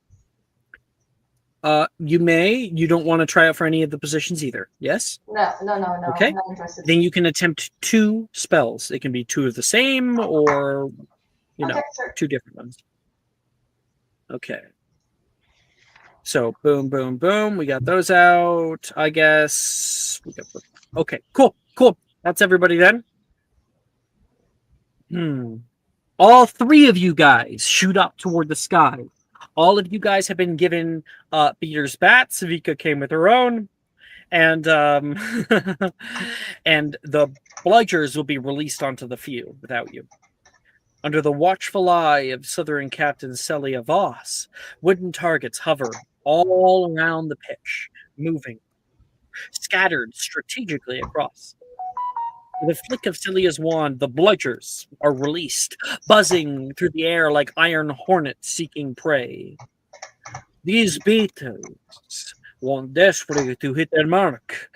You may. You don't want to try out for any of the positions either. Yes? No. Okay. I'm not interested. Then you can attempt 2 spells. It can be 2 of the same or, Okay, sure. 2 different ones. Okay. So, boom, boom, boom. We got those out. I guess. Okay, cool. That's everybody then. All 3 of you guys shoot up toward the sky. All of you guys have been given beater's bats. Vika came with her own. And and the bludgers will be released onto the field without you. Under the watchful eye of Southern Captain Celia Voss, wooden targets hover all around the pitch, moving, scattered strategically across. With a flick of Celia's wand, the bludgers are released, buzzing through the air like iron hornets seeking prey. These beetles want desperately to hit their mark,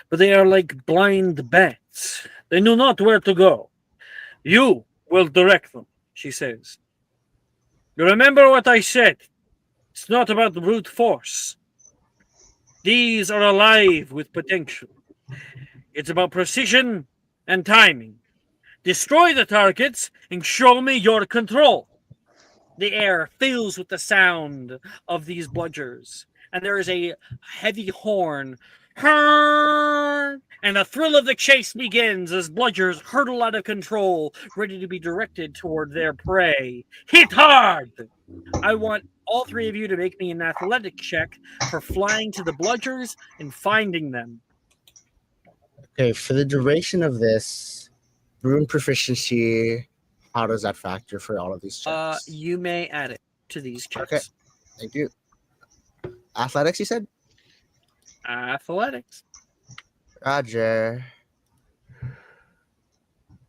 but they are like blind bats. They know not where to go. You will direct them, she says. You remember what I said? It's not about brute force. These are alive with potential. It's about precision and timing. Destroy the targets and show me your control. The air fills with the sound of these bludgers, and there is a heavy horn. And the thrill of the chase begins as bludgers hurtle out of control, ready to be directed toward their prey. Hit hard! I want all 3 of you to make me an athletic check for flying to the bludgers and finding them. Okay, for the duration of this, rune proficiency, how does that factor for all of these checks? You may add it to these checks. Okay, thank you. Athletics, you said? Athletics. Roger.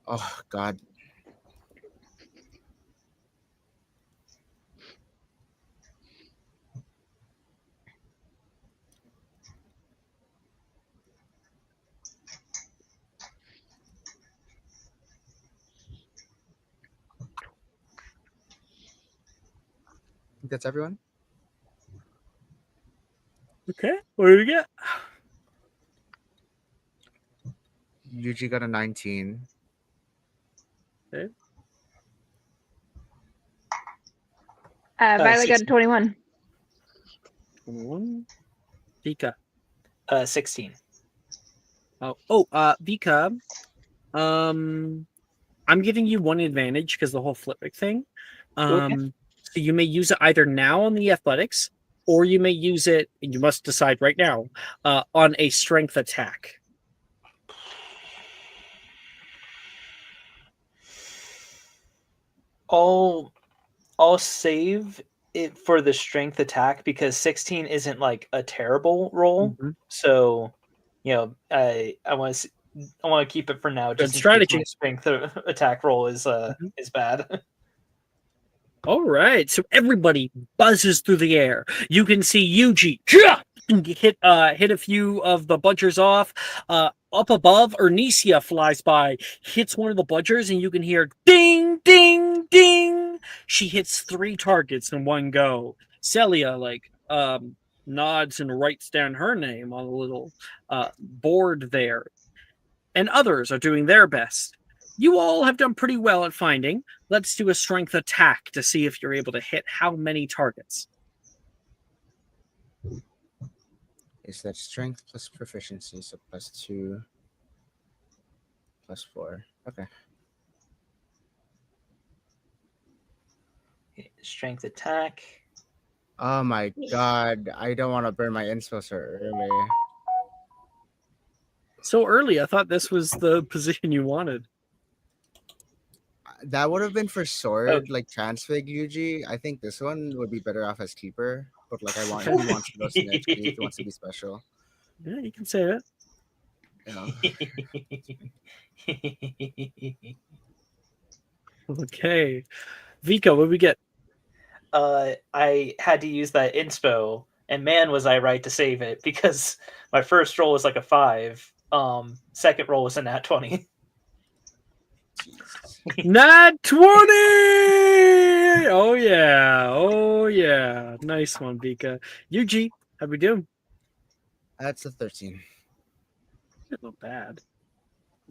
Oh, God. I think that's everyone. Okay, what do we get? Yuji got a 19. Okay. Violet got a 21. 21. Vika. 16. Vika. I'm giving you 1 advantage because the whole flippic thing. So you may use it either now on the athletics, or you may use it, and you must decide right now, on a strength attack. I'll save it for the strength attack because 16 isn't like a terrible roll. Mm-hmm. So, I want to keep it for now. Good Just strategy. my strength attack roll is bad. All right, so everybody buzzes through the air. You can see Yuji hit a few of the bludgers off. Up above, Ernesia flies by, hits one of the bludgers, and you can hear ding, ding, ding. She hits 3 targets in one go. Celia nods and writes down her name on a little board there. And others are doing their best. You all have done pretty well at finding. Let's do a strength attack to see if you're able to hit how many targets. Is that strength plus proficiency, so +2, +4. Okay. Strength attack. Oh my God. I don't want to burn my inspo so early. So early, I thought this was the position you wanted. That would have been for sword, like Transfig Yuji. I think this one would be better off as keeper. But like, he wants to go snitch. He wants to be special. Yeah, you can say it. Yeah. Okay. Vika, what do we get? I had to use that inspo, and man, was I right to save it, because my first roll was like a 5. Second roll was a nat 20. Nat 20! Oh yeah. Nice one, Vika. Yuji, how we doing? That's a 13. Not bad.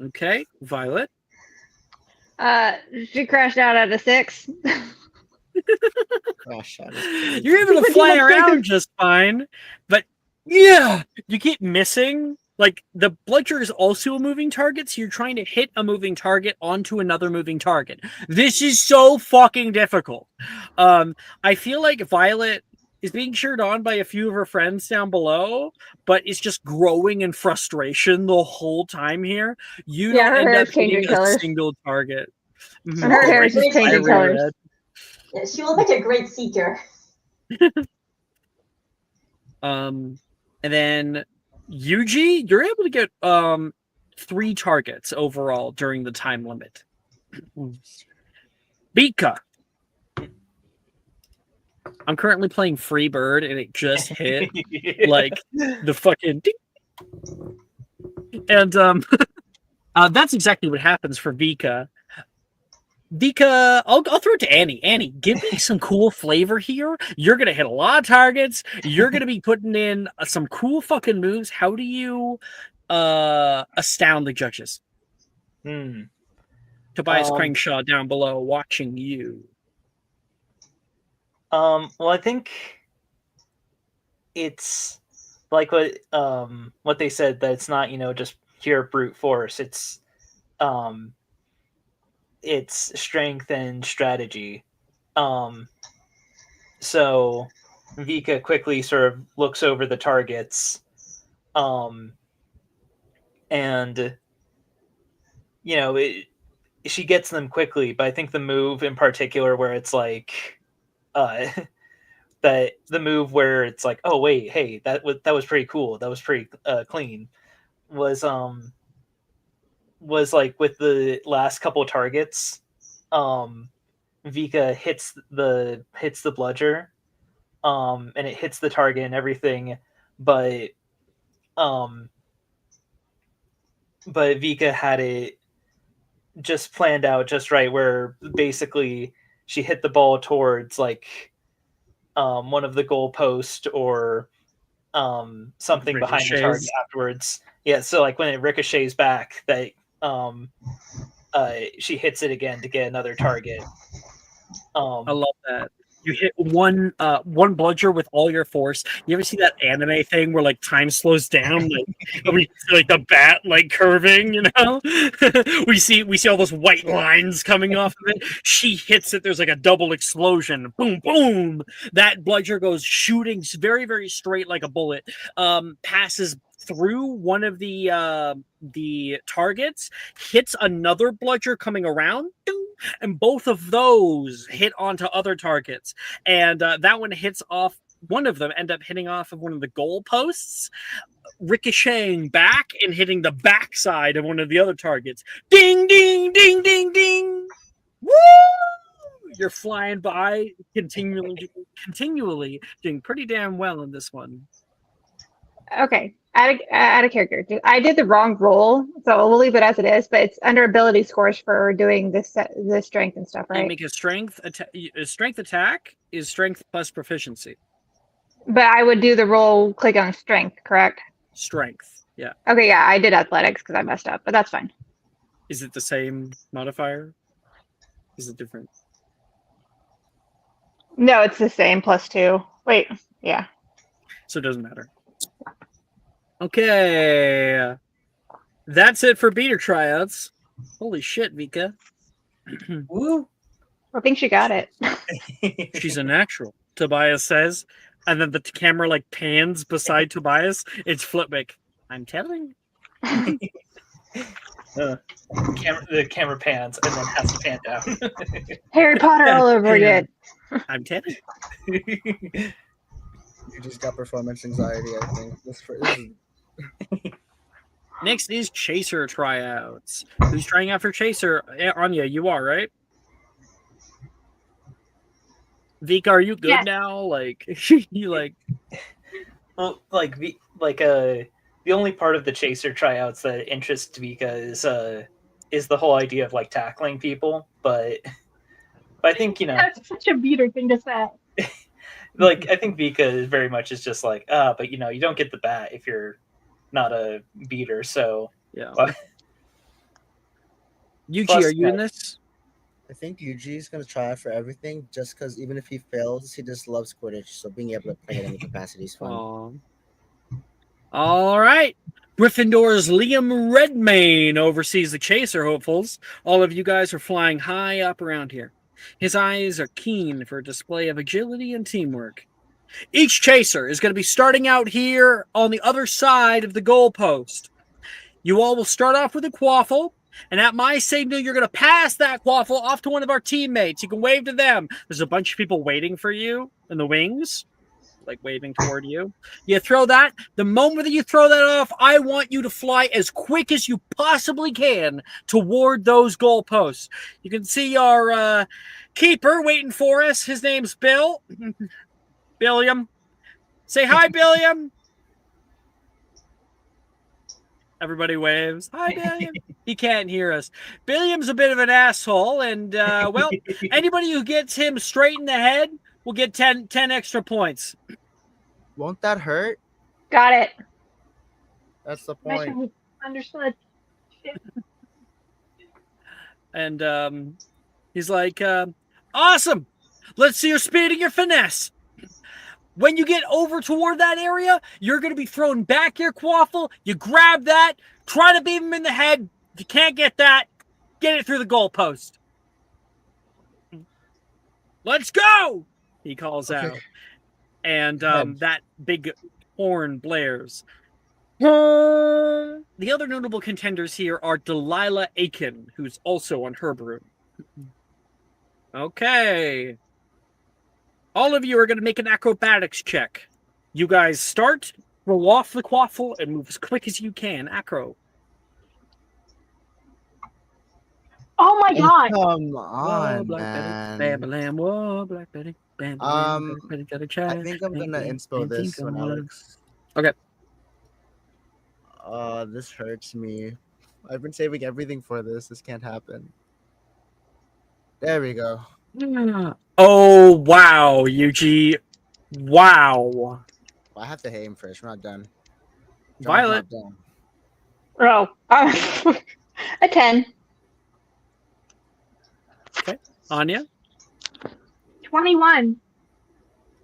Okay, Violet. She crashed out at a 6. Gosh, You're able to fly around just fine, but yeah, you keep missing. Like, the bludger is also a moving target, so you're trying to hit a moving target onto another moving target. This is so fucking difficult. I feel like Violet is being cheered on by a few of her friends down below, but is just growing in frustration the whole time here. You don't end up hitting a single target. And her hair is just changing colors. Yeah, she will make a great seeker. And then Yuji, you're able to get 3 targets overall during the time limit. Bika. I'm currently playing Freebird, and it just hit like the fucking ding. And that's exactly what happens for Vika. Vika, I'll throw it to Annie. Annie, give me some cool flavor here. You're gonna hit a lot of targets. You're gonna be putting in some cool fucking moves. How do you astound the judges? Tobias Crankshaw down below watching you. Well, I think it's like what they said, that it's not, just pure brute force. It's strength and strategy. So Vika quickly sort of looks over the targets, and she gets them quickly. But I think the move in particular, where it's like that the move where it's like, oh wait, hey, that was pretty cool, that was pretty clean, was like with the last couple targets, Vika hits the bludger, and it hits the target and everything, but Vika had it just planned out just right, where basically she hit the ball towards like one of the goalposts or something behind the target afterwards. Yeah, so like when it ricochets back, that she hits it again to get another target. I love that. You hit one bludger with all your force. You ever see that anime thing where like time slows down, we see like the bat like curving, we see all those white lines coming off of it. She hits it. There's like a double explosion. Boom, boom. That bludger goes shooting very, very straight like a bullet. Passes through one of the targets, hits another bludger coming around, and both of those hit onto other targets. And that one hits off one of them, end up hitting off of one of the goal posts, ricocheting back and hitting the backside of one of the other targets. Ding, ding, ding, ding, ding. Woo! You're flying by, continually doing pretty damn well in this one. Okay, add a character. I did the wrong roll, so we'll leave it as it is. But it's under ability scores for doing this strength and stuff, right? You make a strength attack is strength plus proficiency. But I would do the roll. Click on strength, correct? Strength, yeah. Okay, yeah, I did athletics because I messed up, but that's fine. Is it the same modifier? Is it different? No, it's the same +2. Wait, yeah. So it doesn't matter. Okay, that's it for beta tryouts. Holy shit, Vika! Woo! I think she got it. She's a natural, Tobias says, and then the camera like pans beside Tobias. It's Flipwick. I'm telling. The camera pans and then has to pan down. Harry Potter all over again. I'm telling. You just got performance anxiety, I think. This is Next is Chaser Tryouts. Who's trying out for Chaser? Anya, you are, right? Vika, are you good Yes. now? Like, you like... Well, the only part of the Chaser tryouts that interests Vika is the whole idea of like tackling people, but I think That's such a beater thing to say. like I think Vika is very much is just like but you don't get the bat if you're not a beater, so Yeah. But, Yuji, plus, are you in this? I think Yuji's gonna try for everything just because even if he fails, he just loves Quidditch. So being able to play at any capacity is fun. Aw. All right. Gryffindor's Liam Redmayne oversees the Chaser hopefuls. All of you guys are flying high up around here. His eyes are keen for a display of agility and teamwork. Each Chaser is going to be starting out here on the other side of the goalpost. You all will start off with a quaffle, and at my signal, you're going to pass that quaffle off to one of our teammates. You can wave to them. There's a bunch of people waiting for you in the wings, like waving toward you. You throw that. The moment that you throw that off, I want you to fly as quick as you possibly can toward those goalposts. You can see our keeper waiting for us. His name's Bill. Billiam. Say hi, Billiam. Everybody waves. Hi, Billiam. He can't hear us. Billiam's a bit of an asshole, and, well, anybody who gets him straight in the head will get 10 extra points. Won't that hurt? Got it. That's the point. Mission understood. Shit. And he's like, awesome. Let's see your speed and your finesse. When you get over toward that area, you're going to be throwing back your quaffle. You grab that, try to beat him in the head. If you can't get that, get it through the goalpost. Let's go, he calls out. And that big horn blares. The other notable contenders here are Delilah Aiken, who's also on her broom. Okay. All of you are going to make an acrobatics check. You guys start, roll off the quaffle, and move as quick as you can. Acro. Oh my god. Come Whoa, on, Black man. Betty. Bam, whoa, Black Betty. Bam, Black Betty got a chat. I think I'm gonna inspo this one, Alex. Okay. This hurts me. I've been saving everything for this. This can't happen. There we go. Oh, wow, Yuji. Wow. Well, I have to hit him first. We're not done. John's Violet. not done. Oh. A 10. Anya. 21.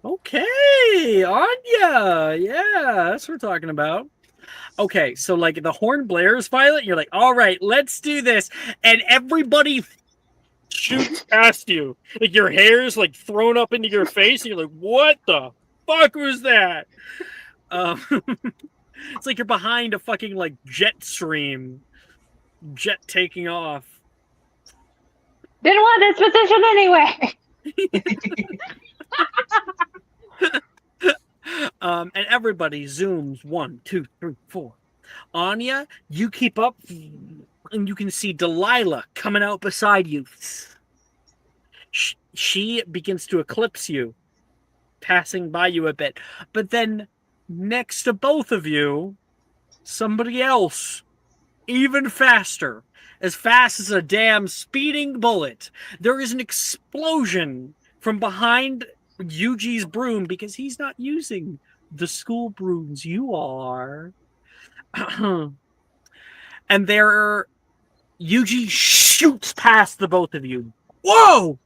Okay, Anya. Yeah, that's what we're talking about. Okay, so like the horn blares, Violet, you're like, all right, let's do this. And everybody shoots past you. Like your hair's like thrown up into your face, and you're like, what the fuck was that? It's like you're behind a fucking like jet stream. Jet taking off. Didn't want this position anyway. And everybody zooms 1, 2, 3, 4. Anya, you keep up, and you can see Delilah coming out beside you. She begins to eclipse you, passing by you a bit. But then, next to both of you, somebody else, even faster, as fast as a damn speeding bullet. There is an explosion from behind Yuji's broom because he's not using the school brooms. You are. And Yuji shoots past the both of you. Whoa!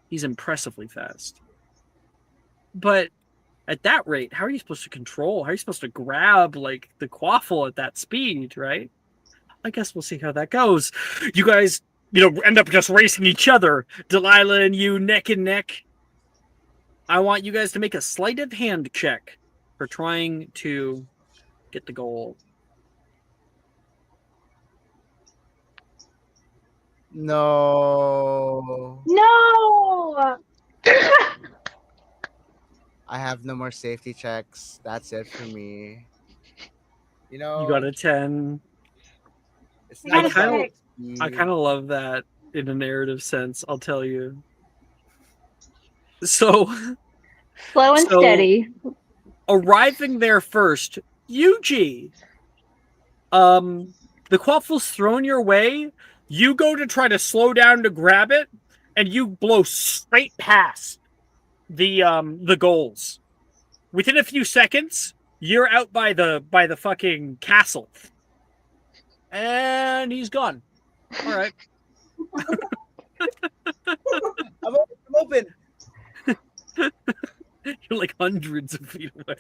He's impressively fast. But at that rate, how are you supposed to control? How are you supposed to grab like the quaffle at that speed, right? I guess we'll see how that goes. You guys, end up just racing each other. Delilah and you neck and neck. I want you guys to make a sleight of hand check for trying to get the goal. No. No. I have no more safety checks. That's it for me. You know, You got a 10. it's I not got a about 6. I speed. kind of love that in a narrative sense, I'll tell you. So, Slow and so steady. arriving there first, Yuji, the quaffle's thrown your way. You go to try to slow down to grab it, and you blow straight past the goals. Within a few seconds, you're out by the fucking castle, and he's gone. All right. I'm open. You're like hundreds of feet away.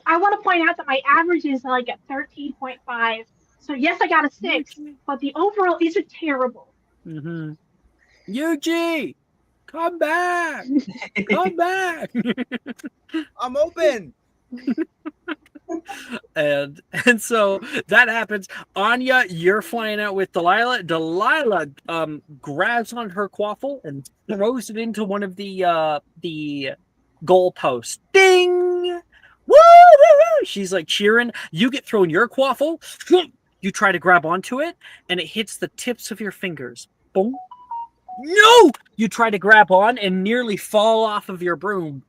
I want to point out that my average is like at 13.5. So yes, I got a 6, but the overall isn't terrible. Mm-hmm. Yuji, come back! Come back! I'm open. and so that happens. Anya, you're flying out with Delilah. Delilah grabs on her quaffle and throws it into one of the goalposts. Ding! Woo! Woo! Woo! She's like cheering. You get thrown your quaffle. You try to grab onto it, and it hits the tips of your fingers. Boom. No! You try to grab on and nearly fall off of your broom.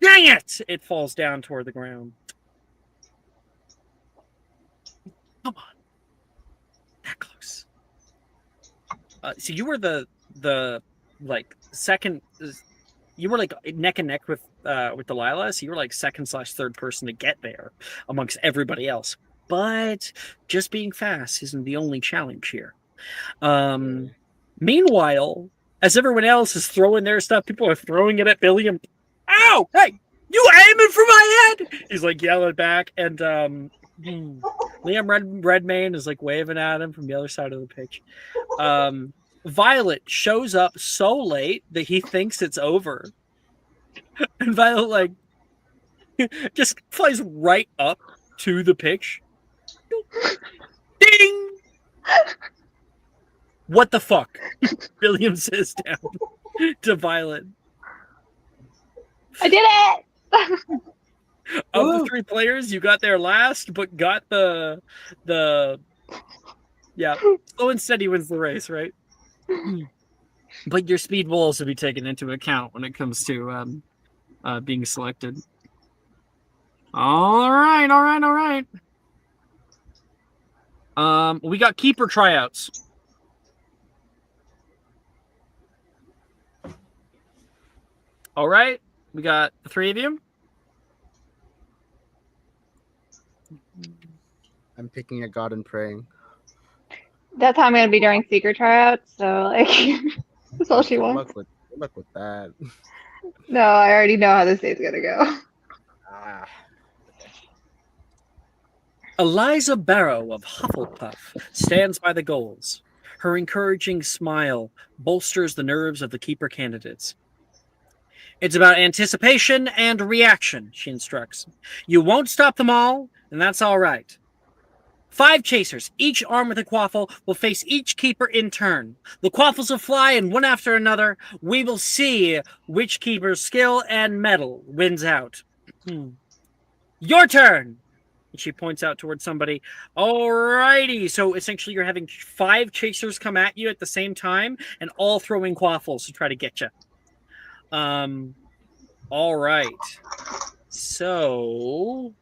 Dang it! It falls down toward the ground. Come on. That close. So you were the like second. You were like neck and neck with Delilah. So you were like second/third person to get there amongst everybody else. But just being fast isn't the only challenge here. Meanwhile, as everyone else is throwing their stuff, people are throwing it at Billy and ow! Hey, you aiming for my head? He's like yelling back, and Liam Redmayne is like waving at him from the other side of the pitch. Violet shows up so late that he thinks it's over, and Violet like just flies right up to the pitch. Ding! What the fuck? William says down to Violet. I did it! Of the three players, you got there last, but got the slow and steady wins the race, right? But your speed will also be taken into account when it comes to being selected. All right. We got keeper tryouts. All right, we got the three of you. I'm picking a god and praying. That's how I'm gonna be during secret tryouts. So like, that's all she Good wants. luck with that. No, I already know how this day's gonna go. Eliza Barrow of Hufflepuff stands by the goals. Her encouraging smile bolsters the nerves of the keeper candidates. It's about anticipation and reaction, she instructs. You won't stop them all, and that's all right. 5 chasers, each armed with a quaffle, will face each keeper in turn. The quaffles will fly, and one after another, we will see which keeper's skill and mettle wins out. Your turn! She points out towards somebody. Alrighty, so essentially you're having 5 chasers come at you at the same time, and all throwing quaffles to try to get you. All right. So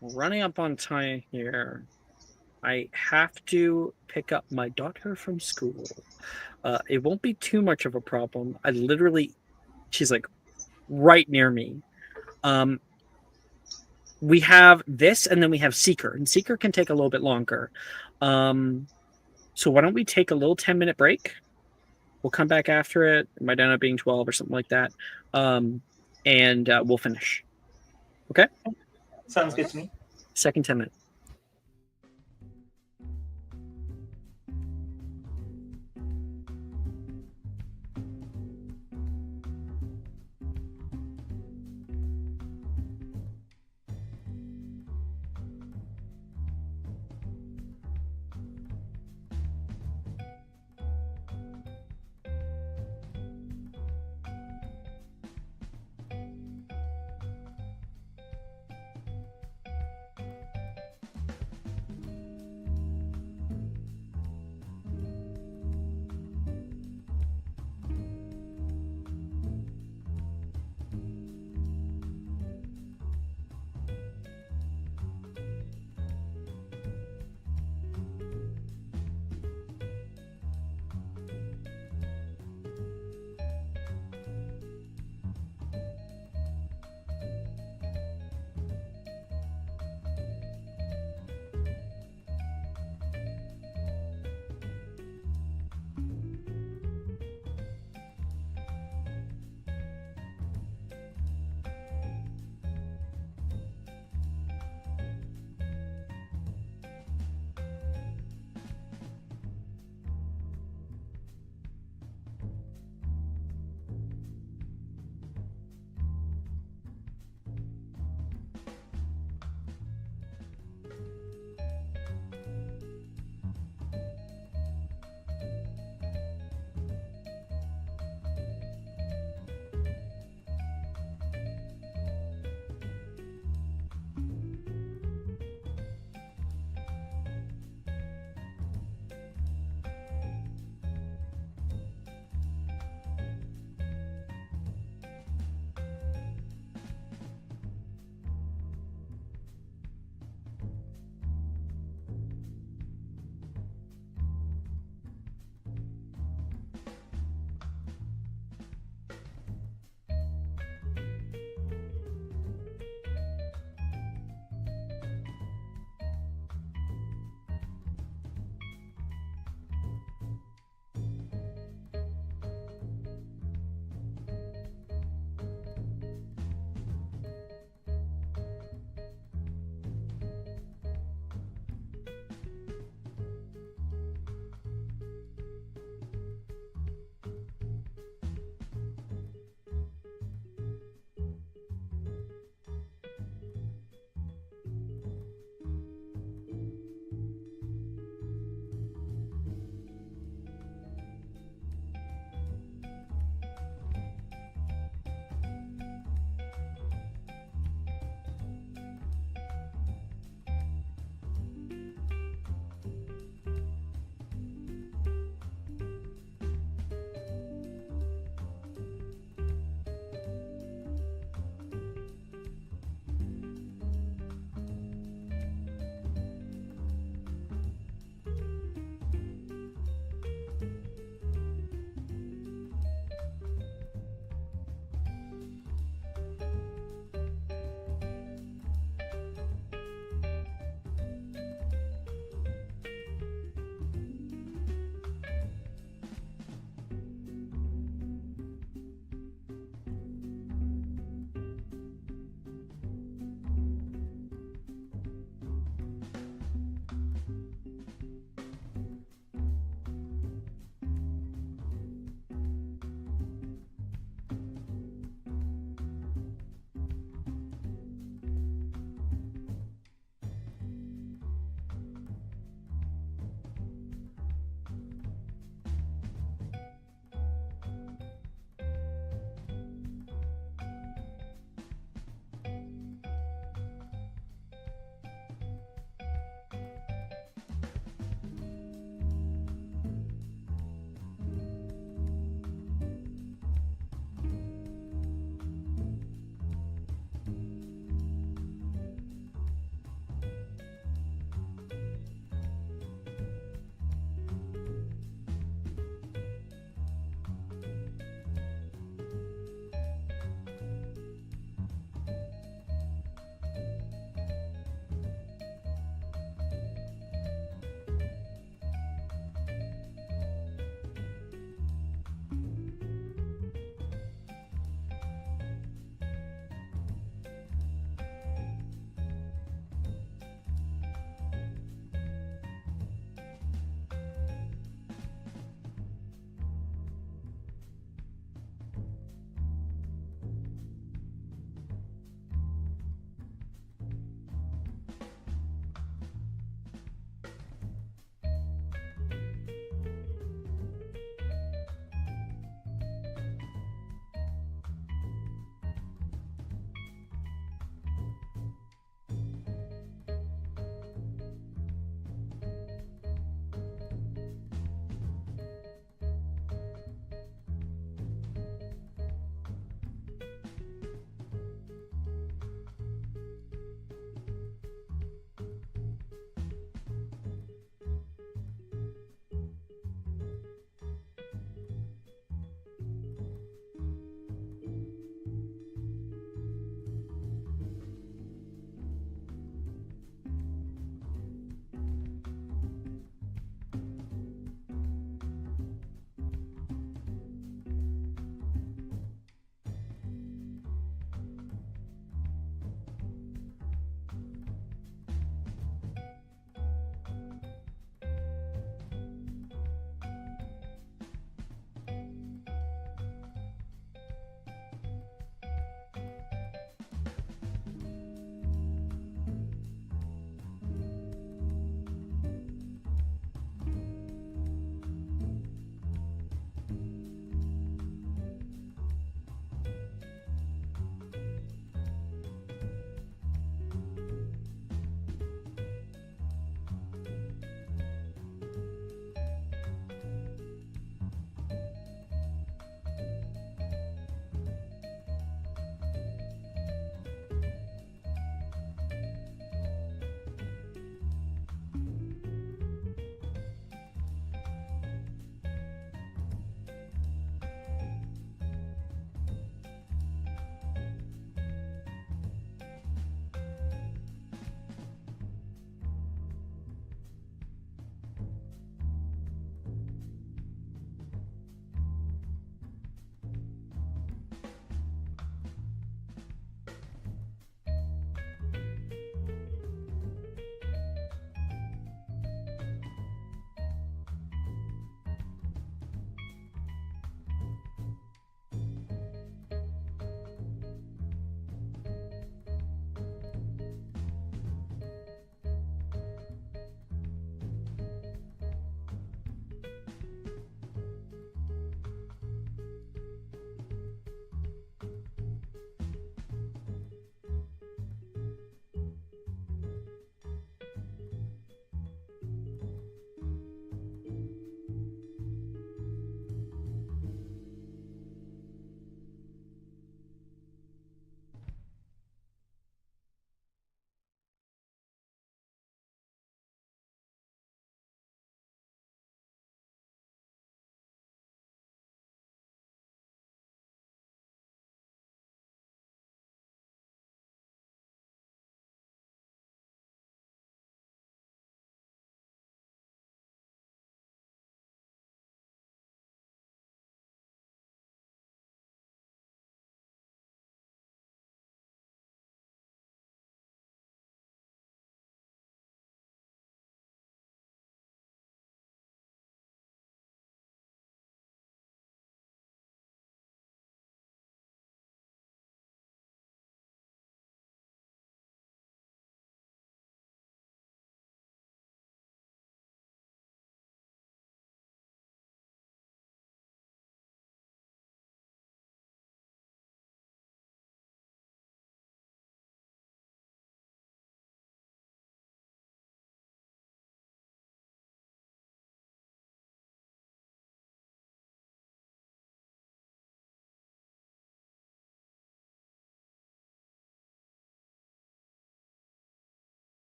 we're running up on time here. I have to pick up my daughter from school. It won't be too much of a problem. She's like right near me. We have this, and then we have Seeker, and Seeker can take a little bit longer. So why don't we take a little 10-minute break? We'll come back after it. It might end up being 12 or something like that. And we'll finish. Okay? Sounds good to me. Second 10 minutes.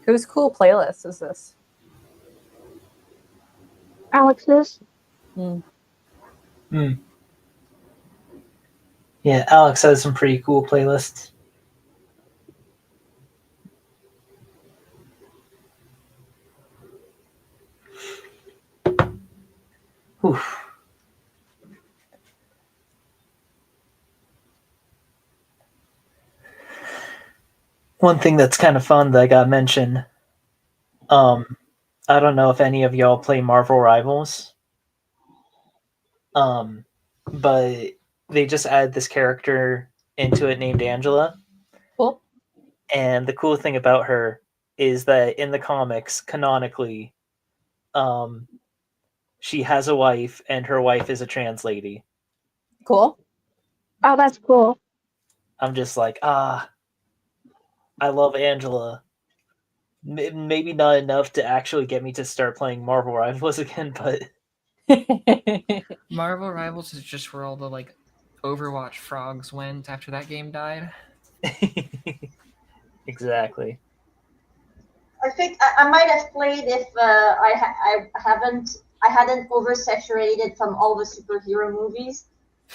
Whose cool playlist is this? Alex's. Yeah, Alex has some pretty cool playlists. Whew. One thing that's kind of fun that I got mentioned. I don't know if any of y'all play Marvel Rivals. But they just added this character into it named Angela. Cool. And the cool thing about her is that in the comics, canonically, she has a wife, and her wife is a trans lady. Cool. Oh, that's cool. I'm just like, I love Angela. Maybe not enough to actually get me to start playing Marvel Rivals again, but Marvel Rivals is just where all the like Overwatch frogs went after that game died. exactly. I think I might have played if I hadn't oversaturated from all the superhero movies.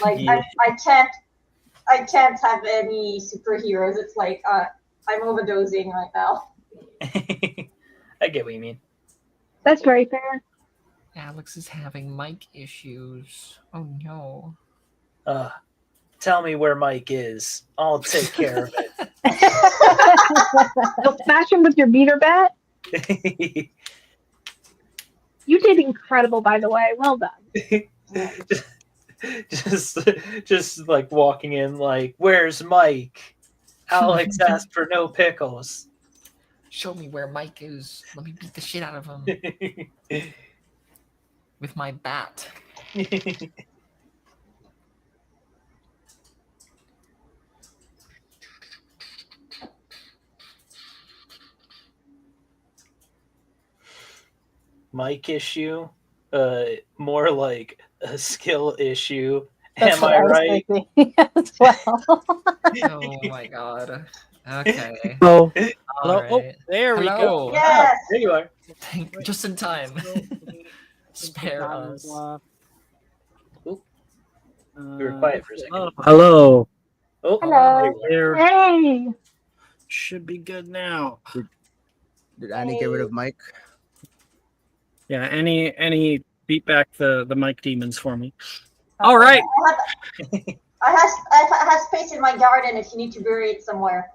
Like Yeah. I can't have any superheroes. It's like I'm overdosing right now. I get what you mean. That's very fair. Alex is having mic issues. Oh no. Tell me where Mike is. I'll take care of You'll smash him with your beater bat. it. You did incredible, by the way. Well done. just like walking in like, where's Mike? Alex asked for no pickles. Show me where Mike is. Let me beat the shit out of him with my bat. Mike issue, more like a skill issue. That's Am what I was right? thinking as well. Oh my god. Okay. Oh, All hello. Oh, right. there we go. Hello. Yes. There you are. Just in time. Spare us. You were quiet for a second. Hello. Oh, Hello. there you are. There Hey. should be good now. Did Annie get rid of Mike? Yeah. Any beat back the mic demons for me. All right. I have space in my garden if you need to bury it somewhere.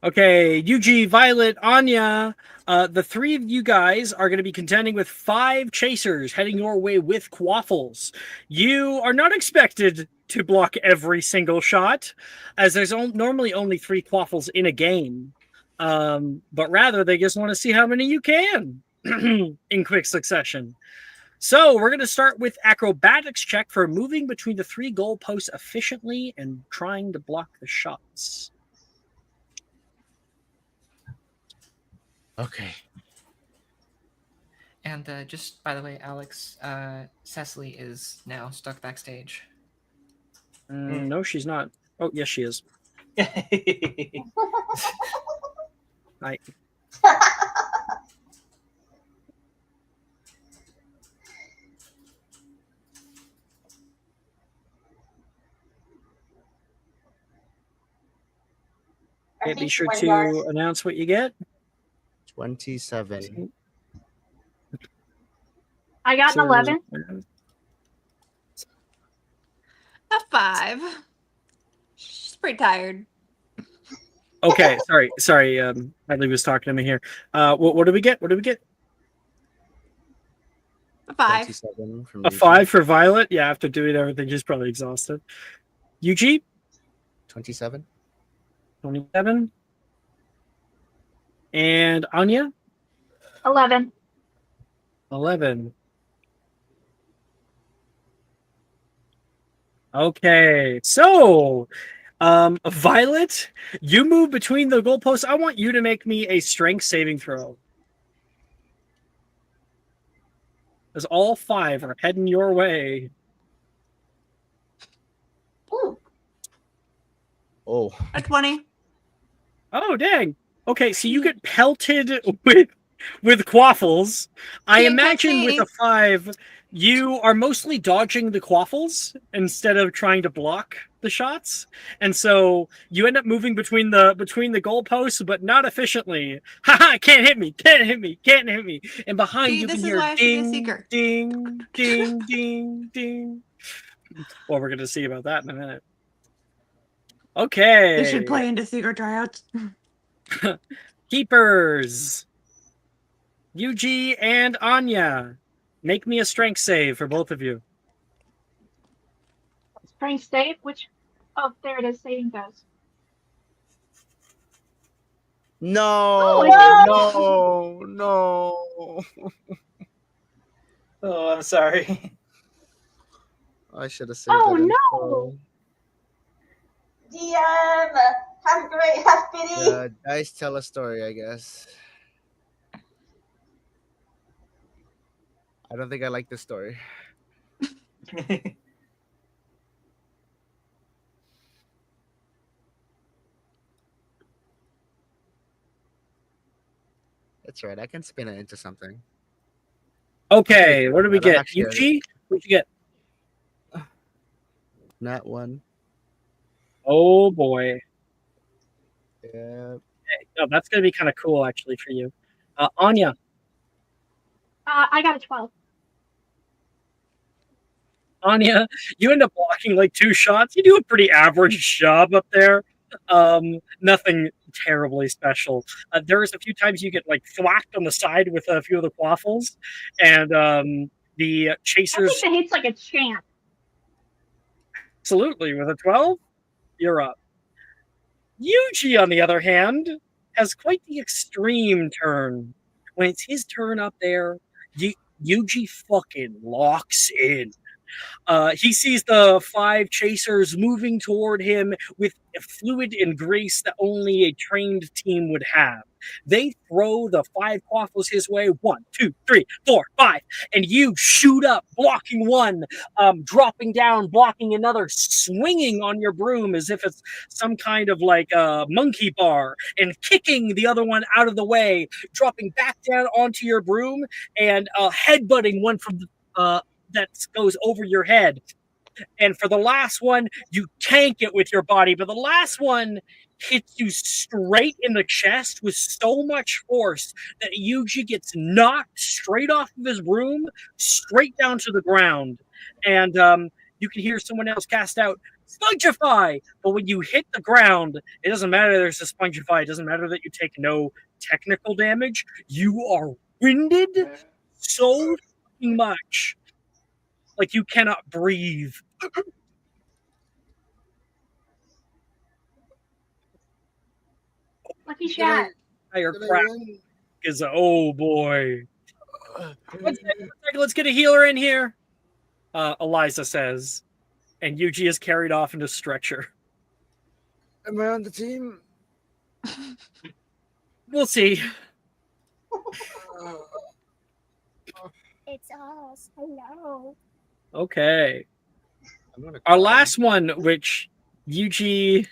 Okay, Yuji, Violet, Anya, the three of you guys are going to be contending with 5 chasers heading your way with quaffles. You are not expected to block every single shot, as there's normally only 3 quaffles in a game. But rather, they just want to see how many you can in quick succession. So we're going to start with acrobatics check for moving between the 3 goalposts efficiently and trying to block the shots. Okay. And just by the way, Alex, Cecily is now stuck backstage. No, she's not. Oh, yes, she is. I I be think sure when to guys- announce what you get. 27. I got an 11. A 5. She's pretty tired. Okay, sorry. Hadley was talking to me here. What do we get? What do we get? A 5. 27 from A Yuji. 5 for Violet. Yeah, after doing everything, she's probably exhausted. Yuji, 27. 27. And Anya, 11. 11. Okay, so Violet, you move between the goalposts. I want you to make me a strength saving throw. As all 5 are heading your way. Ooh, Oh, A 20. Oh, dang. Okay, so you get pelted with quaffles. I Can't catch imagine with me. a 5, you are mostly dodging the quaffles instead of trying to block the shots, and so you end up moving between the goalposts, but not efficiently. Haha! Can't hit me! Can't hit me! Can't hit me! And behind See, you this can is hear why I should be a ding, seeker. ding, ding, ding, ding. Well, we're gonna see about that in a minute. Okay. They should play into secret tryouts. Keepers. Yuji and Anya. Make me a strength save for both of you. Strength save, which oh there it is, saving throws. No, Oh, no. Oh, I'm sorry. I should have saved Oh, it. no. DM, have pity. Yeah, guys, tell a story, I guess. I don't think I like this story. That's right. I can spin it into something. Okay, what do we Yeah, that get? actually- Yuji? What'd you get? Not one. Oh boy. Yeah. No, that's gonna be kind of cool actually for you. Anya. I got a 12. Anya, you end up blocking like 2 shots. You do a pretty average job up there. Nothing terribly special. There's a few times you get like thwacked on the side with a few of the quaffles, and the I chasers. think the hit's like a champ. Absolutely, with a 12, you're up. Yuji, on the other hand, has quite the extreme turn. When it's his turn up there, Yuji fucking locks in. He sees the 5 chasers moving toward him with a fluid and grace that only a trained team would have. They throw the 5 quaffles his way. 1, 2, 3, 4, 5. And you shoot up, blocking one, dropping down, blocking another, swinging on your broom as if it's some kind of like a monkey bar, and kicking the other one out of the way, dropping back down onto your broom, and headbutting one from that goes over your head. And for the last one, you tank it with your body, but the last one hits you straight in the chest with so much force that Yuji gets knocked straight off of his broom, straight down to the ground. And you can hear someone else cast out, Spongify! But when you hit the ground, it doesn't matter there's a Spongify. It doesn't matter that you take no technical damage. You are winded so fucking much. Like you cannot breathe. Lucky shot. Your crap is oh boy. Let's get a healer in here. Eliza says, and Yuji is carried off into stretcher. Am I on the team? We'll see. It's us. Hello. Okay. I'm gonna Our cry. last one, which Yuji,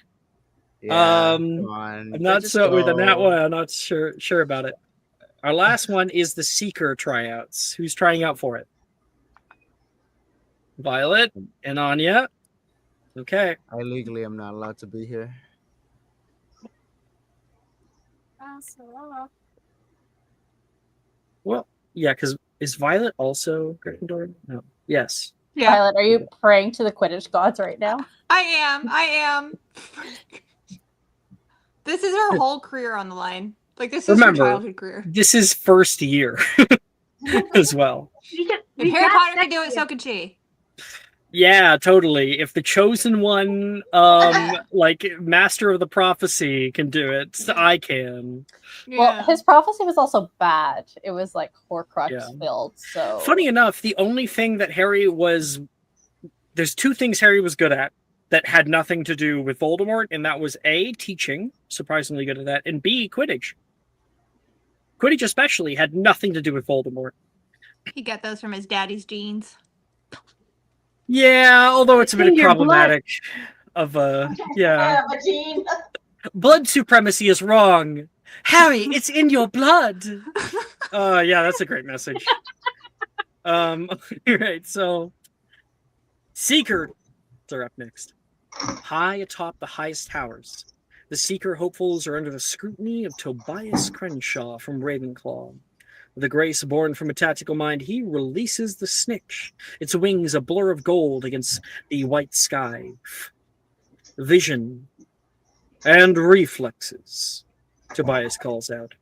Yeah, um, come on. I'm not Just so with that go. one. I'm not sure about it. Our last one is the Seeker tryouts. Who's trying out for it? Violet and Anya. Okay. I legally am not allowed to be here. Well, yeah, because is Violet also Gryffindor? No. Yes. Yeah, Violet, are you praying to the Quidditch gods right now? I am. This is her whole career on the line. Like, this is Remember, her childhood career. This is first year as well. If Harry Potter can do it, so can she. Yeah, totally. If the chosen one, like Master of the Prophecy can do it, I can. Well, his prophecy was also bad. It was like Horcrux Yeah. filled. So Funny enough, the only thing that Harry was, there's 2 things Harry was good at that had nothing to do with Voldemort, and that was A, teaching, surprisingly good at that, and B, Quidditch. Quidditch especially had nothing to do with Voldemort. He got those from his daddy's genes. Yeah, although it's a bit in your problematic of yeah. But Jean, Blood supremacy is wrong. Harry, it's in your blood. Yeah, that's a great message. Right, so Seeker are up next. High atop the highest towers, the Seeker hopefuls are under the scrutiny of Tobias Crenshaw from Ravenclaw. With a grace born from a tactical mind, he releases the snitch, its wings a blur of gold against the white sky. Vision and reflexes, Tobias calls out.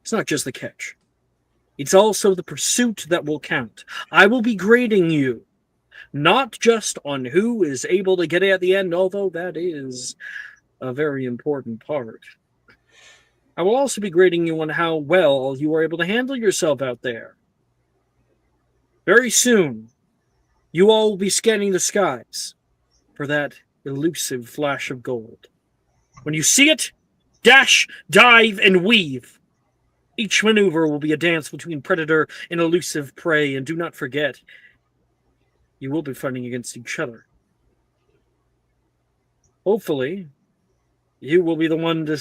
It's not just the catch. It's also the pursuit that will count. I will be grading you, not just on who is able to get it at the end, although that is a very important part. I will also be grading you on how well you are able to handle yourself out there. Very soon, you all will be scanning the skies for that elusive flash of gold. When you see it, dash, dive, and weave. Each maneuver will be a dance between predator and elusive prey, and do not forget, you will be fighting against each other. Hopefully, you will be the one to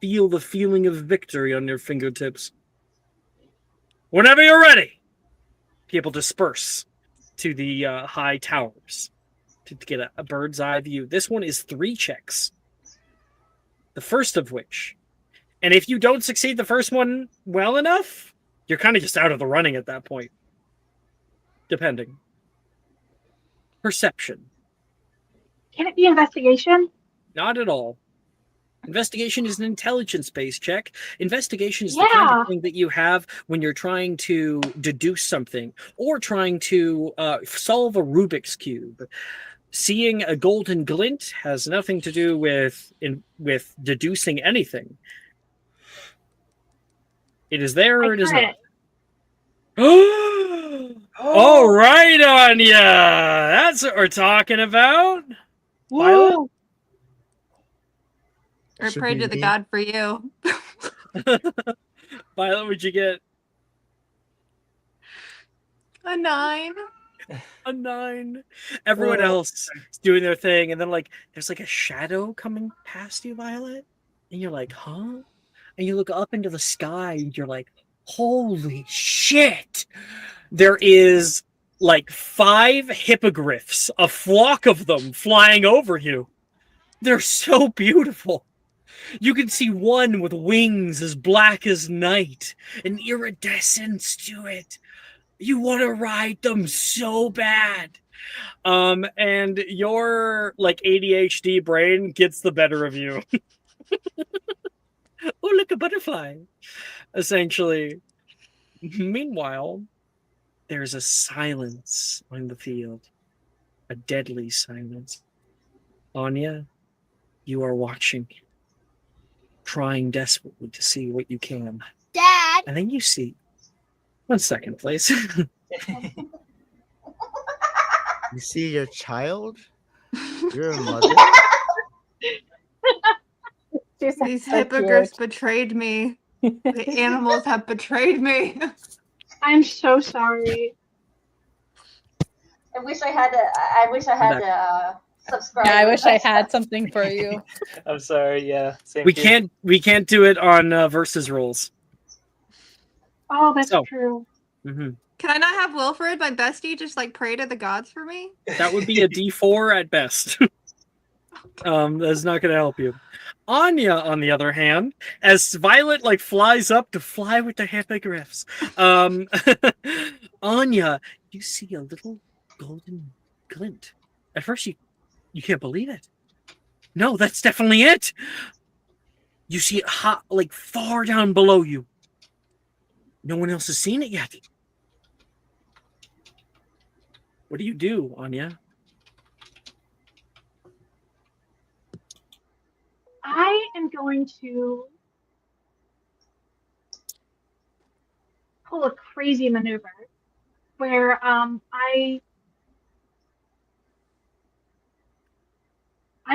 feel the feeling of victory on your fingertips. Whenever you're ready, people disperse to the high towers to get a bird's eye view. This one is 3 checks. The first of which, and if you don't succeed the first one well enough, you're kind of just out of the running at that point. Depending. Perception. Can it be investigation? Not at all. Investigation is an intelligence-based check. Investigation is the kind of thing that you have when you're trying to deduce something or trying to solve a Rubik's Cube. Seeing a golden glint has nothing to do with deducing anything. It is there or it is not. All right, Anya. That's what we're talking about. Violet? I prayed to the god for you. Violet, what'd you get? A 9. A 9. Everyone else is doing their thing, and then there's a shadow coming past you, Violet, and you're like, huh? And you look up into the sky, and you're like, holy shit! There is 5 hippogriffs, a flock of them flying over you. They're so beautiful. You can see one with wings as black as night, an iridescence to it. You want to ride them so bad. And your ADHD brain gets the better of you. Oh, look, a butterfly. Essentially. Meanwhile, there's a silence on the field. A deadly silence. Anya, you are watching. Trying desperately to see what you can. Dad! And then you see... 1 second, please. You see your child? Your mother? These hippogriffs betrayed me. The animals have betrayed me. I'm so sorry. I wish I had subscribe. Yeah, I wish I had something for you. I'm sorry. Yeah, same We here. can't do it on versus rules. Oh, that's true. Mm-hmm. Can I not have Wilfred, my bestie, just pray to the gods for me? That would be a D4 at best. That's not going to help you. Anya, on the other hand, as Violet flies up to fly with the hippogriffs, Anya, you see a little golden glint. At first, you can't believe it. No, that's definitely it. You see it hot, far down below you. No one else has seen it yet. What do you do, Anya? I am going to pull a crazy maneuver where I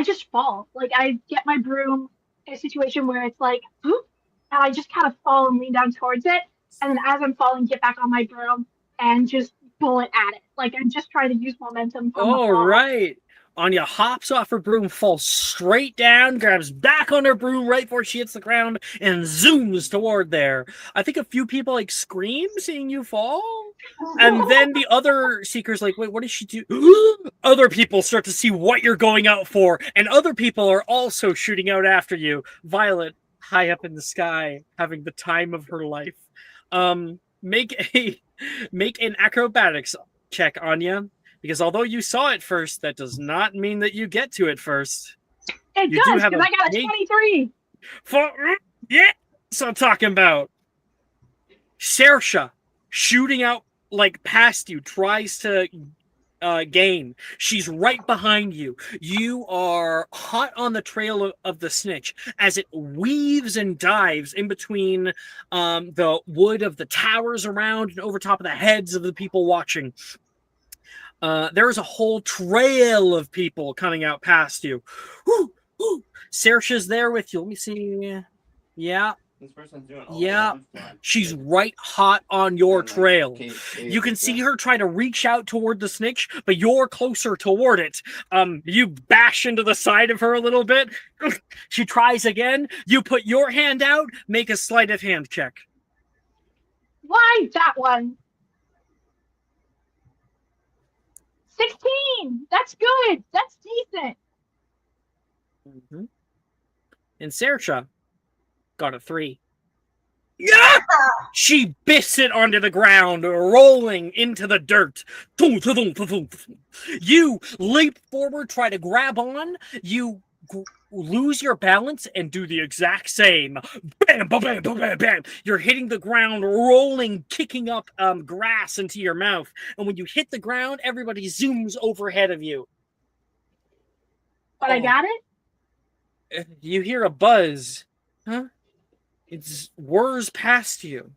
just fall. I get my broom in a situation where it's whoop, and I just kind of fall and lean down towards it. And then as I'm falling, get back on my broom and just bullet at it. I'm just trying to use momentum from the fall. Right. Anya hops off her broom, falls straight down, grabs back on her broom right before she hits the ground, and zooms toward there. I think a few people like scream seeing you fall. And then the other seekers like, wait, what did she do? Other people start to see what you're going out for, and other people are also shooting out after you. Violet, high up in the sky, having the time of her life. Make an acrobatics check, Anya, because although you saw it first, that does not mean that you get to it first. It You does, do because have I got a 23. Yeah, that's what I'm talking about. Saoirse, shooting out like past you, tries to gain. She's right behind you. You are hot on the trail of the snitch as it weaves and dives in between the wood of the towers around and over top of the heads of the people watching. There is a whole trail of people coming out past you. Saoirse's there with you. Let me see. Yeah. This person's doing Yeah, she's right hot on your trail. You can see her try to reach out toward the snitch, but you're closer toward it. You bash into the side of her a little bit. She tries again. You put your hand out. Make a sleight of hand check. Why that one? 16. That's good. That's decent. Mm-hmm. And Saoirse got a 3. Yeah! She biffs it onto the ground, rolling into the dirt. You leap forward, try to grab on. You lose your balance and do the exact same. Bam, bam, bam, bam, bam, bam. You're hitting the ground, rolling, kicking up grass into your mouth. And when you hit the ground, everybody zooms overhead of you. But I got it? You hear a buzz. Huh? It whirs past you.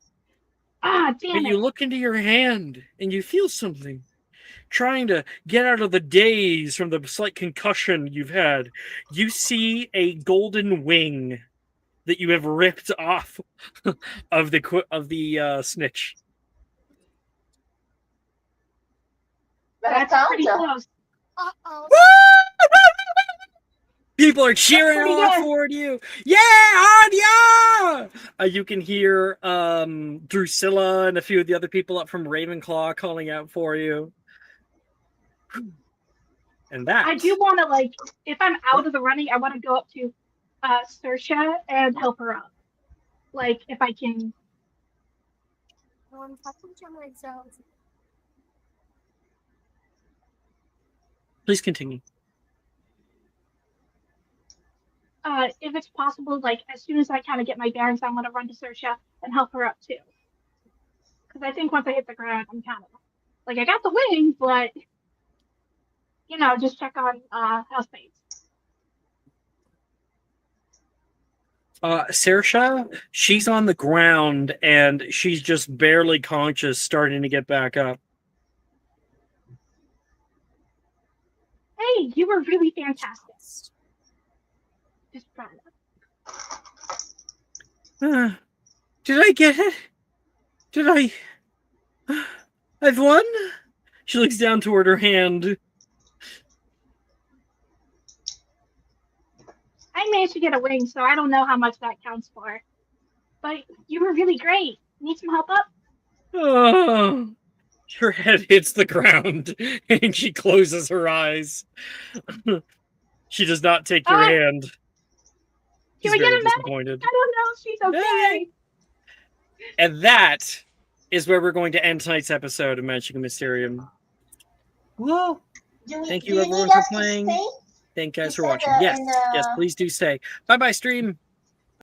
Ah, damn But it. you look into your hand and you feel something. Trying to get out of the daze from the slight concussion you've had. You see a golden wing that you have ripped off of the snitch. That's pretty close. Uh-oh. People are cheering pretty all good. for you. Yeah, Anya! You can hear Drusilla and a few of the other people up from Ravenclaw calling out for you. And that. I do want to, like, if I'm out of the running, I want to go up to Saoirse and help her up. Like, if I can. I'm talking to myself. Please continue. If it's possible, like, as soon as I kind of get my bearings, I want to run to Saoirse and help her up too. Because I think once I hit the ground, I'm kind of like, I got the wing, but you know, just check on house mates. Saoirse, she's on the ground and she's just barely conscious, starting to get back up. Hey, you were really fantastic. Just proud of. Did I get it? Did I? I've won? She looks down toward her hand. I managed to get a wing, so I don't know how much that counts for. But you were really great. Need some help up? Oh, her head hits the ground and she closes her eyes. She does not take your hand. Can She's we get very a medal? disappointed. I don't know if she's okay. And that is where we're going to end tonight's episode of Magic and Mysterium. Whoa. Thank Do you you everyone need for us to playing. stay? Thank you guys You for said, watching. Yes, in, yes, please do stay. Bye-bye, stream.